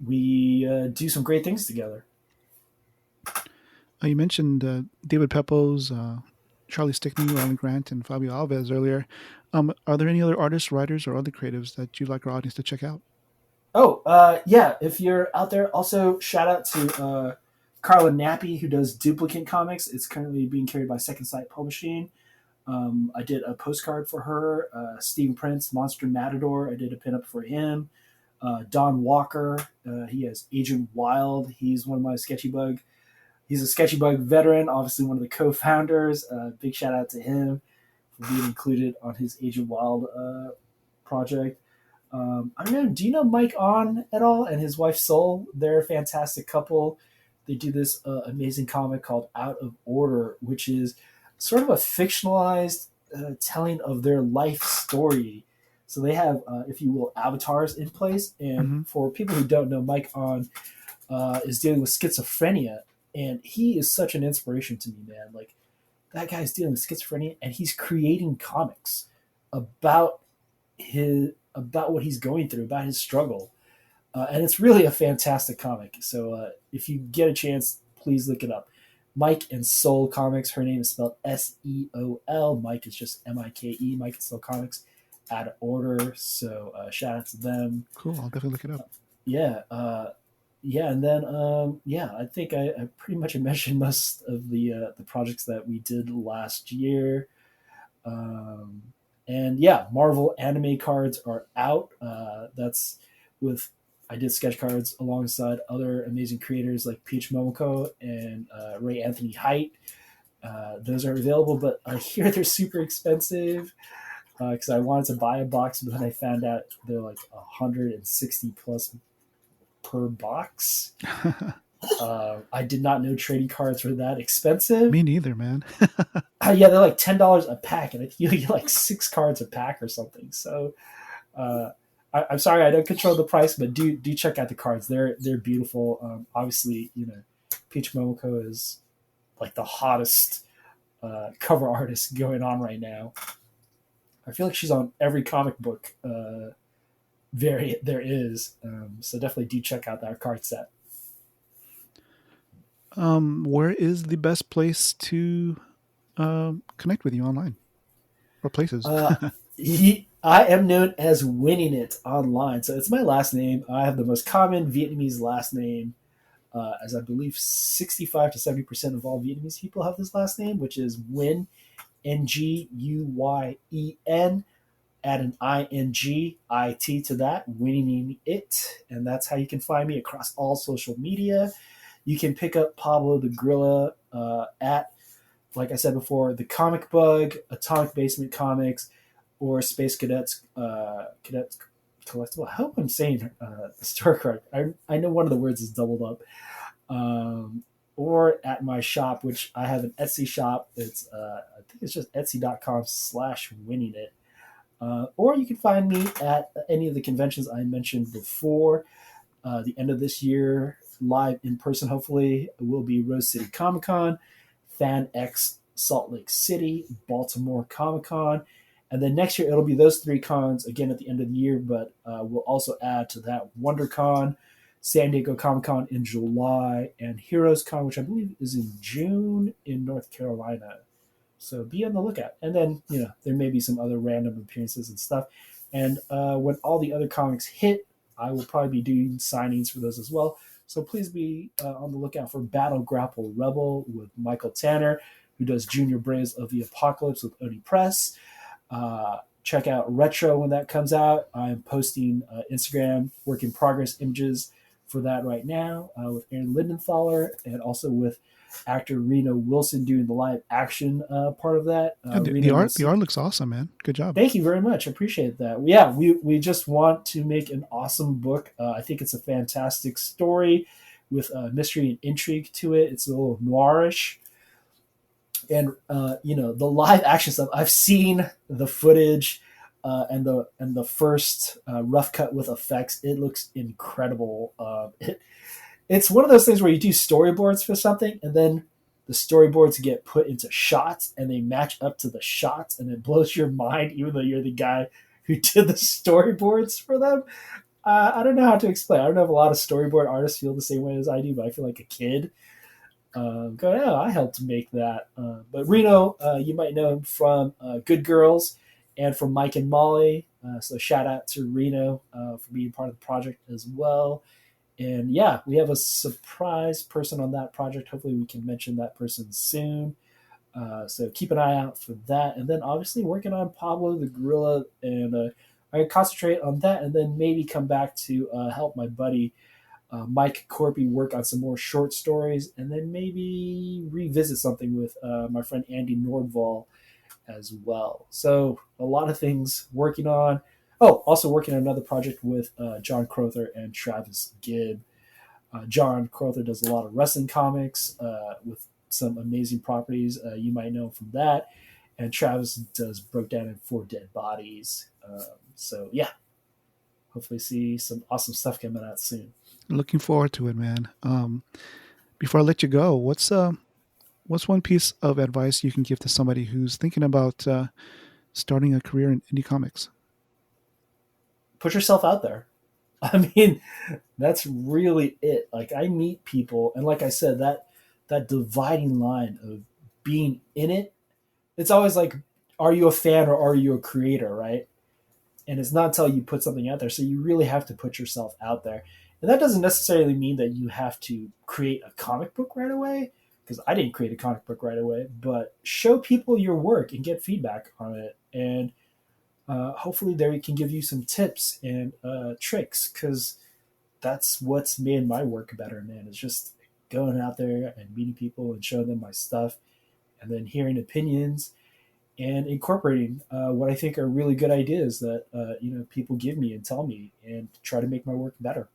[SPEAKER 2] we do some great things together.
[SPEAKER 1] You mentioned David Pepos, Charlie Stickney, Alan Grant, and Fabio Alves earlier. Are there any other artists, writers, or other creatives that you'd like our audience to check out?
[SPEAKER 2] Oh, yeah. If you're out there, also shout out to Carla Nappy, who does Duplicate Comics. It's currently being carried by Second Sight Publishing. I did a postcard for her. Steve Prince, Monster Matador. I did a pinup for him. Don Walker. He has Agent Wild. He's one of my Sketchy Bug. He's a Sketchy Bug veteran, obviously one of the co-founders. Big shout out to him for being included on his Agent Wild project. I don't know. Do you know Mike On at all and his wife Soul? They're a fantastic couple. They do this amazing comic called Out of Order, which is sort of a fictionalized telling of their life story. So they have, if you will, avatars in place. And
[SPEAKER 1] Mm-hmm.
[SPEAKER 2] for people who don't know, Mike On is dealing with schizophrenia, and he is such an inspiration to me, man. Like that guy's dealing with schizophrenia, and he's creating comics about about what he's going through, about his struggle, and it's really a fantastic comic. So if you get a chance, please look it up. Mike and Soul Comics. Her name is spelled Seol. Mike is just Mike. Mike and Soul Comics. Out of Order. So shout out to them.
[SPEAKER 1] Cool. I'll definitely look it up.
[SPEAKER 2] Yeah. Yeah, and then I think I pretty much mentioned most of the projects that we did last year. Um, and yeah, Marvel anime cards are out. That's with I did sketch cards alongside other amazing creators like Peach Momoko and Ray Anthony Height. Those are available, but I hear they're super expensive because I wanted to buy a box, but then I found out they're like 160 plus per box. I did not know trading cards were that expensive.
[SPEAKER 1] Me neither, man.
[SPEAKER 2] Yeah, they're like $10 a pack, and I think you get like 6 cards a pack or something. So I'm sorry, I don't control the price, but do check out the cards. They're beautiful. Obviously, Peach Momoko is like the hottest cover artist going on right now. I feel like she's on every comic book there is. So definitely do check out that card set.
[SPEAKER 1] Where is the best place to connect with you online or places?
[SPEAKER 2] Uh, I am known as Winning It online. So it's my last name. I have the most common Vietnamese last name, as I believe 65 to 70% of all Vietnamese people have this last name, which is Nguyen, Nguyen. Add an INGIT to that, Winning It. And that's how you can find me across all social media. You can pick up Pablo the Gorilla at, like I said before, The Comic Bug, Atomic Basement Comics, or Space Cadets Collectible. I hope I'm saying the store correct. I know one of the words is doubled up. Or at my shop, which I have an Etsy shop. It's I think it's just etsy.com/winning it. Or you can find me at any of the conventions I mentioned before. The end of this year, live in person, hopefully, will be Rose City Comic Con, Fan X Salt Lake City, Baltimore Comic Con. And then next year, it'll be those 3 cons again at the end of the year, but we'll also add to that WonderCon, San Diego Comic Con in July, and Heroes Con, which I believe is in June in North Carolina. So be on the lookout. And then, there may be some other random appearances and stuff. And when all the other comics hit, I will probably be doing signings for those as well. So please be on the lookout for Battle Grapple Rebel with Michael Tanner, who does Junior Braves of the Apocalypse with Oni Press. Check out Retro when that comes out. I'm posting Instagram work in progress images for that right now with Aaron Lindenthaler and also with actor Reno Wilson doing the live action part of that.
[SPEAKER 1] And
[SPEAKER 2] Reno will
[SPEAKER 1] the art looks awesome, man. Good job.
[SPEAKER 2] Thank you very much. Appreciate that. Yeah, we just want to make an awesome book. I think it's a fantastic story with mystery and intrigue to it. It's a little noirish, and the live action stuff. I've seen the footage and the first rough cut with effects. It looks incredible. It's one of those things where you do storyboards for something, and then the storyboards get put into shots, and they match up to the shots, and it blows your mind, even though you're the guy who did the storyboards for them. I don't know how to explain. I don't know if a lot of storyboard artists feel the same way as I do, but I feel like a kid. Going, oh, I helped make that. But Reno, you might know him from Good Girls and from Mike and Molly. So shout out to Reno for being part of the project as well. And yeah, we have a surprise person on that project. Hopefully, we can mention that person soon. So keep an eye out for that. And then obviously working on Pablo the Gorilla, and I concentrate on that, and then maybe come back to help my buddy Mike Corpy work on some more short stories, and then maybe revisit something with my friend Andy Nordval as well. So a lot of things working on. Oh, also working on another project with John Crowther and Travis Gibb. John Crowther does a lot of wrestling comics with some amazing properties. You might know from that. And Travis does Broke Down in Four Dead Bodies. So yeah, hopefully see some awesome stuff coming out soon.
[SPEAKER 1] Looking forward to it, man. Before I let you go, what's one piece of advice you can give to somebody who's thinking about starting a career in indie comics?
[SPEAKER 2] Put yourself out there. I mean, that's really it. Like I meet people, and like I said, that dividing line of being in it, it's always like, are you a fan or are you a creator, right? And it's not until you put something out there. So you really have to put yourself out there. And that doesn't necessarily mean that you have to create a comic book right away, because I didn't create a comic book right away, but show people your work and get feedback on it. And hopefully they can give you some tips and tricks, because that's what's made my work better, man. It's just going out there and meeting people and showing them my stuff, and then hearing opinions and incorporating what I think are really good ideas that people give me and tell me, and try to make my work better.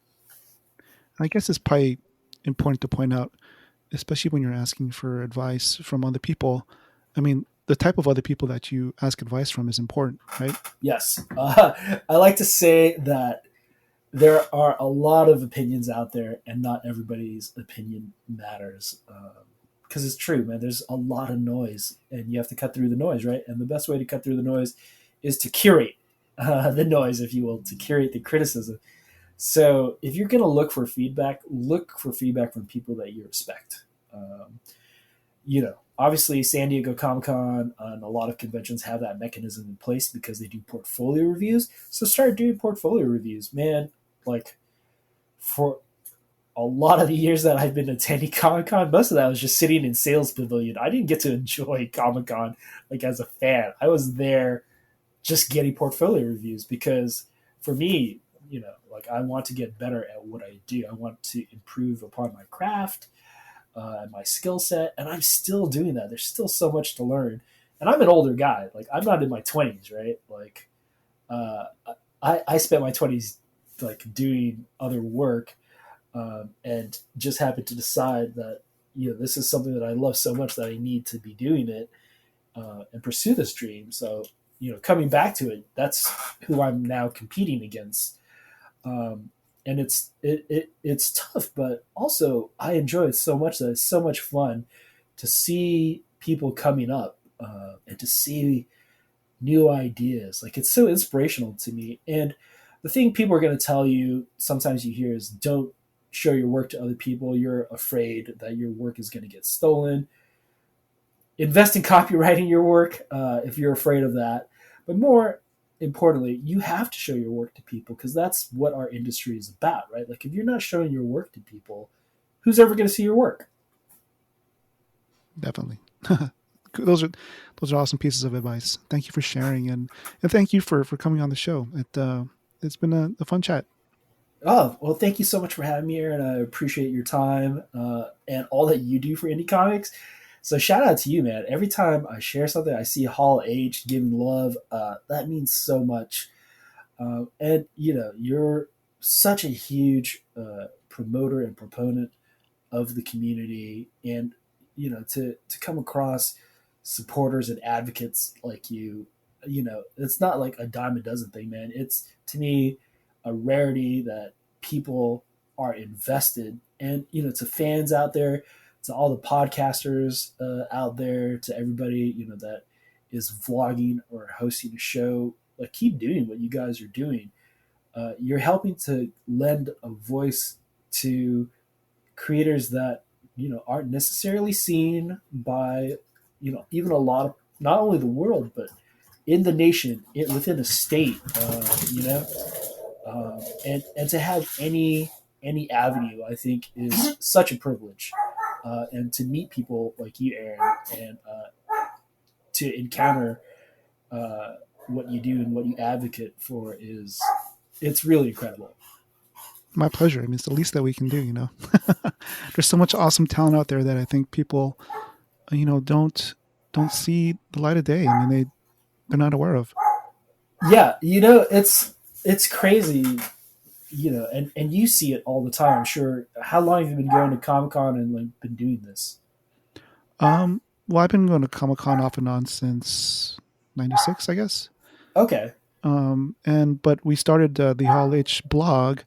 [SPEAKER 1] I guess it's probably important to point out, especially when you're asking for advice from other people. I mean, the type of other people that you ask advice from is important, right?
[SPEAKER 2] Yes, I like to say that there are a lot of opinions out there, and not everybody's opinion matters. Because it's true, man. There's a lot of noise, and you have to cut through the noise, right? And the best way to cut through the noise is to curate the noise, if you will, to curate the criticism. So if you're going to look for feedback from people that you respect. Um, Obviously San Diego Comic Con and a lot of conventions have that mechanism in place because they do portfolio reviews. So start doing portfolio reviews, man. Like for a lot of the years that I've been attending Comic Con, most of that was just sitting in sales pavilion. I didn't get to enjoy Comic Con like as a fan. I was there just getting portfolio reviews because for me, like I want to get better at what I do. I want to improve upon my craft and my skill set, and I'm still doing that. There's still so much to learn, and I'm an older guy. Like I'm not in my 20s, right? Like uh, I spent my 20s like doing other work, and just happened to decide that this is something that I love so much that I need to be doing it and pursue this dream. So coming back to it, that's who I'm now competing against. And it's tough, but also I enjoy it so much that it's so much fun to see people coming up and to see new ideas. Like it's so inspirational to me. And the thing people are going to tell you sometimes you hear is don't show your work to other people. You're afraid that your work is going to get stolen. Invest in copywriting your work if you're afraid of that. But more importantly, you have to show your work to people because that's what our industry is about, right? Like if you're not showing your work to people, who's ever going to see your work?
[SPEAKER 1] Definitely. Those are awesome pieces of advice. Thank you for sharing, and thank you for coming on the show. It's been a fun chat.
[SPEAKER 2] Oh, well, thank you so much for having me here, and I appreciate your time and all that you do for indie comics. So, shout out to you, man. Every time I share something, I see Hall H giving love. That means so much. And, you're such a huge promoter and proponent of the community, and to come across supporters and advocates like you, it's not like a dime a dozen thing, man. It's, to me, a rarity that people are invested, and to fans out there, to all the podcasters out there, to everybody that is vlogging or hosting a show, like, keep doing what you guys are doing. You're helping to lend a voice to creators that aren't necessarily seen by even a lot of, not only the world, but in the nation, within a state, and to have any avenue, I think, is such a privilege, and to meet people like you, Aaron, and to encounter what you do and what you advocate for, is it's really incredible.
[SPEAKER 1] My pleasure. I mean, it's the least that we can do, you know. There's so much awesome talent out there that I think people, don't see the light of day. I mean, they're not aware of.
[SPEAKER 2] Yeah, it's crazy, and you see it all the time. I'm sure. How long have you been going to Comic Con and, like, been doing this?
[SPEAKER 1] Well, I've been going to Comic Con off and on since '96, I guess.
[SPEAKER 2] Okay,
[SPEAKER 1] And but we started the Hall H blog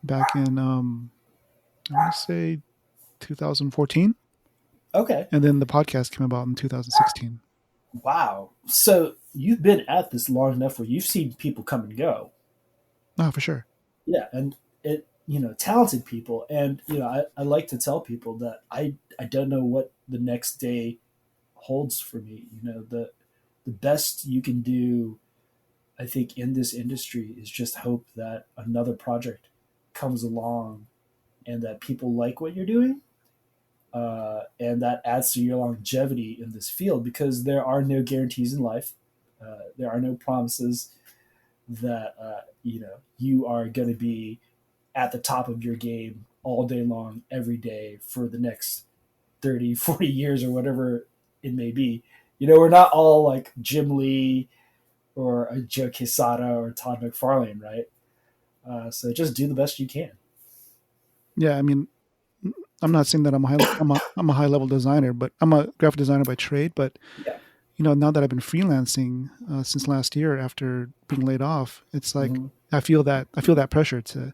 [SPEAKER 1] back in I want to say 2014,
[SPEAKER 2] okay,
[SPEAKER 1] and then the podcast came about in 2016.
[SPEAKER 2] wow. So you've been at this long enough where you've seen people come and go.
[SPEAKER 1] Oh, for sure.
[SPEAKER 2] Yeah, and talented people, and I like to tell people that I don't know what the next day holds for me. The best you can do, I think, in this industry is just hope that another project comes along and that people like what you're doing, and that adds to your longevity in this field, because there are no guarantees in life. There are no promises that you are going to be at the top of your game all day long, every day, for the next 30, 40 years, or whatever it may be. We're not all like Jim Lee or a Joe Quesada or Todd McFarlane, right? So just do the best you can.
[SPEAKER 1] Yeah, I mean, I'm not saying that I'm a high level designer, but I'm a graphic designer by trade. But
[SPEAKER 2] Yeah.
[SPEAKER 1] now that I've been freelancing since last year after being laid off, it's like
[SPEAKER 2] Hmm.
[SPEAKER 1] I feel that pressure to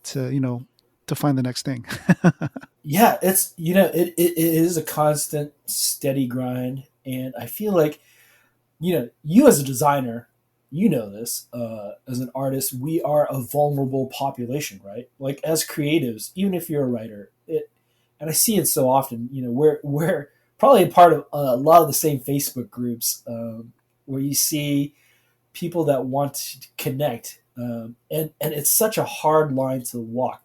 [SPEAKER 1] to find the next thing.
[SPEAKER 2] Yeah, it's it is a constant, steady grind, and I feel like you as a designer, this, as an artist, we are a vulnerable population, right? Like, as creatives, even if you're a writer, and I see it so often. We're probably a part of a lot of the same Facebook groups, where you see people that want to connect, and it's such a hard line to walk,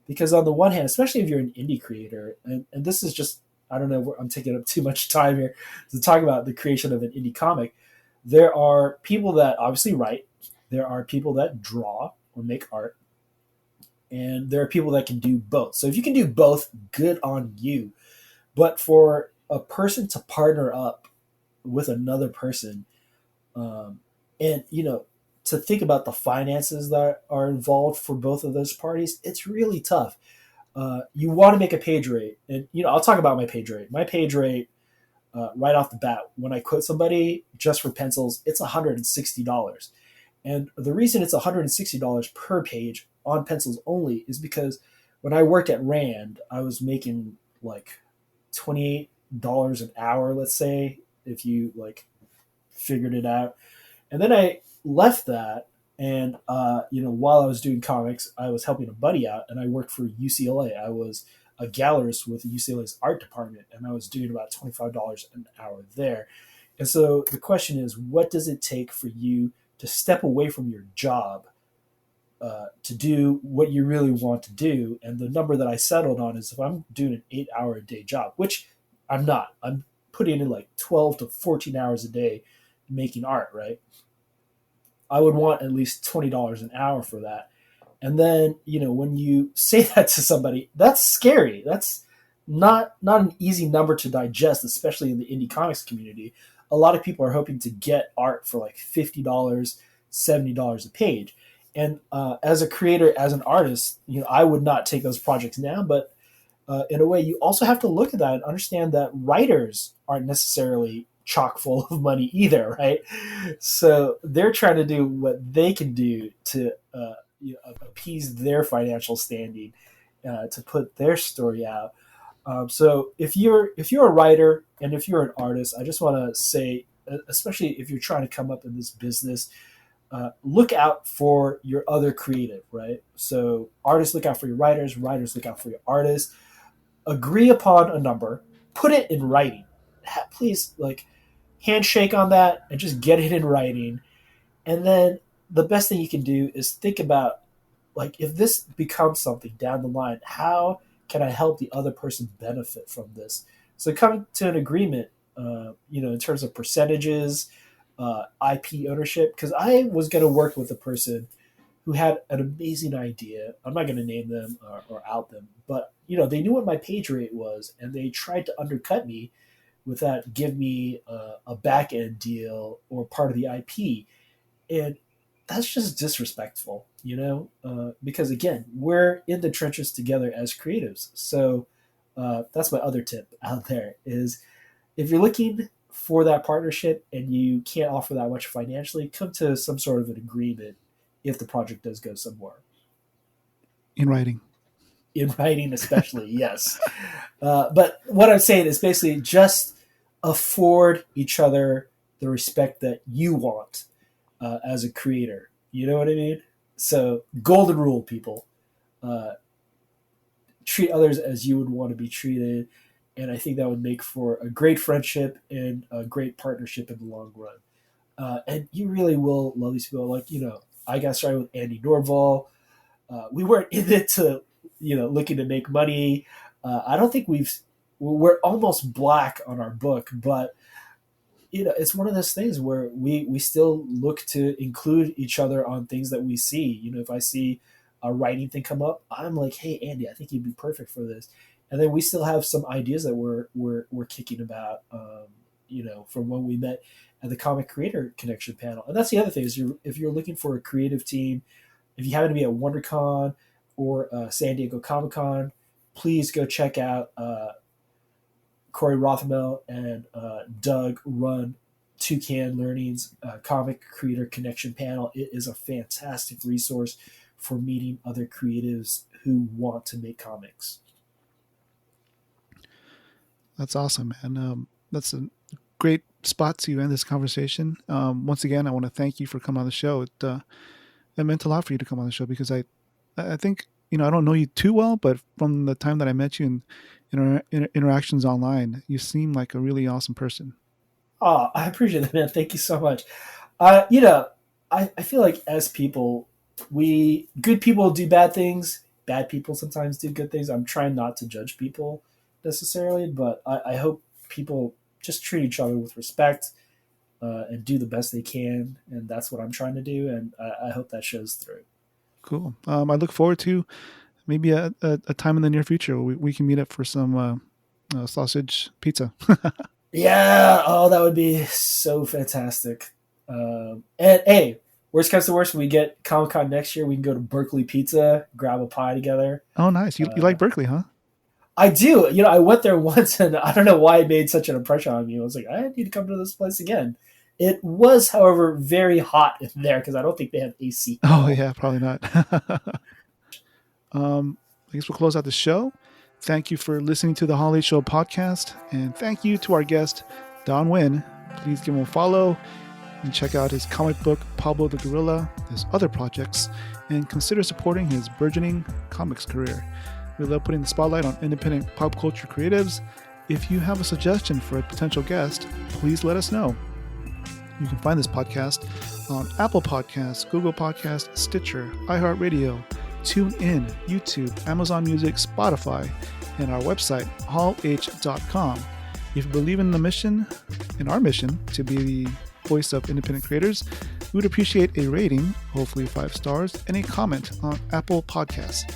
[SPEAKER 2] because on the one hand, especially if you're an indie creator, and this is just, I don't know, I'm taking up too much time here to talk about the creation of an indie comic. There are people that obviously write, there are people that draw or make art, and there are people that can do both. So if you can do both, good on you. But for a person to partner up with another person, and to think about the finances that are involved for both of those parties, it's really tough. You want to make a page rate, and I'll talk about my page rate. My page rate, right off the bat, when I quote somebody just for pencils, it's $160. And the reason it's $160 per page on pencils only is because when I worked at Rand, I was making like $28 an hour, let's say, if you like figured it out. And then I left that, and while I was doing comics, I was helping a buddy out, and I worked for UCLA. I was a gallerist with UCLA's art department, and I was doing about $25 an hour there. And so the question is, what does it take for you to step away from your job, to do what you really want to do? And the number that I settled on is, if I'm doing an 8 hour a day job, which I'm not, I'm putting in like 12 to 14 hours a day making art, right? I would want at least $20 an hour for that. And then, when you say that to somebody, that's scary. That's not an easy number to digest, especially in the indie comics community. A lot of people are hoping to get art for like $50, $70 a page. And as a creator, as an artist, I would not take those projects now. But in a way, you also have to look at that and understand that writers aren't necessarily chock full of money either, right? So they're trying to do what they can do to appease their financial standing, to put their story out. So if you're a writer and if you're an artist, I just want to say, especially if you're trying to come up in this business, look out for your other creative, right? So artists look out for your writers, writers look out for your artists. Agree upon a number, put it in writing. Please, like, handshake on that and just get it in writing. And then the best thing you can do is think about, like, if this becomes something down the line, how can I help the other person benefit from this? So come to an agreement, in terms of percentages, IP ownership, because I was going to work with a person who had an amazing idea. I'm not going to name them or out them, but they knew what my page rate was, and they tried to undercut me with that, give me a back end deal or part of the IP, and that's just disrespectful, because again, we're in the trenches together as creatives. So that's my other tip out there is, if you're looking for that partnership and you can't offer that much financially, come to some sort of an agreement if the project does go somewhere.
[SPEAKER 1] In writing.
[SPEAKER 2] In writing, especially, yes. But what I'm saying is basically just afford each other the respect that you want as a creator. You know what I mean? So, golden rule, people. Treat others as you would want to be treated. And I think that would make for a great friendship and a great partnership in the long run. And you really will love these people. Like, I got started with Andy Norval. We weren't in it to, looking to make money. I don't think we're almost black on our book, but it's one of those things where we still look to include each other on things that we see. If I see a writing thing come up, I'm like, hey, Andy, I think you'd be perfect for this. And then we still have some ideas that we're kicking about, from when we met at the Comic Creator Connection panel. And that's the other thing is, if you're looking for a creative team, if you happen to be at WonderCon or San Diego Comic-Con, please go check out Corey Rothmel and Doug run Toucan Learning's Comic Creator Connection panel. It is a fantastic resource for meeting other creatives who want to make comics.
[SPEAKER 1] That's awesome, man. That's a great spot to end this conversation. Once again, I want to thank you for coming on the show. It meant a lot for you to come on the show because I think, I don't know you too well, but from the time that I met you in our interactions online, you seem like a really awesome person.
[SPEAKER 2] Oh, I appreciate that, man. Thank you so much. I feel like as people, good people do bad things. Bad people sometimes do good things. I'm trying not to judge people necessarily, but I hope people just treat each other with respect and do the best they can. And that's what I'm trying to do. And I hope that shows through.
[SPEAKER 1] Cool. I look forward to maybe a time in the near future where we can meet up for some sausage pizza.
[SPEAKER 2] Yeah. Oh, that would be so fantastic. And hey, worst comes to worst, when we get Comic-Con next year, we can go to Berkeley Pizza, grab a pie together.
[SPEAKER 1] Oh, nice. You like Berkeley, huh?
[SPEAKER 2] I do. I went there once, and I don't know why it made such an impression on me. I was like, I need to come to this place again. It was, however, very hot in there because I don't think they have AC.
[SPEAKER 1] Oh, yeah, probably not. I guess we'll close out the show. Thank you for listening to the Holiday Show podcast, and thank you to our guest, Don Nguyen. Please give him a follow and check out his comic book, Pablo the Gorilla, his other projects, and consider supporting his burgeoning comics career. We love putting the spotlight on independent pop culture creatives. If you have a suggestion for a potential guest, please let us know. You can find this podcast on Apple Podcasts, Google Podcasts, Stitcher, iHeartRadio, TuneIn, YouTube, Amazon Music, Spotify, and our website, hallh.com. If you believe in our mission to be the voice of independent creators, We would appreciate a rating, hopefully 5 stars, and a comment on Apple Podcasts.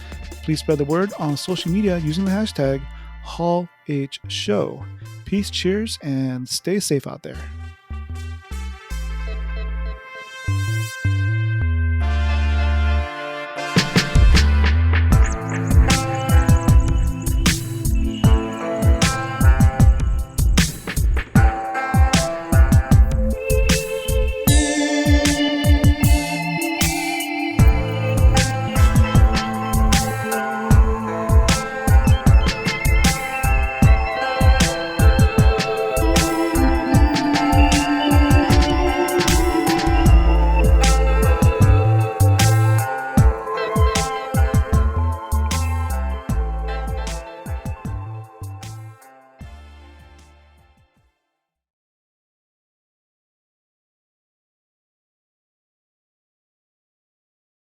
[SPEAKER 1] Please spread the word on social media using the hashtag HallHShow. Peace, cheers, and stay safe out there.